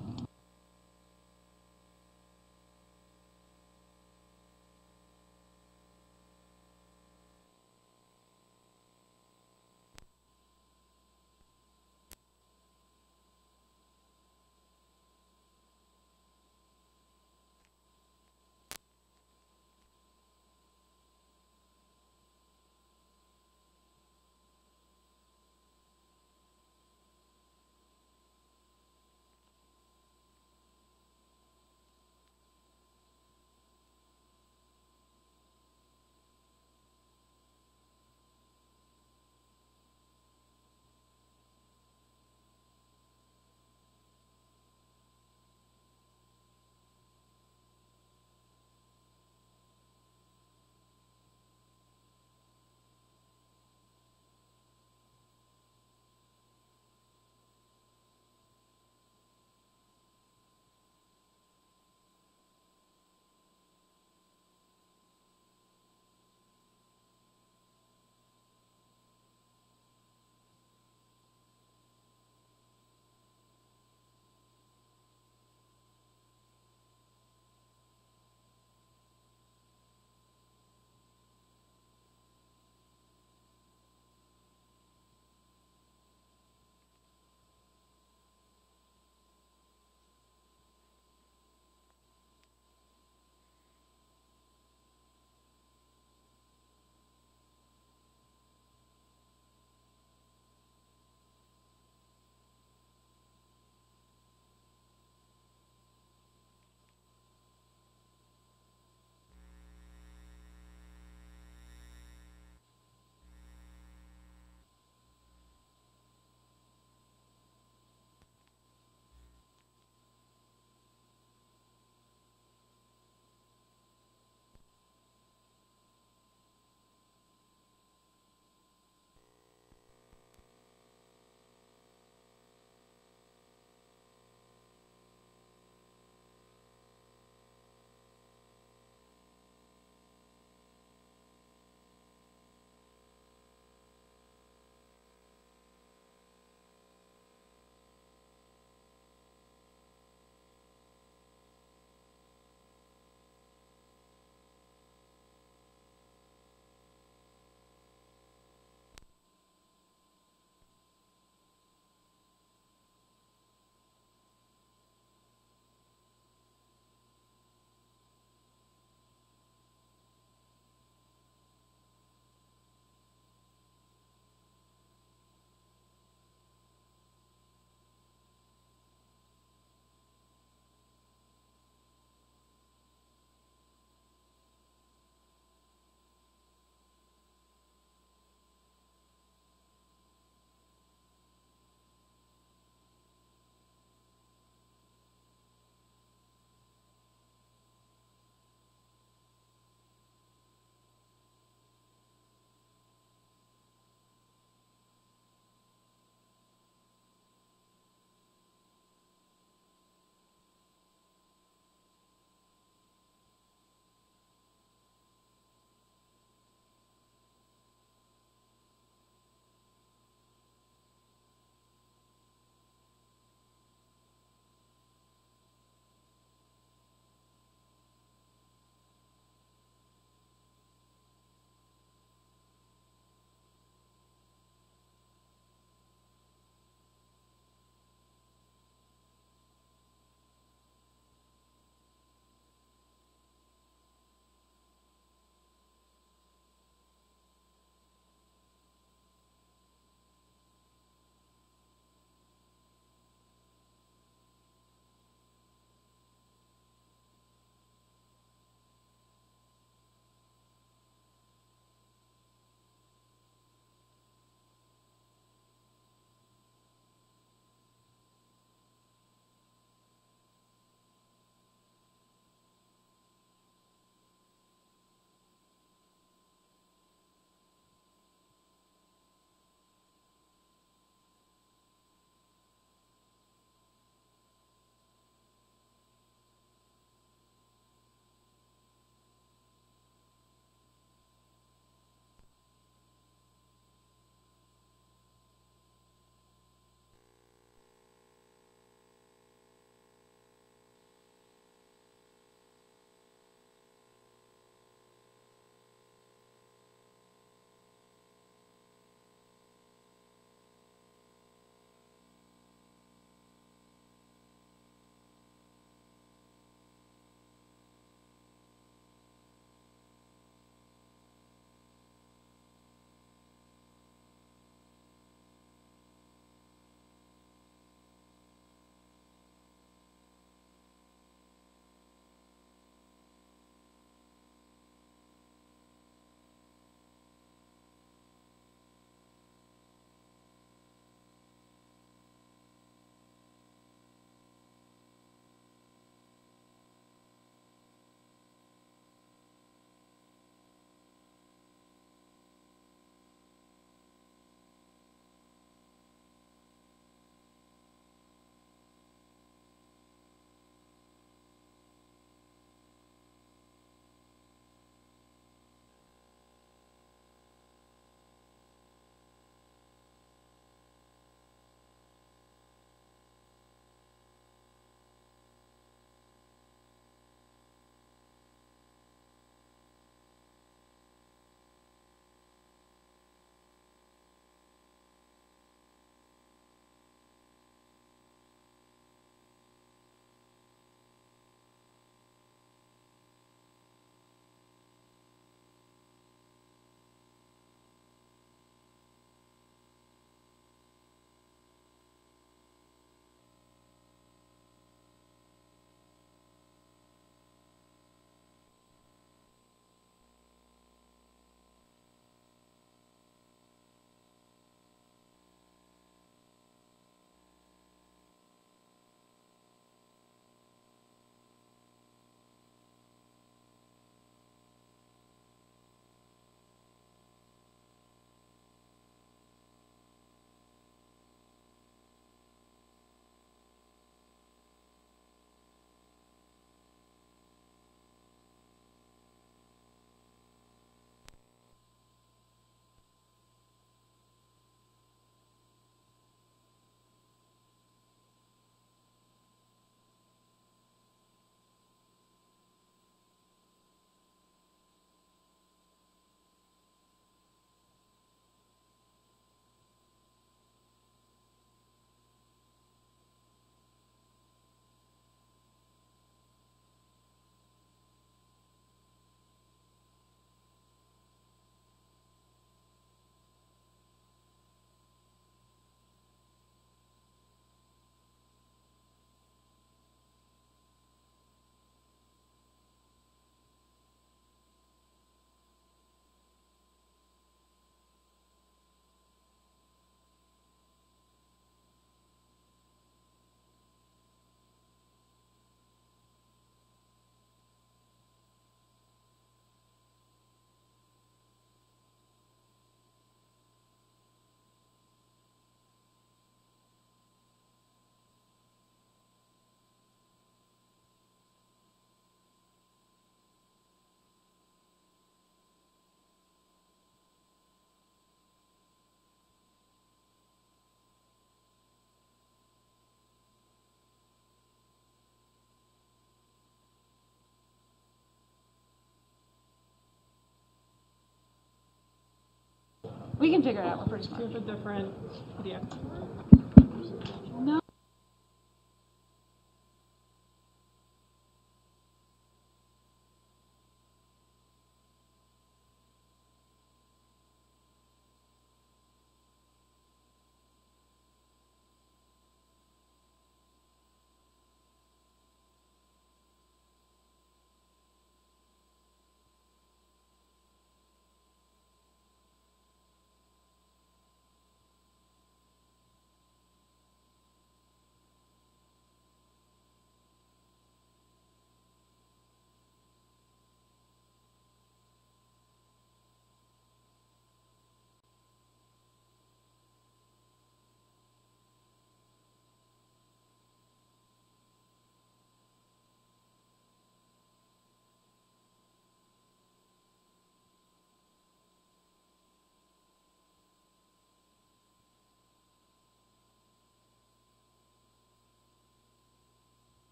We can figure it out. We're pretty smart. Do you have a different idea? No.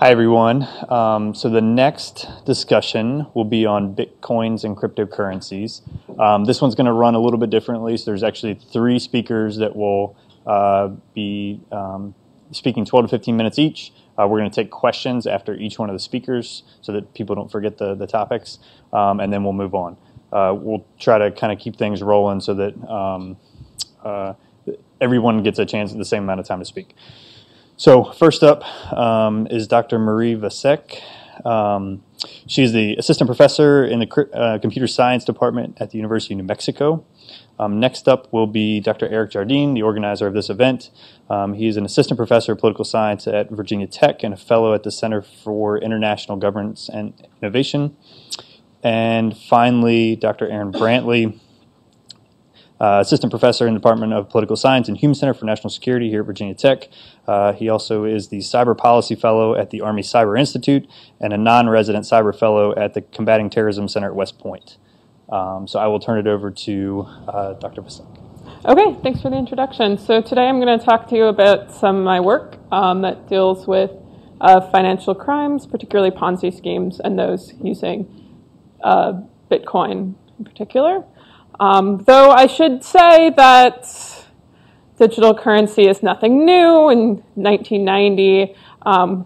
Hi, everyone. So the next discussion will be on Bitcoins and cryptocurrencies. This one's going to run a little bit differently. So there's actually 3 speakers that will be speaking 12 to 15 minutes each. We're going to take questions after each one of the speakers so that people don't forget the topics, and then we'll move on. We'll try to kind of keep things rolling so that everyone gets a chance at the same amount of time to speak. So first up is Dr. Marie Vasek. She's the assistant professor in the computer science department at the University of New Mexico. Next up will be Dr. Eric Jardine, the organizer of this event. He is an assistant professor of political science at Virginia Tech and a fellow at the Center for International Governance and Innovation. And finally, Dr. Aaron Brantley, assistant professor in the Department of Political Science and Human Center for National Security here at Virginia Tech. He also is the Cyber Policy Fellow at the Army Cyber Institute and a non-resident Cyber Fellow at the Combating Terrorism Center at West Point. So I will turn it over to Dr. Vasek. Okay, thanks for the introduction. So today I'm going to talk to you about some of my work that deals with financial crimes, particularly Ponzi schemes and those using Bitcoin in particular. Though I should say that digital currency is nothing new. In 1990,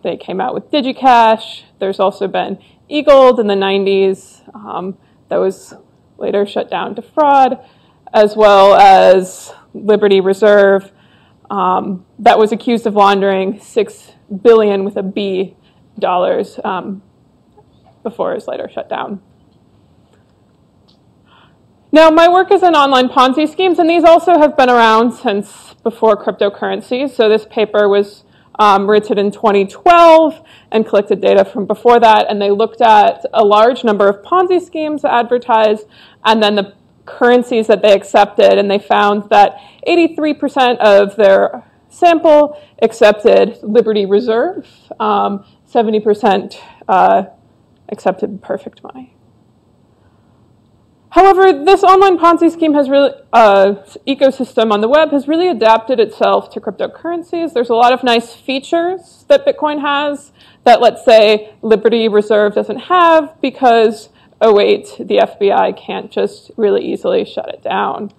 they came out with DigiCash. There's also been eGold in the 90s that was later shut down to fraud, as well as Liberty Reserve that was accused of laundering $6 billion with a B dollars before it was later shut down. Now, my work is in online Ponzi schemes, and these also have been around since before cryptocurrencies. So this paper was written in 2012 and collected data from before that, and they looked at a large number of Ponzi schemes advertised and then the currencies that they accepted, and they found that 83% of their sample accepted Liberty Reserve, 70% accepted perfect money. However, this online Ponzi scheme has really, ecosystem on the web has really adapted itself to cryptocurrencies. There's a lot of nice features that Bitcoin has that, let's say, Liberty Reserve doesn't have because, oh wait, the FBI can't just really easily shut it down.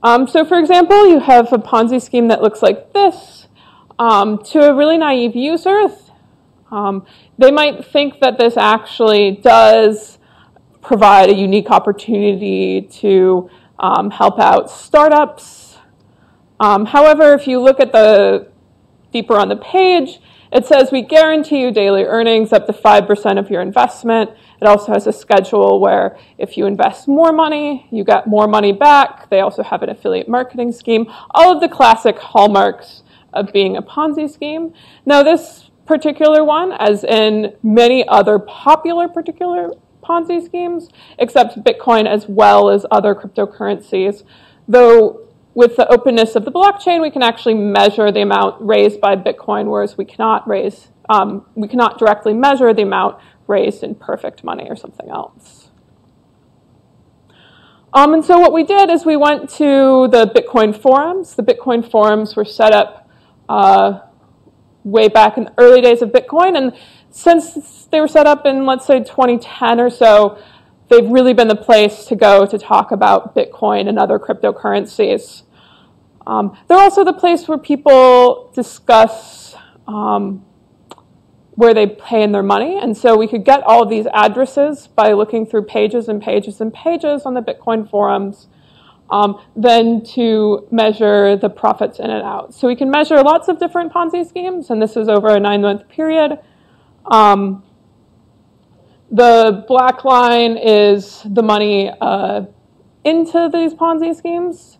So for example, you have a Ponzi scheme that looks like this. To a really naive user, they might think that this actually does provide a unique opportunity to help out startups. However, if you look at the deeper on the page, it says we guarantee you daily earnings up to 5% of your investment. It also has a schedule where if you invest more money, you get more money back. They also have an affiliate marketing scheme. All of the classic hallmarks of being a Ponzi scheme. Now, this particular one, as in many other popular particular Ponzi schemes, accepts Bitcoin as well as other cryptocurrencies. Though with the openness of the blockchain, we can actually measure the amount raised by Bitcoin, whereas we cannot directly measure the amount raised in perfect money or something else. And so what we did is we went to the Bitcoin forums. The Bitcoin forums were set up way back in the early days of Bitcoin, and since they were set up in, let's say, 2010 or so, they've really been the place to go to talk about Bitcoin and other cryptocurrencies. They're also the place where people discuss where they pay in their money, and so we could get all of these addresses by looking through pages and pages and pages on the Bitcoin forums, then to measure the profits in and out. So we can measure lots of different Ponzi schemes, and this is over a 9-month period. The black line is the money into these Ponzi schemes.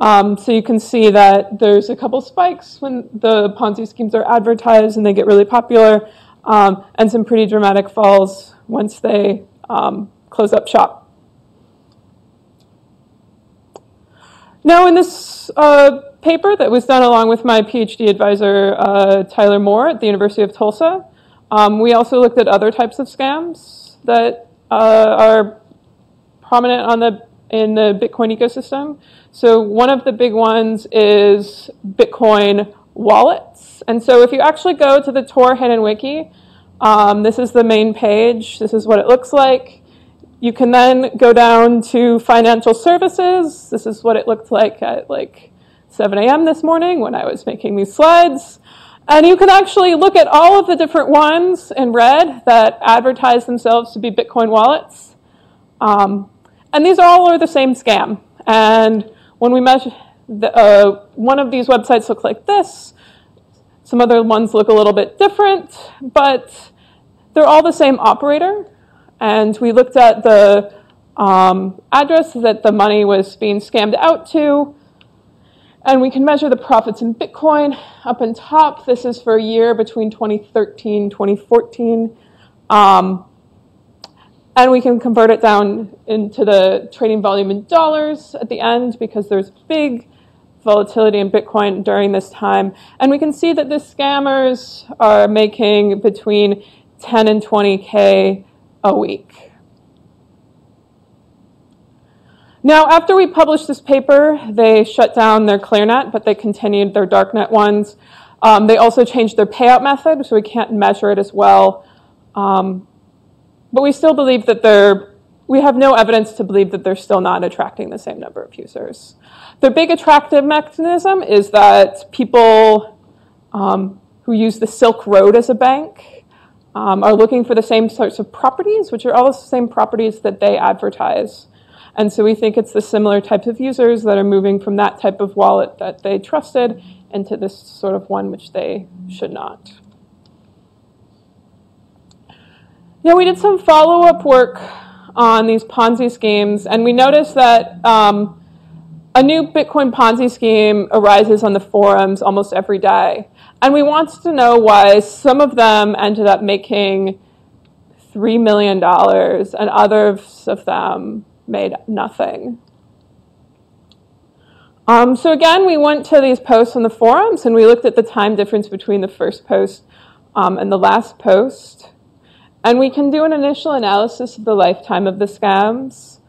So you can see that there's a couple spikes when the Ponzi schemes are advertised and they get really popular, and some pretty dramatic falls once they close up shop. Now, in this paper that was done along with my PhD advisor, Tyler Moore at the University of Tulsa, we also looked at other types of scams that are prominent in the Bitcoin ecosystem. So one of the big ones is Bitcoin wallets. And so if you actually go to the Tor Hidden Wiki, this is the main page. This is what it looks like. You can then go down to financial services. This is what it looked like at like 7 a.m. this morning when I was making these slides. And you can actually look at all of the different ones in red that advertise themselves to be Bitcoin wallets. And these all are the same scam. And when we measure, one of these websites look like this. Some other ones look a little bit different, but they're all the same operator. And we looked at the address that the money was being scammed out to. And we can measure the profits in Bitcoin. Up in top, this is for a year between 2013 and 2014. And we can convert it down into the trading volume in dollars at the end because there's big volatility in Bitcoin during this time. And we can see that the scammers are making between 10 and 20K a week. Now, after we published this paper, they shut down their ClearNet, but they continued their darknet ones. They also changed their payout method, so we can't measure it as well. But we still believe that we have no evidence to believe that they're still not attracting the same number of users. Their big attractive mechanism is that people who use the Silk Road as a bank are looking for the same sorts of properties, which are all the same properties that they advertise. And so we think it's the similar types of users that are moving from that type of wallet that they trusted into this sort of one which they should not. Now, we did some follow-up work on these Ponzi schemes, and we noticed that a new Bitcoin Ponzi scheme arises on the forums almost every day. And we wanted to know why some of them ended up making $3 million and others of them made nothing. So again, we went to these posts on the forums and we looked at the time difference between the first post and the last post. And we can do an initial analysis of the lifetime of the scams.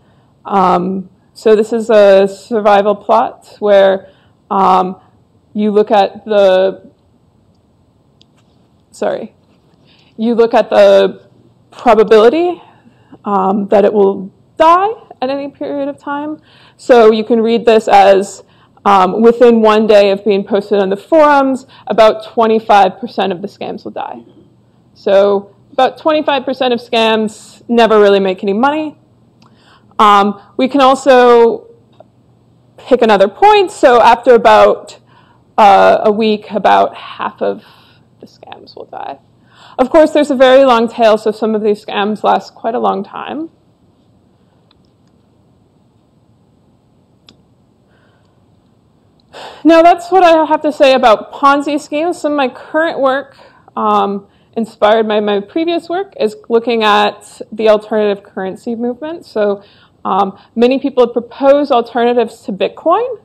So this is a survival plot where you look at the probability that it will die at any period of time. So you can read this as within 1 day of being posted on the forums, about 25% of the scams will die. So about 25% of scams never really make any money. We can also pick another point. So after about a week, about half of the scams will die. Of course, there's a very long tail, so some of these scams last quite a long time. Now, that's what I have to say about Ponzi schemes. Some of my current work, inspired by my previous work, is looking at the alternative currency movement. So many people have proposed alternatives to Bitcoin.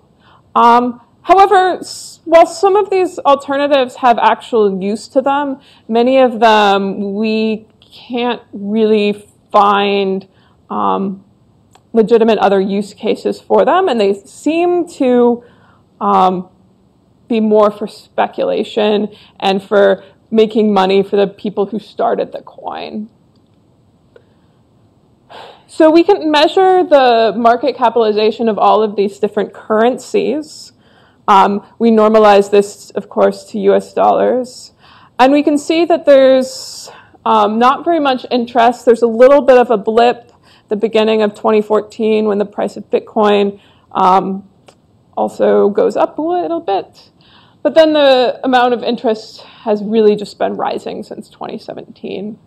However, while some of these alternatives have actual use to them, many of them we can't really find legitimate other use cases for them, and they seem to be more for speculation and for making money for the people who started the coin. So we can measure the market capitalization of all of these different currencies. We normalize this, of course, to US dollars. And we can see that there's not very much interest. There's a little bit of a blip at the beginning of 2014 when the price of Bitcoin also goes up a little bit. But then the amount of interest has really just been rising since 2017.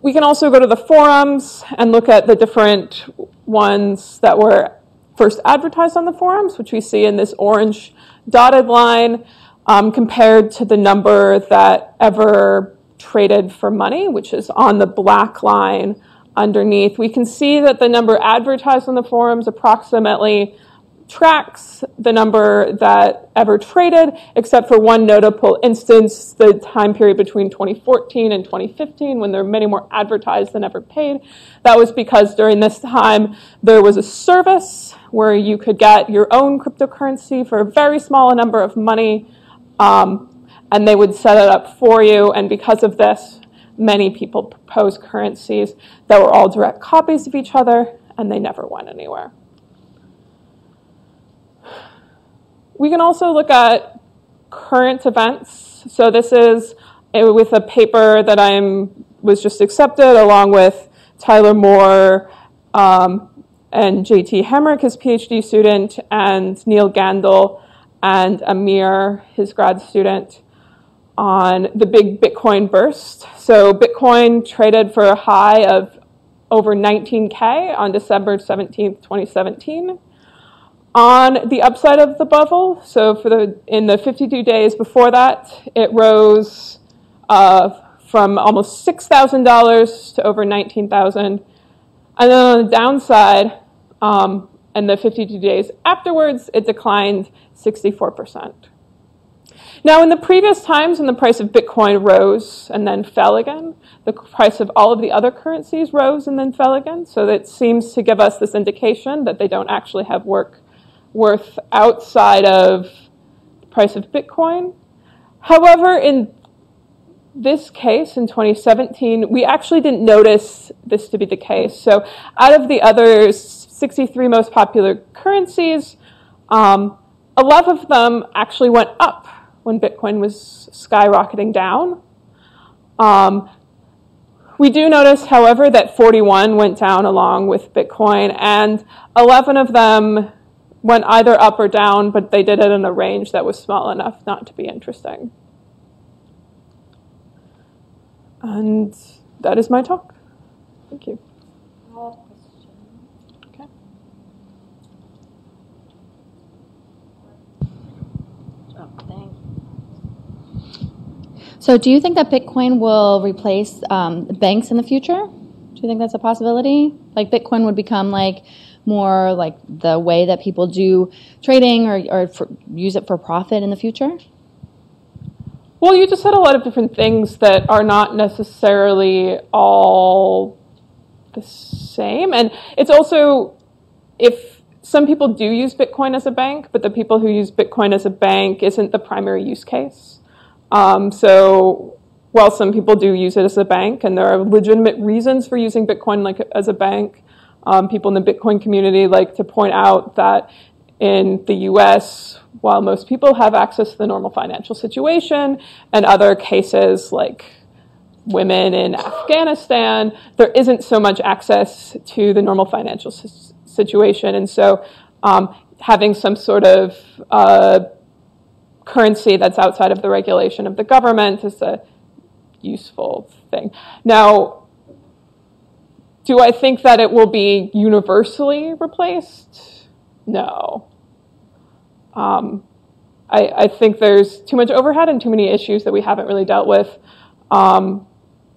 We can also go to the forums and look at the different ones that were first advertised on the forums, which we see in this orange dotted line, compared to the number that ever traded for money, which is on the black line underneath. We can see that the number advertised on the forums approximately tracks the number that ever traded, except for one notable instance, the time period between 2014 and 2015, when there were many more advertised than ever paid. That was because during this time, there was a service where you could get your own cryptocurrency for a very small number of money, and they would set it up for you. And because of this, many people proposed currencies that were all direct copies of each other, and they never went anywhere. We can also look at current events. So this is with a paper that was just accepted along with Tyler Moore and J.T. Hemrick, his PhD student, and Neil Gandel and Amir, his grad student, on the big Bitcoin burst. So Bitcoin traded for a high of over 19K on December 17th, 2017. On the upside of the bubble, so in the 52 days before that, it rose from almost $6,000 to over $19,000. And then on the downside, in the 52 days afterwards, it declined 64%. Now, in the previous times when the price of Bitcoin rose and then fell again, the price of all of the other currencies rose and then fell again. So that seems to give us this indication that they don't actually have worth outside of the price of Bitcoin. However, in this case, in 2017, we actually didn't notice this to be the case. So out of the other 63 most popular currencies, 11 of them actually went up when Bitcoin was skyrocketing down. We do notice, however, that 41 went down along with Bitcoin, and 11 of them went either up or down, but they did it in a range that was small enough not to be interesting. And that is my talk. Thank you. Okay. Oh, thanks. So do you think that Bitcoin will replace banks in the future? Do you think that's a possibility? Like Bitcoin would become like more like the way that people do trading or use it for profit in the future? Well, you just said a lot of different things that are not necessarily all the same. And it's also, if some people do use Bitcoin as a bank, but the people who use Bitcoin as a bank isn't the primary use case. So while some people do use it as a bank, and there are legitimate reasons for using Bitcoin as a bank, people in the Bitcoin community like to point out that in the US, while most people have access to the normal financial situation, and other cases like women in Afghanistan, there isn't so much access to the normal financial situation. And so having some sort of currency that's outside of the regulation of the government is a useful thing. Now, do I think that it will be universally replaced? No. I think there's too much overhead and too many issues that we haven't really dealt with.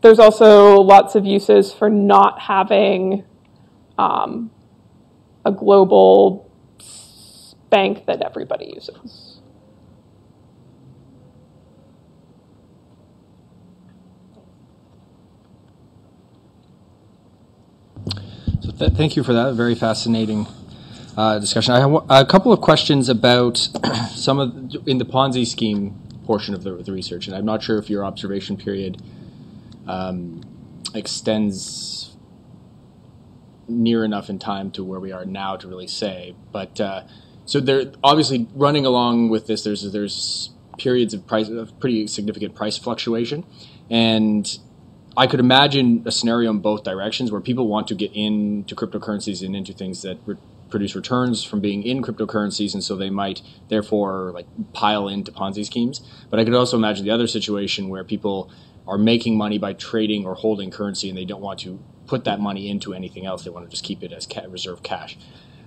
There's also lots of uses for not having a global bank that everybody uses. So thank you for that. Very fascinating discussion. I have a couple of questions about in the Ponzi scheme portion of the research, and I'm not sure if your observation period extends near enough in time to where we are now to really say. But so they're obviously running along with this. There's periods of pretty significant price fluctuation, and I could imagine a scenario in both directions where people want to get into cryptocurrencies and into things that produce returns from being in cryptocurrencies, and so they might therefore like pile into Ponzi schemes. But I could also imagine the other situation where people are making money by trading or holding currency, and they don't want to put that money into anything else. They want to just keep it as reserve cash.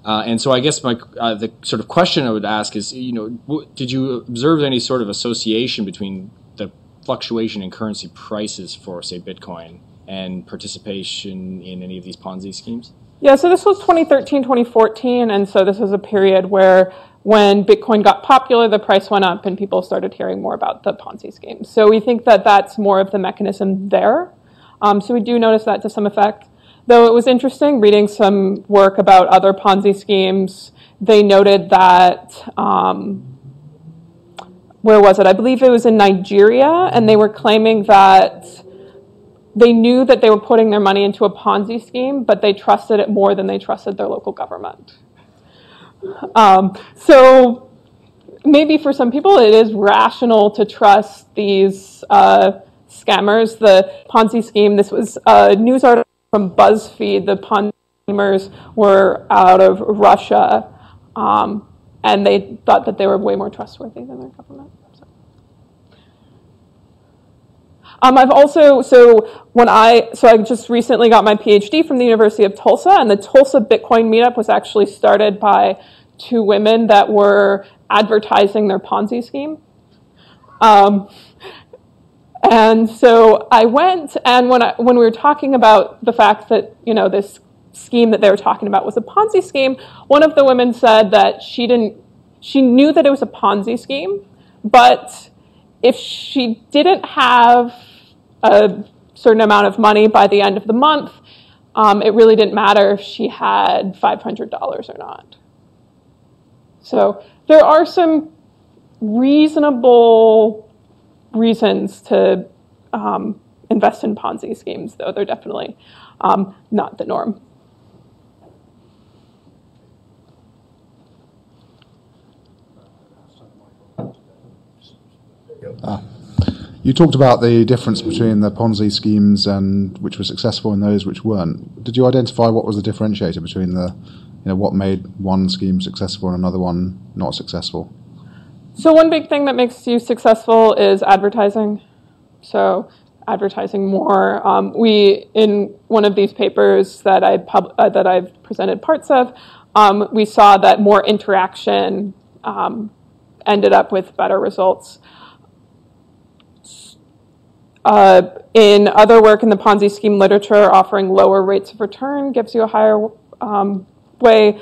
And so I guess the sort of question I would ask is, did you observe any sort of association between the fluctuation in currency prices for, say, Bitcoin and participation in any of these Ponzi schemes? Yeah, so this was 2013, 2014, and so this was a period where when Bitcoin got popular, the price went up and people started hearing more about the Ponzi schemes. So we think that that's more of the mechanism there. So we do notice that to some effect. Though it was interesting reading some work about other Ponzi schemes, they noted that, where was it? I believe it was in Nigeria, and they were claiming that they knew that they were putting their money into a Ponzi scheme, but they trusted it more than they trusted their local government. So maybe for some people it is rational to trust these scammers. The Ponzi scheme, this was a news article from BuzzFeed. The Ponzi schemers were out of Russia, and they thought that they were way more trustworthy than their government. I've also, I just recently got my PhD from the University of Tulsa, and the Tulsa Bitcoin meetup was actually started by 2 women that were advertising their Ponzi scheme. And so I went, and when we were talking about the fact that, this scheme that they were talking about was a Ponzi scheme, one of the women said that she knew that it was a Ponzi scheme, but if she didn't have a certain amount of money by the end of the month, it really didn't matter if she had $500 or not. So there are some reasonable reasons to invest in Ponzi schemes, though they're definitely not the norm. You talked about the difference between the Ponzi schemes and which were successful and those which weren't. Did you identify what was the differentiator between what made one scheme successful and another one not successful? So one big thing that makes you successful is advertising. So advertising more. We, in one of these papers that I've presented parts of, we saw that more interaction ended up with better results. In other work in the Ponzi scheme literature, offering lower rates of return gives you a higher way.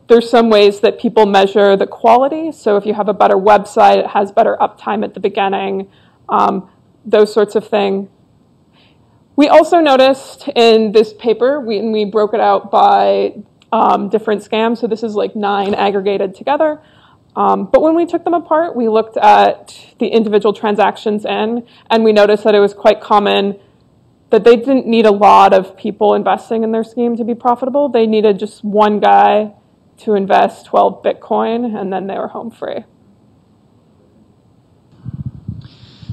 There's some ways that people measure the quality. So if you have a better website, it has better uptime at the beginning, those sorts of things. We also noticed in this paper, we broke it out by different scams. So this is like 9 aggregated together. But when we took them apart, we looked at the individual transactions and we noticed that it was quite common that they didn't need a lot of people investing in their scheme to be profitable. They needed just one guy to invest 12 Bitcoin, and then they were home free.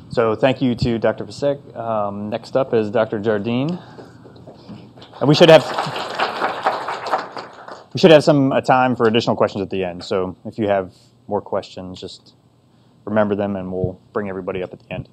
So thank you to Dr. Pasek. Next up is Dr. Jardine. And we should have some time for additional questions at the end. So if you have more questions, just remember them and we'll bring everybody up at the end.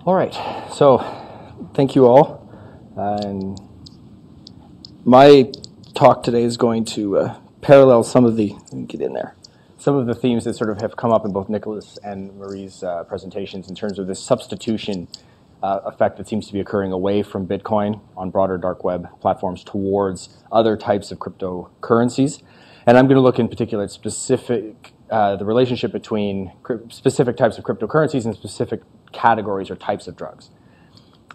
All right, so thank you all. And my talk today is going to parallel some of the themes that sort of have come up in both Nicholas and Marie's presentations in terms of this substitution effect that seems to be occurring away from Bitcoin on broader dark web platforms towards other types of cryptocurrencies. And I'm going to look in particular at the relationship between specific types of cryptocurrencies and specific categories or types of drugs.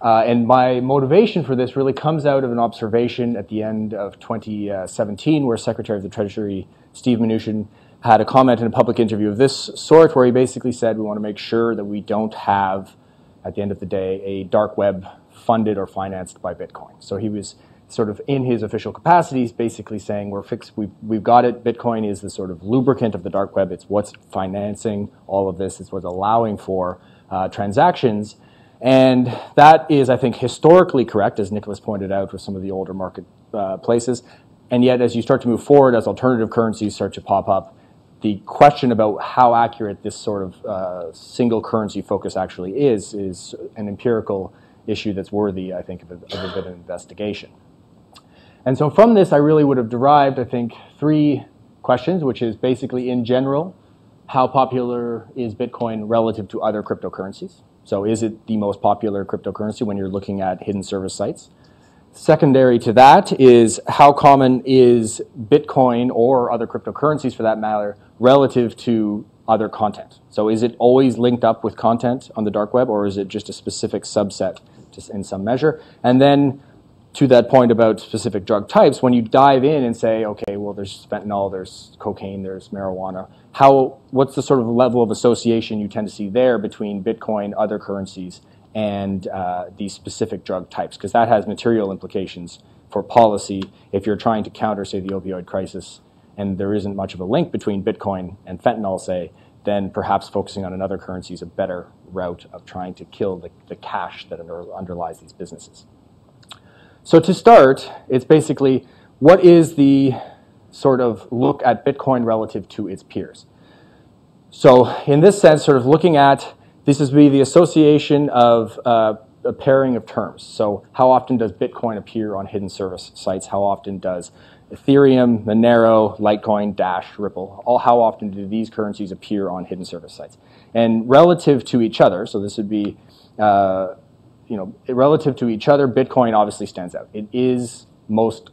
And my motivation for this really comes out of an observation at the end of 2017 where Secretary of the Treasury Steve Mnuchin had a comment in a public interview of this sort where he basically said we want to make sure that we don't have, at the end of the day, a dark web funded or financed by Bitcoin. So he was sort of in his official capacities basically saying we've got it. Bitcoin is the sort of lubricant of the dark web. It's what's financing all of this. It's what's allowing for transactions. And that is, I think, historically correct, as Nicholas pointed out with some of the older market places. And yet, as you start to move forward, as alternative currencies start to pop up, the question about how accurate this sort of single currency focus actually is an empirical issue that's worthy, I think, of a bit of investigation. And so from this, I really would have derived, I think, 3 questions, which is basically, in general, how popular is Bitcoin relative to other cryptocurrencies? So is it the most popular cryptocurrency when you're looking at hidden service sites? Secondary to that is how common is Bitcoin or other cryptocurrencies, for that matter, relative to other content? So is it always linked up with content on the dark web, or is it just a specific subset just in some measure? And then to that point about specific drug types, when you dive in and say, okay, well, there's fentanyl, there's cocaine, there's marijuana, what's the sort of level of association you tend to see there between Bitcoin, other currencies, and these specific drug types? Because that has material implications for policy if you're trying to counter, say, the opioid crisis, and there isn't much of a link between Bitcoin and fentanyl, say, then perhaps focusing on another currency is a better route of trying to kill the cash that underlies these businesses. So to start, it's basically, what is the sort of look at Bitcoin relative to its peers? So in this sense, sort of looking at, this is the association of a pairing of terms. So how often does Bitcoin appear on hidden service sites? How often does Ethereum, Monero, Litecoin, Dash, Ripple, how often do these currencies appear on hidden service sites? And relative to each other, so this would be, relative to each other, Bitcoin obviously stands out. It is most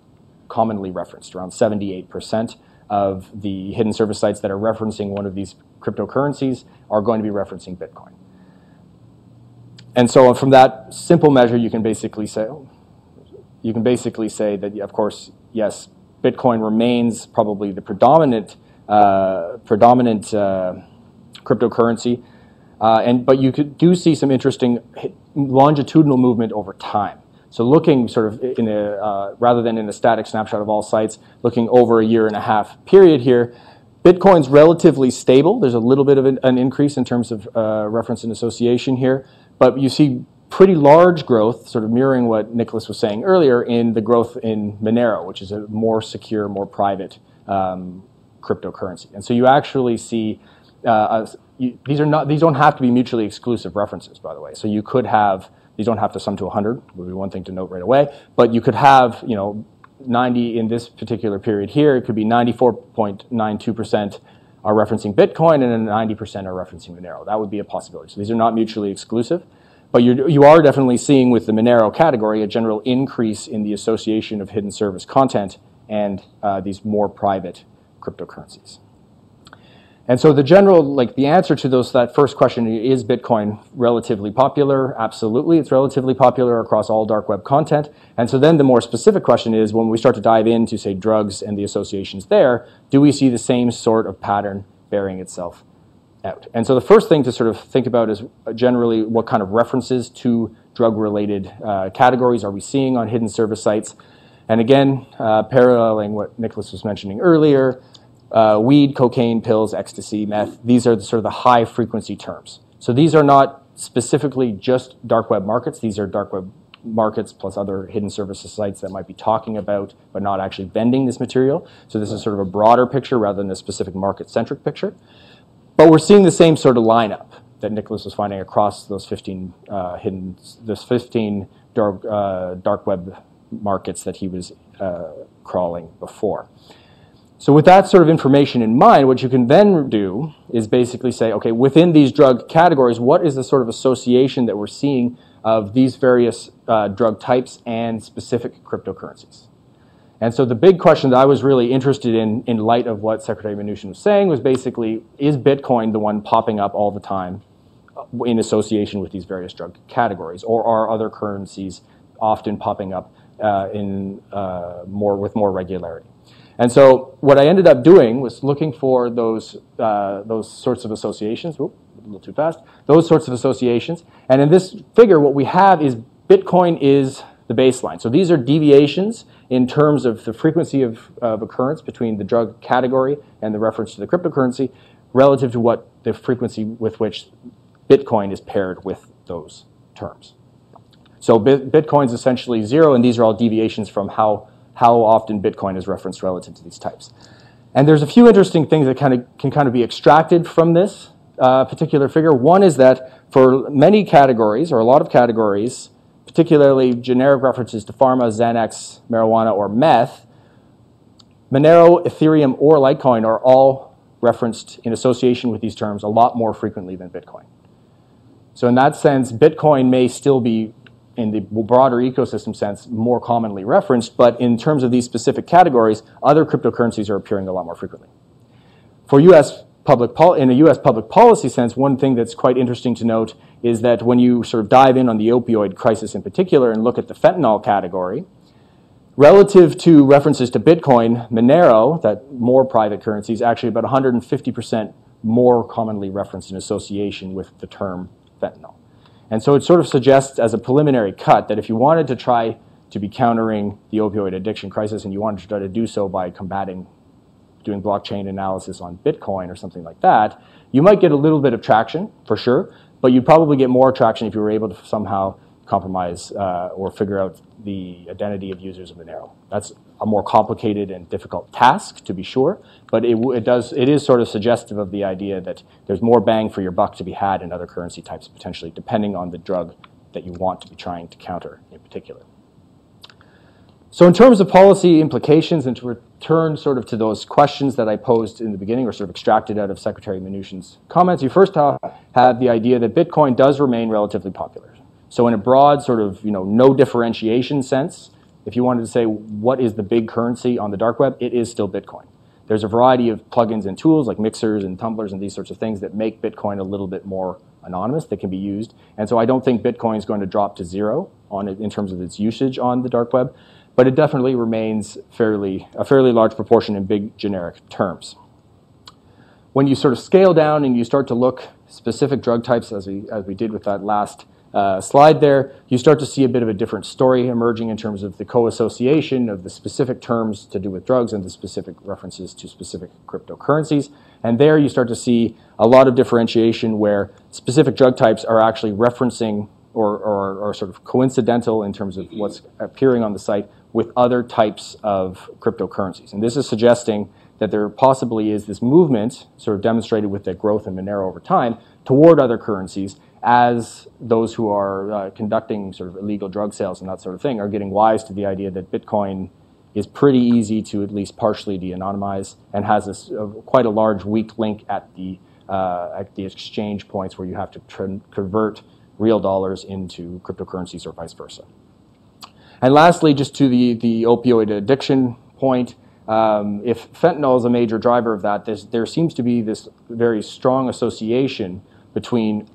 commonly referenced. Around 78% of the hidden service sites that are referencing one of these cryptocurrencies are going to be referencing Bitcoin. And so from that simple measure, you can basically say that, of course, yes, Bitcoin remains probably the predominant cryptocurrency, but you do see some interesting longitudinal movement over time. So looking sort of rather than in a static snapshot of all sites, looking over a 1.5-year period here, Bitcoin's relatively stable. There's a little bit of an increase in terms of reference and association here, but you see pretty large growth, sort of mirroring what Nicholas was saying earlier, in the growth in Monero, which is a more secure, more private cryptocurrency. And so you actually see these don't have to be mutually exclusive references, by the way. So you could have, these don't have to sum to 100, would be one thing to note right away, but you could have 90 in this particular period here. It could be 94.92% are referencing Bitcoin and then 90% are referencing Monero. That would be a possibility. So these are not mutually exclusive, but you are definitely seeing with the Monero category a general increase in the association of hidden service content and these more private cryptocurrencies. And so the answer to that first question, is Bitcoin relatively popular? Absolutely, it's relatively popular across all dark web content. And so then the more specific question is, when we start to dive into, say, drugs and the associations there, do we see the same sort of pattern bearing itself out? And so the first thing to sort of think about is generally what kind of references to drug-related categories are we seeing on hidden service sites? And again, paralleling what Nicholas was mentioning earlier, weed, cocaine, pills, ecstasy, meth, these are sort of the high-frequency terms. So these are not specifically just dark web markets. These are dark web markets plus other hidden services sites that might be talking about but not actually vending this material. So this is sort of a broader picture rather than a specific market-centric picture. But we're seeing the same sort of lineup that Nicholas was finding across those 15 dark web markets that he was crawling before. So with that sort of information in mind, what you can then do is basically say, okay, within these drug categories, what is the sort of association that we're seeing of these various drug types and specific cryptocurrencies? And so the big question that I was really interested in light of what Secretary Mnuchin was saying, was basically, is Bitcoin the one popping up all the time in association with these various drug categories, or are other currencies often popping up with more regularity? And so what I ended up doing was looking for those sorts of associations. Oop, a little too fast. Those sorts of associations. And in this figure, what we have is Bitcoin is the baseline. So these are deviations in terms of the frequency of occurrence between the drug category and the reference to the cryptocurrency relative to what the frequency with which Bitcoin is paired with those terms. So Bitcoin is essentially 0, and these are all deviations from how often Bitcoin is referenced relative to these types. And there's a few interesting things that can kind of be extracted from this particular figure. One is that for many categories, or a lot of categories, particularly generic references to pharma, Xanax, marijuana, or meth, Monero, Ethereum, or Litecoin are all referenced in association with these terms a lot more frequently than Bitcoin. So in that sense, Bitcoin may still be, in the broader ecosystem sense, more commonly referenced, but in terms of these specific categories, other cryptocurrencies are appearing a lot more frequently. For in a U.S. public policy sense, one thing that's quite interesting to note is that when you sort of dive in on the opioid crisis in particular and look at the fentanyl category, relative to references to Bitcoin, Monero, that more private currency, is actually about 150% more commonly referenced in association with the term fentanyl. And so it sort of suggests as a preliminary cut that if you wanted to try to be countering the opioid addiction crisis and you wanted to try to do so by doing blockchain analysis on Bitcoin or something like that, you might get a little bit of traction, for sure, but you'd probably get more traction if you were able to somehow compromise or figure out the identity of users of Monero. That's a more complicated and difficult task, to be sure, but it is sort of suggestive of the idea that there's more bang for your buck to be had in other currency types, potentially, depending on the drug that you want to be trying to counter in particular. So in terms of policy implications, and to return sort of to those questions that I posed in the beginning, or sort of extracted out of Secretary Mnuchin's comments, you first have the idea that Bitcoin does remain relatively popular. So in a broad sort of, no differentiation sense, if you wanted to say what is the big currency on the dark web, it is still Bitcoin. There's a variety of plugins and tools like mixers and tumblers and these sorts of things that make Bitcoin a little bit more anonymous that can be used. And so I don't think Bitcoin is going to drop to zero in terms of its usage on the dark web, but it definitely remains a fairly large proportion in big generic terms. When you sort of scale down and you start to look specific drug types, as we did with that last slide there, you start to see a bit of a different story emerging in terms of the co-association of the specific terms to do with drugs and the specific references to specific cryptocurrencies. And there you start to see a lot of differentiation where specific drug types are actually referencing or sort of coincidental in terms of what's appearing on the site with other types of cryptocurrencies. And this is suggesting that there possibly is this movement, sort of demonstrated with the growth in Monero over time, toward other currencies as those who are conducting sort of illegal drug sales and that sort of thing are getting wise to the idea that Bitcoin is pretty easy to at least partially de-anonymize and has this quite a large weak link at the exchange points where you have to convert real dollars into cryptocurrencies or vice versa. And lastly, just to the opioid addiction point, if fentanyl is a major driver of that, there seems to be this very strong association between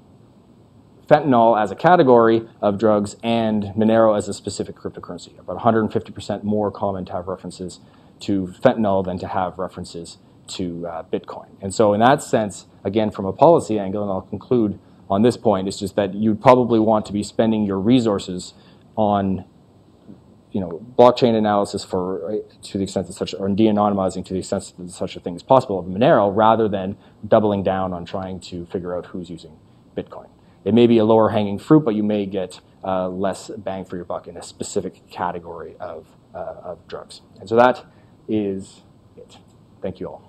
fentanyl as a category of drugs and Monero as a specific cryptocurrency. About 150% more common to have references to fentanyl than to have references to Bitcoin. And so in that sense, again, from a policy angle, and I'll conclude on this point, it's just that you'd probably want to be spending your resources on blockchain analysis to the extent that such, or de-anonymizing to the extent that such a thing is possible of Monero, rather than doubling down on trying to figure out who's using Bitcoin. It may be a lower hanging fruit, but you may get less bang for your buck in a specific category of drugs. And so that is it. Thank you all.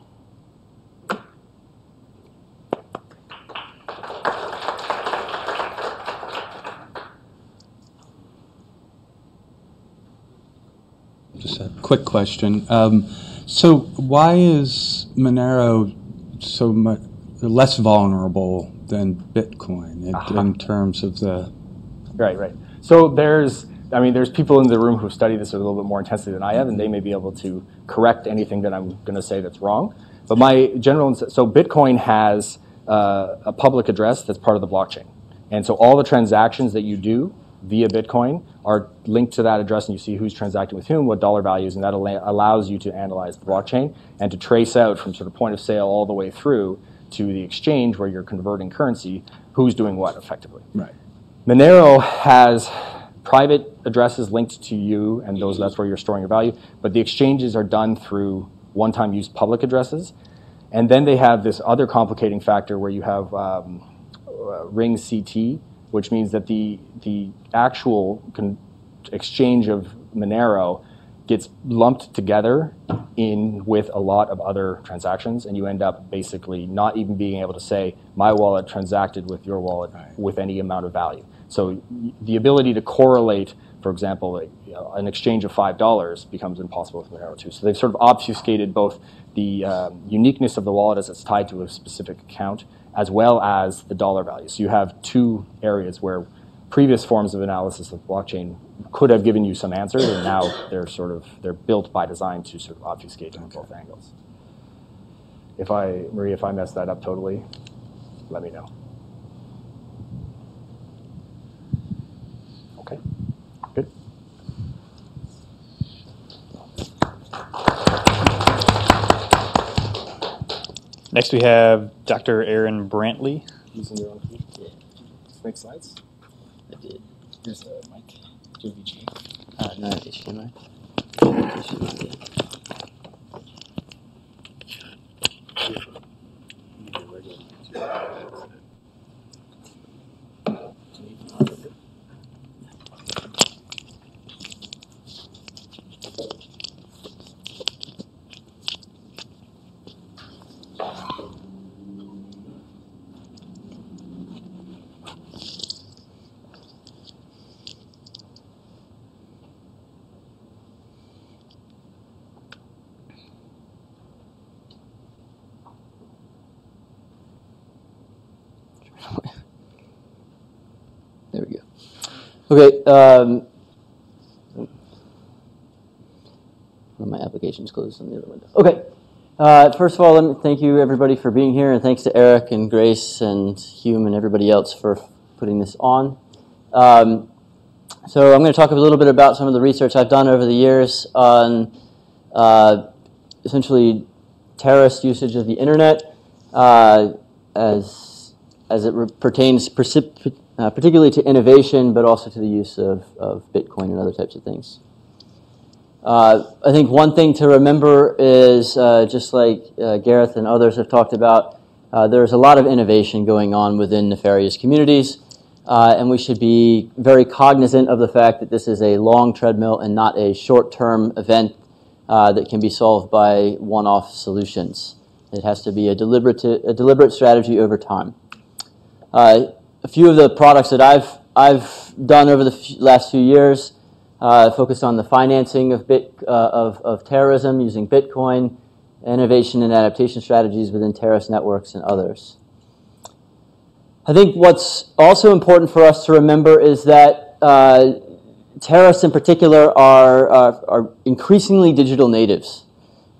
Just a quick question. So why is Monero so much less vulnerable than Bitcoin in terms of the... Right. So there's people in the room who study this a little bit more intensely than I have, and they may be able to correct anything that I'm going to say that's wrong. But so Bitcoin has a public address that's part of the blockchain. And so all the transactions that you do via Bitcoin are linked to that address, and you see who's transacting with whom, what dollar values, and that allows you to analyze the blockchain and to trace out from sort of point of sale all the way through to the exchange where you're converting currency, who's doing what effectively. Right. Monero has private addresses linked to you, and that's where you're storing your value, but the exchanges are done through one-time use public addresses. And then they have this other complicating factor where you have ring CT, which means that the actual exchange of Monero gets lumped together in with a lot of other transactions, and you end up basically not even being able to say my wallet transacted with your wallet with any amount of value. So the ability to correlate, for example, an exchange of $5 becomes impossible with Monero 2. So they've sort of obfuscated both the uniqueness of the wallet as it's tied to a specific account, as well as the dollar value. So you have two areas where previous forms of analysis of blockchain could have given you some answers, and now they're built by design to sort of obfuscate on both angles. Marie, if I messed that up totally, let me know. Okay, good. Next we have Dr. Aaron Brantley. Using your own computer to make slides? I did. Here's the mic. Do you have VGA? No, HDMI. There we go. Okay. My application's closed on the other window. Okay. First of all, let me thank you everybody for being here, and thanks to Eric and Grace and Hume and everybody else for putting this on. So I'm going to talk a little bit about some of the research I've done over the years on essentially terrorist usage of the internet as it pertains particularly to innovation, but also to the use of Bitcoin and other types of things. I think one thing to remember is, just like Gareth and others have talked about, there's a lot of innovation going on within nefarious communities, and we should be very cognizant of the fact that this is a long treadmill and not a short-term event that can be solved by one-off solutions. It has to be a deliberate strategy over time. A few of the products that I've done over the last few years focused on the financing of terrorism using Bitcoin, innovation and adaptation strategies within terrorist networks, and others. I think what's also important for us to remember is that terrorists in particular are increasingly digital natives.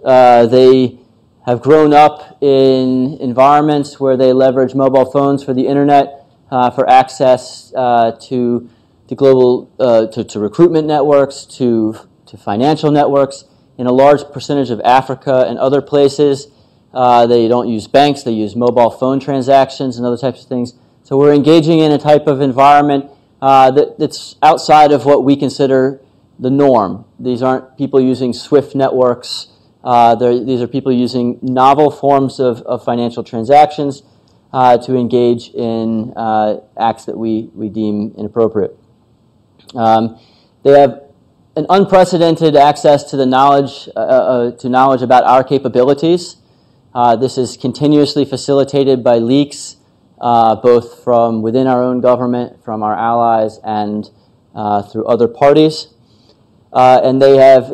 They have grown up in environments where they leverage mobile phones for the internet, for access to global to recruitment networks, to financial networks. In a large percentage of Africa and other places, they don't use banks; they use mobile phone transactions and other types of things. So we're engaging in a type of environment that's outside of what we consider the norm. These aren't people using SWIFT networks. These are people using novel forms of financial transactions to engage in acts that we deem inappropriate. They have an unprecedented access to the knowledge about our capabilities. This is continuously facilitated by leaks, both from within our own government, from our allies, and through other parties. And they have,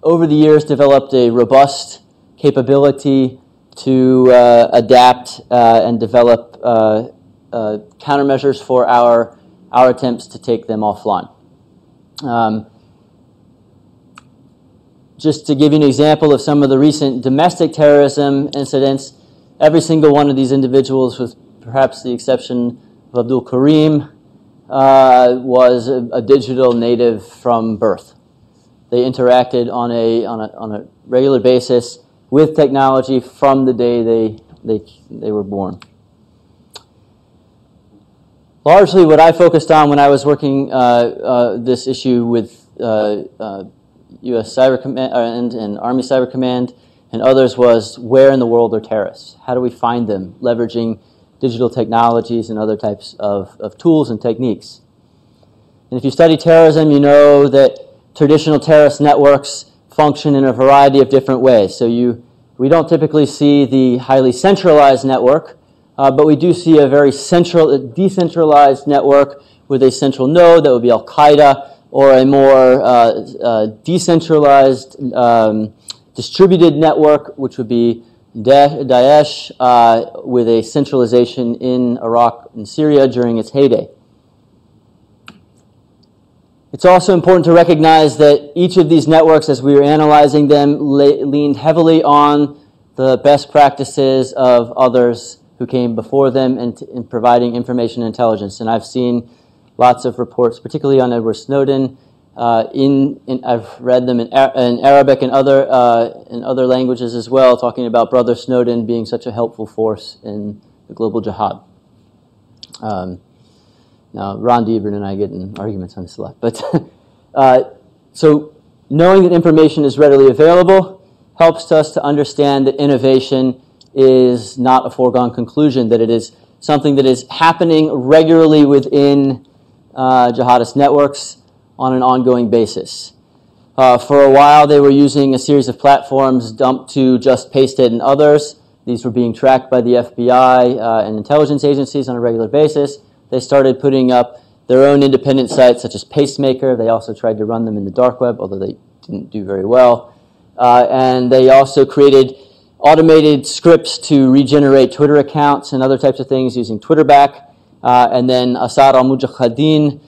over the years, developed a robust capability to adapt and develop countermeasures for our attempts to take them offline. Just to give you an example of some of the recent domestic terrorism incidents, every single one of these individuals, with perhaps the exception of Abdul Karim, was a digital native from birth. They interacted on a regular basis with technology from the day they were born. Largely, what I focused on when I was working this issue with U.S. Cyber Command and Army Cyber Command and others was, where in the world are terrorists? How do we find them, leveraging digital technologies and other types of tools and techniques? And if you study terrorism, you know that traditional terrorist networks function in a variety of different ways. So we don't typically see the highly centralized network, but we do see a very decentralized network with a central node that would be Al-Qaeda, or a more decentralized distributed network, which would be Daesh, with a centralization in Iraq and Syria during its heyday. It's also important to recognize that each of these networks, as we were analyzing them, leaned heavily on the best practices of others who came before them in providing information and intelligence. And I've seen lots of reports, particularly on Edward Snowden. I've read them in Arabic and other languages as well, talking about Brother Snowden being such a helpful force in the global jihad. Now, Ron Diebert and I get in arguments on this a lot. But so knowing that information is readily available helps us to understand that innovation is not a foregone conclusion, that it is something that is happening regularly within jihadist networks on an ongoing basis. For a while, they were using a series of platforms dumped to Just Pasted and others. These were being tracked by the FBI and intelligence agencies on a regular basis. They started putting up their own independent sites, such as Pacemaker. They also tried to run them in the dark web, although they didn't do very well. And they also created automated scripts to regenerate Twitter accounts and other types of things using TwitterBack. And then Asar al-Mujahideen,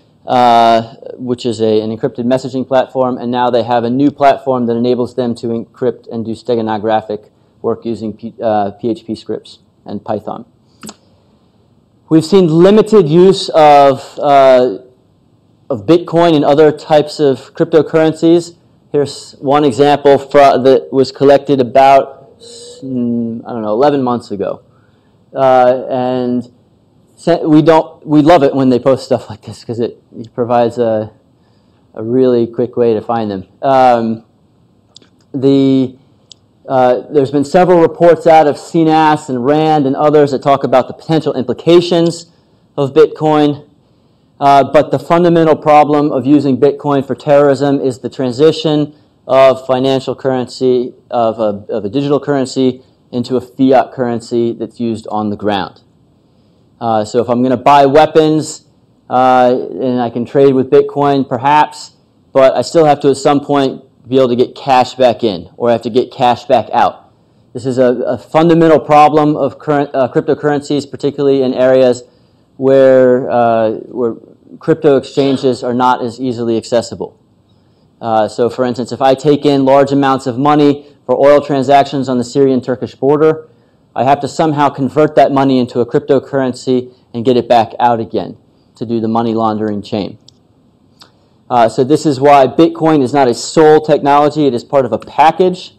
which is an encrypted messaging platform. And now they have a new platform that enables them to encrypt and do steganographic work using PHP scripts and Python. We've seen limited use of Bitcoin and other types of cryptocurrencies. Here's one example that was collected about, 11 months ago. And we love it when they post stuff like this because it provides a really quick way to find them. There's been several reports out of CNAS and RAND and others that talk about the potential implications of Bitcoin. But the fundamental problem of using Bitcoin for terrorism is the transition of financial currency, of a digital currency, into a fiat currency that's used on the ground. So if I'm going to buy weapons and I can trade with Bitcoin, perhaps, but I still have to at some point be able to get cash back in, or I have to get cash back out. This is a fundamental problem of current cryptocurrencies, particularly in areas where crypto exchanges are not as easily accessible. So, for instance, if I take in large amounts of money for oil transactions on the Syrian-Turkish border, I have to somehow convert that money into a cryptocurrency and get it back out again to do the money laundering chain. So this is why Bitcoin is not a sole technology. It is part of a package.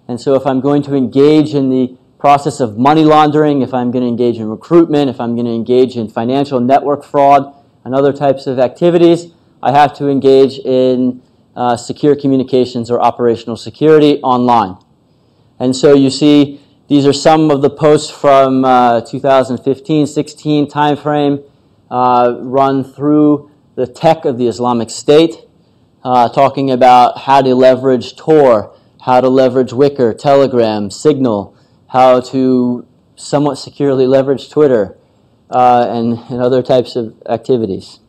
And so if I'm going to engage in the process of money laundering, if I'm going to engage in recruitment, if I'm going to engage in financial network fraud and other types of activities, I have to engage in secure communications or operational security online. And so you see, these are some of the posts from 2015-16 timeframe run through the tech of the Islamic State, talking about how to leverage Tor, how to leverage Wickr, Telegram, Signal, how to somewhat securely leverage Twitter, and other types of activities.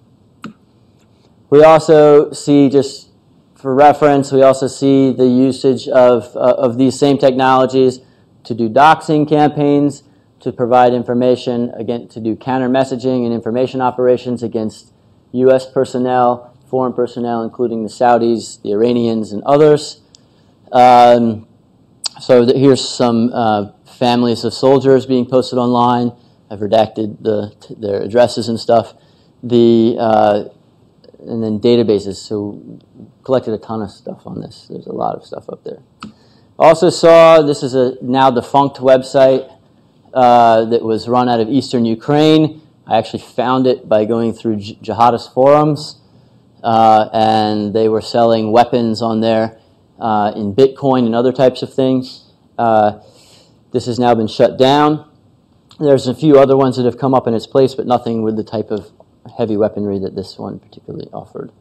We also see, just for reference, we also see the usage of these same technologies to do doxing campaigns, to provide information, again, to do counter messaging and information operations against U.S. personnel, foreign personnel, including the Saudis, the Iranians, and others. So here's some families of soldiers being posted online. I've redacted their addresses and stuff. And then databases. So collected a ton of stuff on this. There's a lot of stuff up there. Also saw, this is a now defunct website that was run out of eastern Ukraine. I actually found it by going through jihadist forums, and they were selling weapons on there in Bitcoin and other types of things. This has now been shut down. There's a few other ones that have come up in its place, but nothing with the type of heavy weaponry that this one particularly offered.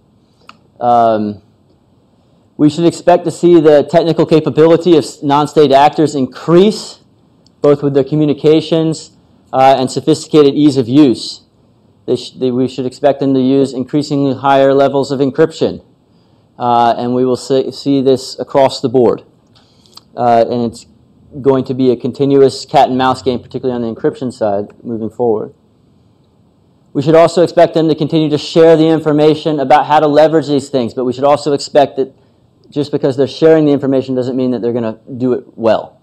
We should expect to see the technical capability of non-state actors increase, both with their communications and sophisticated ease of use. We should expect them to use increasingly higher levels of encryption. And we will see this across the board. And it's going to be a continuous cat and mouse game, particularly on the encryption side, moving forward. We should also expect them to continue to share the information about how to leverage these things, but we should also expect that just because they're sharing the information doesn't mean that they're going to do it well.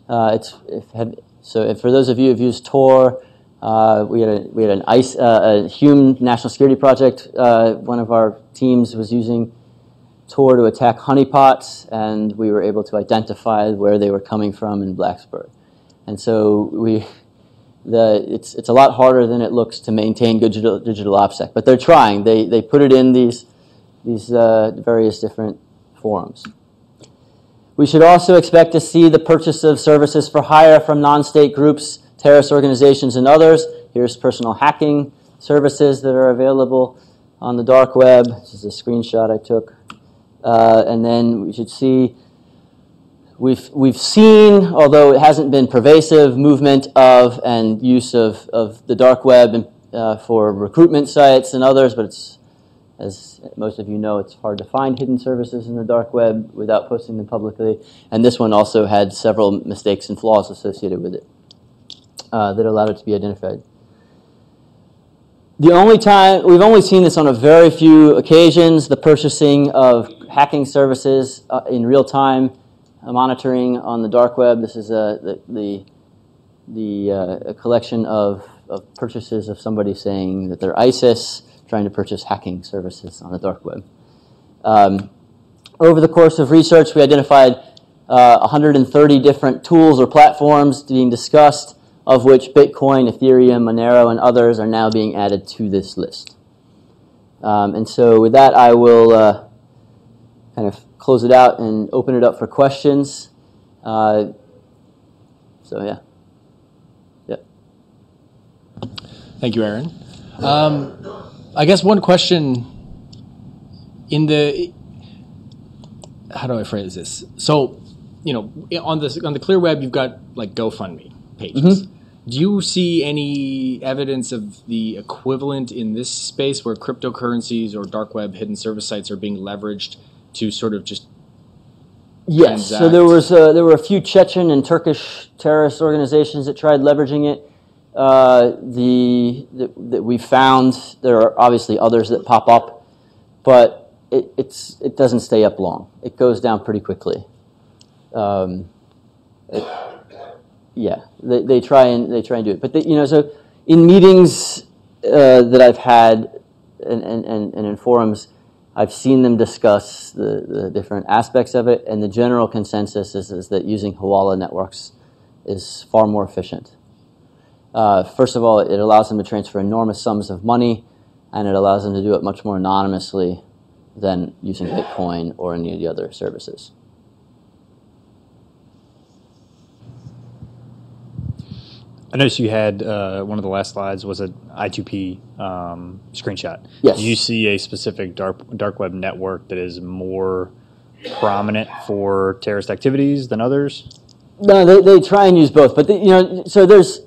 So for those of you who've used Tor, we had a Hume National Security Project. One of our teams was using Tor to attack honeypots, and we were able to identify where they were coming from in Blacksburg. And so it's a lot harder than it looks to maintain digital OPSEC, but they're trying. They put it in these various different forums. We should also expect to see the purchase of services for hire from non-state groups, terrorist organizations, and others. Here's personal hacking services that are available on the dark web. This is a screenshot I took. And then we should see, we've seen, although it hasn't been pervasive, movement of and use of the dark web for recruitment sites and others, but it's, as most of you know, it's hard to find hidden services in the dark web without posting them publicly. And this one also had several mistakes and flaws associated with it that allowed it to be identified. The only time, we've only seen this on a very few occasions, the purchasing of hacking services in real time, monitoring on the dark web. This is a collection of purchases of somebody saying that they're ISIS, trying to purchase hacking services on the dark web. Over the course of research, we identified 130 different tools or platforms being discussed, of which Bitcoin, Ethereum, Monero, and others are now being added to this list. And so with that, I will kind of close it out and open it up for questions. So yeah. Thank you, Aaron. I guess one question how do I phrase this? So, on the clear web, you've got like GoFundMe pages. Mm-hmm. Do you see any evidence of the equivalent in this space where cryptocurrencies or dark web hidden service sites are being leveraged to sort of just Yes, transact? So there were a few Chechen and Turkish terrorist organizations that tried leveraging it. That we found, there are obviously others that pop up, but it doesn't stay up long. It goes down pretty quickly. They try and do it, but so in meetings that I've had and in forums, I've seen them discuss the different aspects of it, and the general consensus is that using Hawala networks is far more efficient. First of all, it allows them to transfer enormous sums of money, and it allows them to do it much more anonymously than using Bitcoin or any of the other services. I noticed you had one of the last slides was an I2P screenshot. Yes. Do you see a specific dark web network that is more prominent for terrorist activities than others? No, they try and use both, but so there's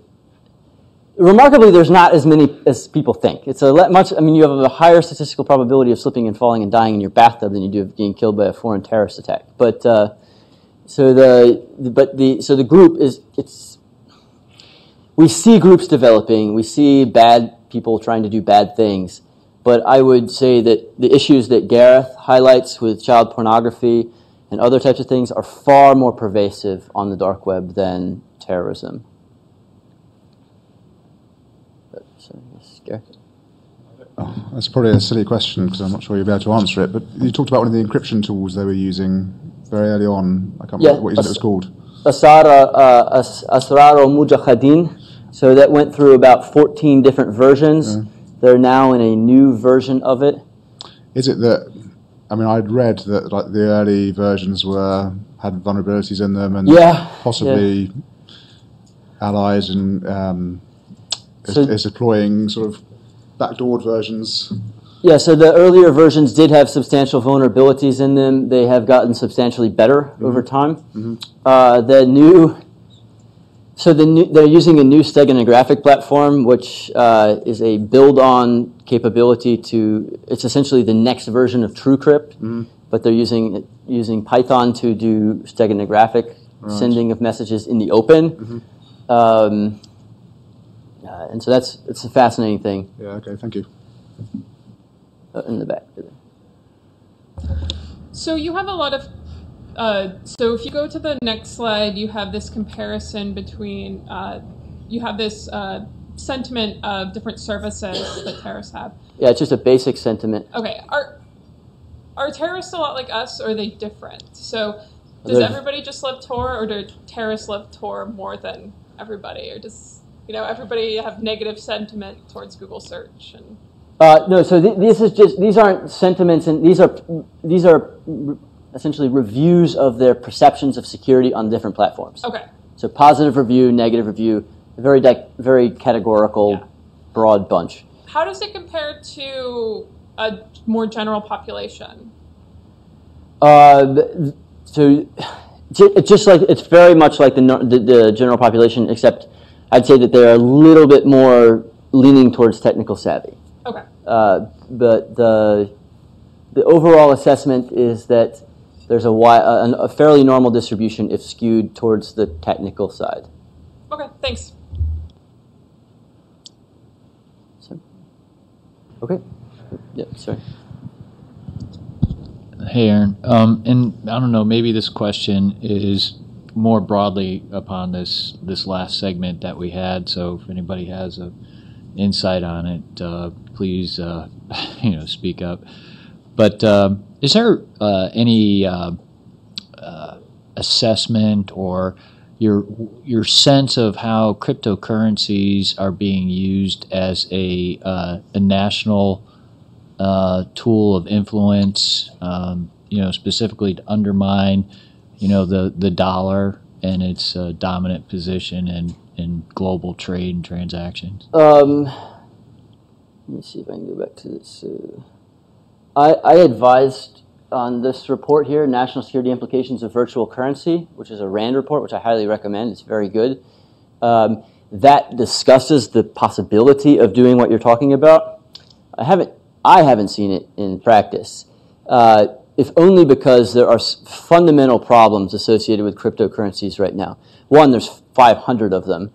remarkably there's not as many as people think. It's you have a higher statistical probability of slipping and falling and dying in your bathtub than you do of being killed by a foreign terrorist attack. But so the group is we see groups developing, we see bad people trying to do bad things, but I would say that the issues that Gareth highlights with child pornography and other types of things are far more pervasive on the dark web than terrorism. That's probably a silly question because I'm not sure you'll be able to answer it, but you talked about one of the encryption tools they were using very early on. I can't remember what you said it was called. Asrar al-Mujahideen. So that went through about 14 different versions. They're now in a new version of it. Is it that, I'd read that like the early versions had vulnerabilities in them and possibly allies and is deploying sort of backdoored versions. Yeah, so the earlier versions did have substantial vulnerabilities in them. They have gotten substantially better over time. They're using a new steganographic platform, which is a build-on capability it's essentially the next version of TrueCrypt, but they're using Python to do steganographic sending of messages in the open. And so it's a fascinating thing. Yeah, okay, thank you. In the back. So you have a lot of, so if you go to the next slide, you have this comparison between, you have this sentiment of different services that terrorists have. Yeah, it's just a basic sentiment. Okay, are terrorists a lot like us, or are they different? So does everybody just love Tor, or do terrorists love Tor more than everybody? Or does, everybody have negative sentiment towards Google search? And no, so these aren't sentiments, and these are essentially reviews of their perceptions of security on different platforms. Okay. So positive review, negative review, very categorical, broad bunch. How does it compare to a more general population? So it's very much like the general population, except I'd say that they're a little bit more leaning towards technical savvy. Okay. But the overall assessment is that there's a fairly normal distribution if skewed towards the technical side. Okay, thanks. Okay. Yeah, sorry. Hey, Aaron. And I don't know, maybe this question is more broadly upon this last segment that we had. So if anybody has an insight on it, please, speak up. But is there any assessment or your sense of how cryptocurrencies are being used as a national tool of influence, specifically to undermine, the dollar and its dominant position in global trade and transactions? Let me see if I can go back to this. I advised on this report here, National Security Implications of Virtual Currency, which is a RAND report, which I highly recommend. It's very good. That discusses the possibility of doing what you're talking about. I haven't seen it in practice, if only because there are fundamental problems associated with cryptocurrencies right now. One, there's 500 of them.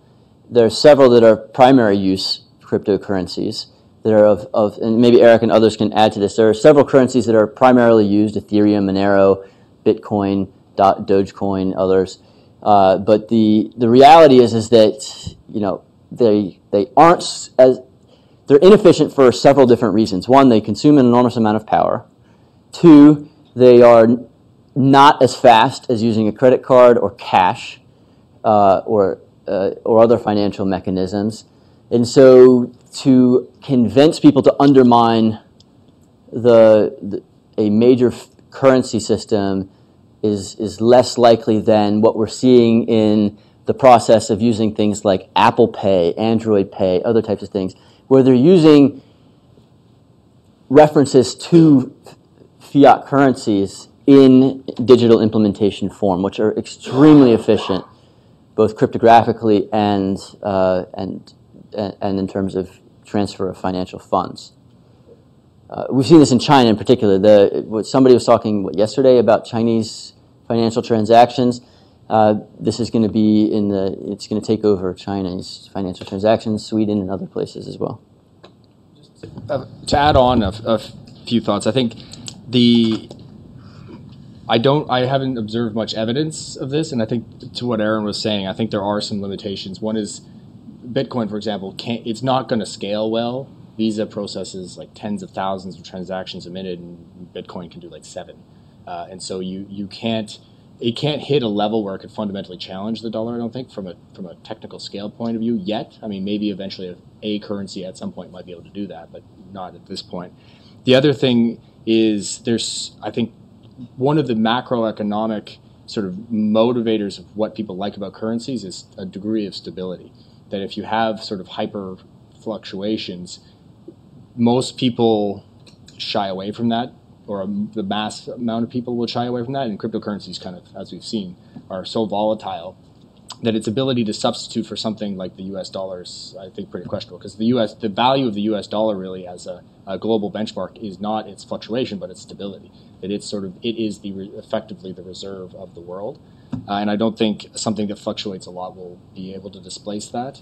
There are several that are primary use cryptocurrencies that are and maybe Eric and others can add to this. There are several currencies that are primarily used: Ethereum, Monero, Bitcoin, Dogecoin, others. But the reality is that they aren't they're inefficient for several different reasons. One, they consume an enormous amount of power. Two, they are not as fast as using a credit card or cash or other financial mechanisms. And so to convince people to undermine a major currency system is less likely than what we're seeing in the process of using things like Apple Pay, Android Pay, other types of things, where they're using references to fiat currencies in digital implementation form, which are extremely efficient, both cryptographically and in terms of transfer of financial funds. We've seen this in China in particular. Somebody was talking yesterday about Chinese financial transactions. This is going to be it's going to take over China's financial transactions, Sweden and other places as well. To add on a few thoughts, I think I haven't observed much evidence of this, and I think to what Aaron was saying, I think there are some limitations. One is Bitcoin, for example, it's not going to scale well. Visa processes like tens of thousands of transactions a minute, and Bitcoin can do like 7. And so it can't hit a level where it could fundamentally challenge the dollar, I don't think, from a technical scale point of view yet. I mean, maybe eventually a currency at some point might be able to do that, but not at this point. The other thing is I think one of the macroeconomic sort of motivators of what people like about currencies is a degree of stability. That if you have sort of hyper fluctuations, most people shy away from that, or the mass amount of people will shy away from that. And cryptocurrencies, kind of, as we've seen, are so volatile that its ability to substitute for something like the U.S. dollar is, I think, pretty questionable. Because the value of the U.S. dollar really as a global benchmark is not its fluctuation, but its stability. That it is effectively the reserve of the world. And I don't think something that fluctuates a lot will be able to displace that.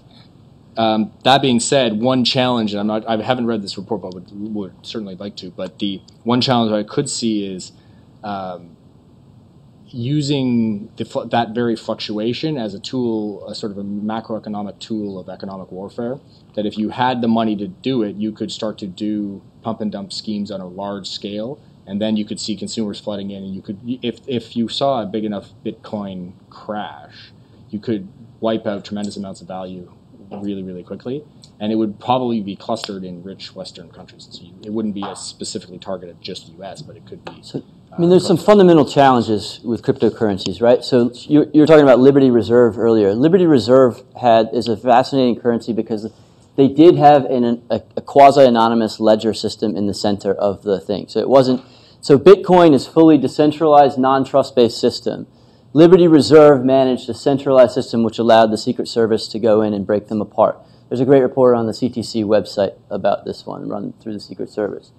That being said, one challenge, and I haven't read this report, but would certainly like to. But the one challenge I could see is using that very fluctuation as a tool, a sort of a macroeconomic tool of economic warfare. That if you had the money to do it, you could start to do pump and dump schemes on a large scale, and then you could see consumers flooding in, and you could, if you saw a big enough Bitcoin crash, you could wipe out tremendous amounts of value really, really quickly, and it would probably be clustered in rich Western countries. So it wouldn't be as specifically targeted just the U.S., but it could be. I mean, there's some fundamental challenges with cryptocurrencies, right? So you were talking about Liberty Reserve earlier. Liberty Reserve is a fascinating currency because they did have a quasi-anonymous ledger system in the center of the thing. So it wasn't. So Bitcoin is fully decentralized, non-trust-based system. Liberty Reserve managed a centralized system which allowed the Secret Service to go in and break them apart. There's a great report on the CTC website about this one, run through the Secret Service.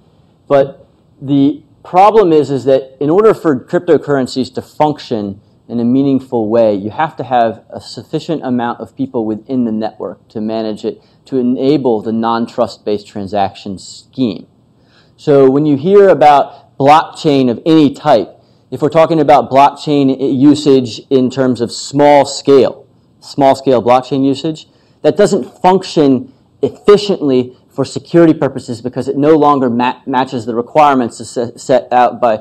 But the problem is that in order for cryptocurrencies to function in a meaningful way, you have to have a sufficient amount of people within the network to manage it, to enable the non-trust-based transaction scheme. So when you hear about blockchain of any type, if we're talking about blockchain usage in terms of small-scale blockchain usage, that doesn't function efficiently for security purposes because it no longer matches the requirements set out by,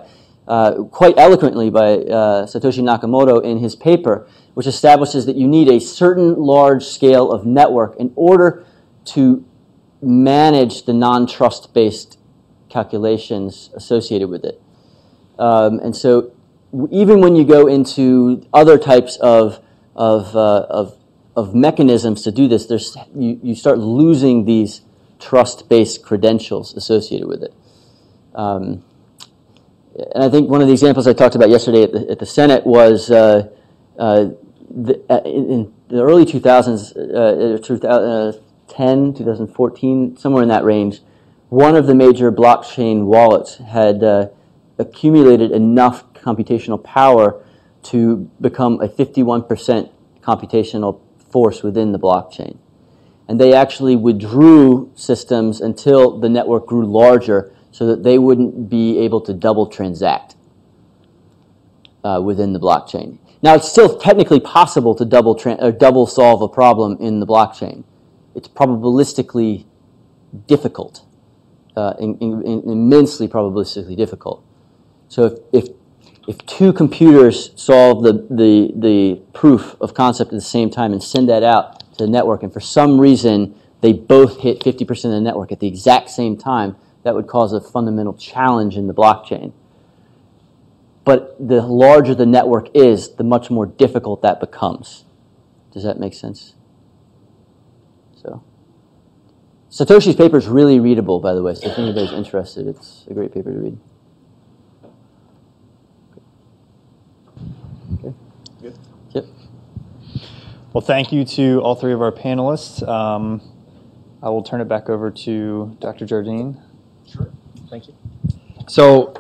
quite eloquently by Satoshi Nakamoto in his paper, which establishes that you need a certain large scale of network in order to manage the non-trust-based calculations associated with it. And so even when you go into other types of mechanisms to do this, you start losing these trust-based credentials associated with it. And I think one of the examples I talked about yesterday at the Senate was in the early 2000s, 2010, 2014, somewhere in that range, one of the major blockchain wallets had accumulated enough computational power to become a 51% computational force within the blockchain. And they actually withdrew systems until the network grew larger so that they wouldn't be able to double transact within the blockchain. Now, it's still technically possible to double solve a problem in the blockchain. It's probabilistically difficult, immensely probabilistically difficult. So if two computers solve the proof of concept at the same time and send that out to the network, and for some reason they both hit 50% of the network at the exact same time, that would cause a fundamental challenge in the blockchain. But the larger the network is, the much more difficult that becomes. Does that make sense? So, Satoshi's paper is really readable, by the way, so if anybody's interested, it's a great paper to read. Okay. Good. Yep. Well, thank you to all three of our panelists. I will turn it back over to Dr. Jardine. Sure. Thank you. So,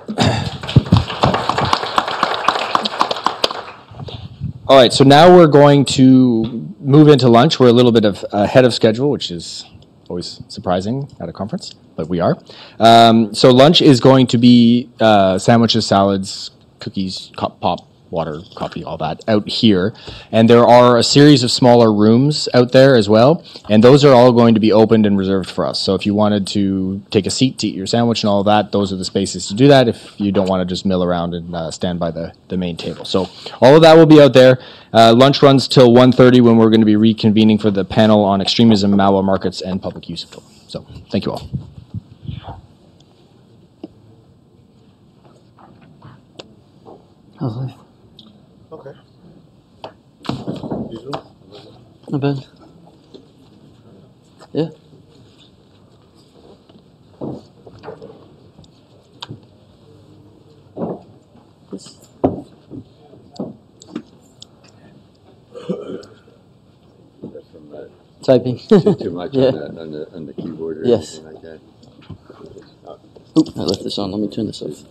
all right, so now we're going to move into lunch. We're a little bit ahead of schedule, which is always surprising at a conference, but we are. So lunch is going to be sandwiches, salads, cookies, pop, water, coffee, all that out here. And there are a series of smaller rooms out there as well, and those are all going to be opened and reserved for us. So if you wanted to take a seat to eat your sandwich and all that, those are the spaces to do that if you don't want to just mill around and stand by the main table. So all of that will be out there. Lunch runs till 1:30 when we're going to be reconvening for the panel on extremism, malware markets, and public use of Tor. So thank you all. How's life? Okay. Not bad. Yeah. typing. too much Yeah. on the keyboard or Yes. anything like that. Oop, I left this on. Let me turn this off.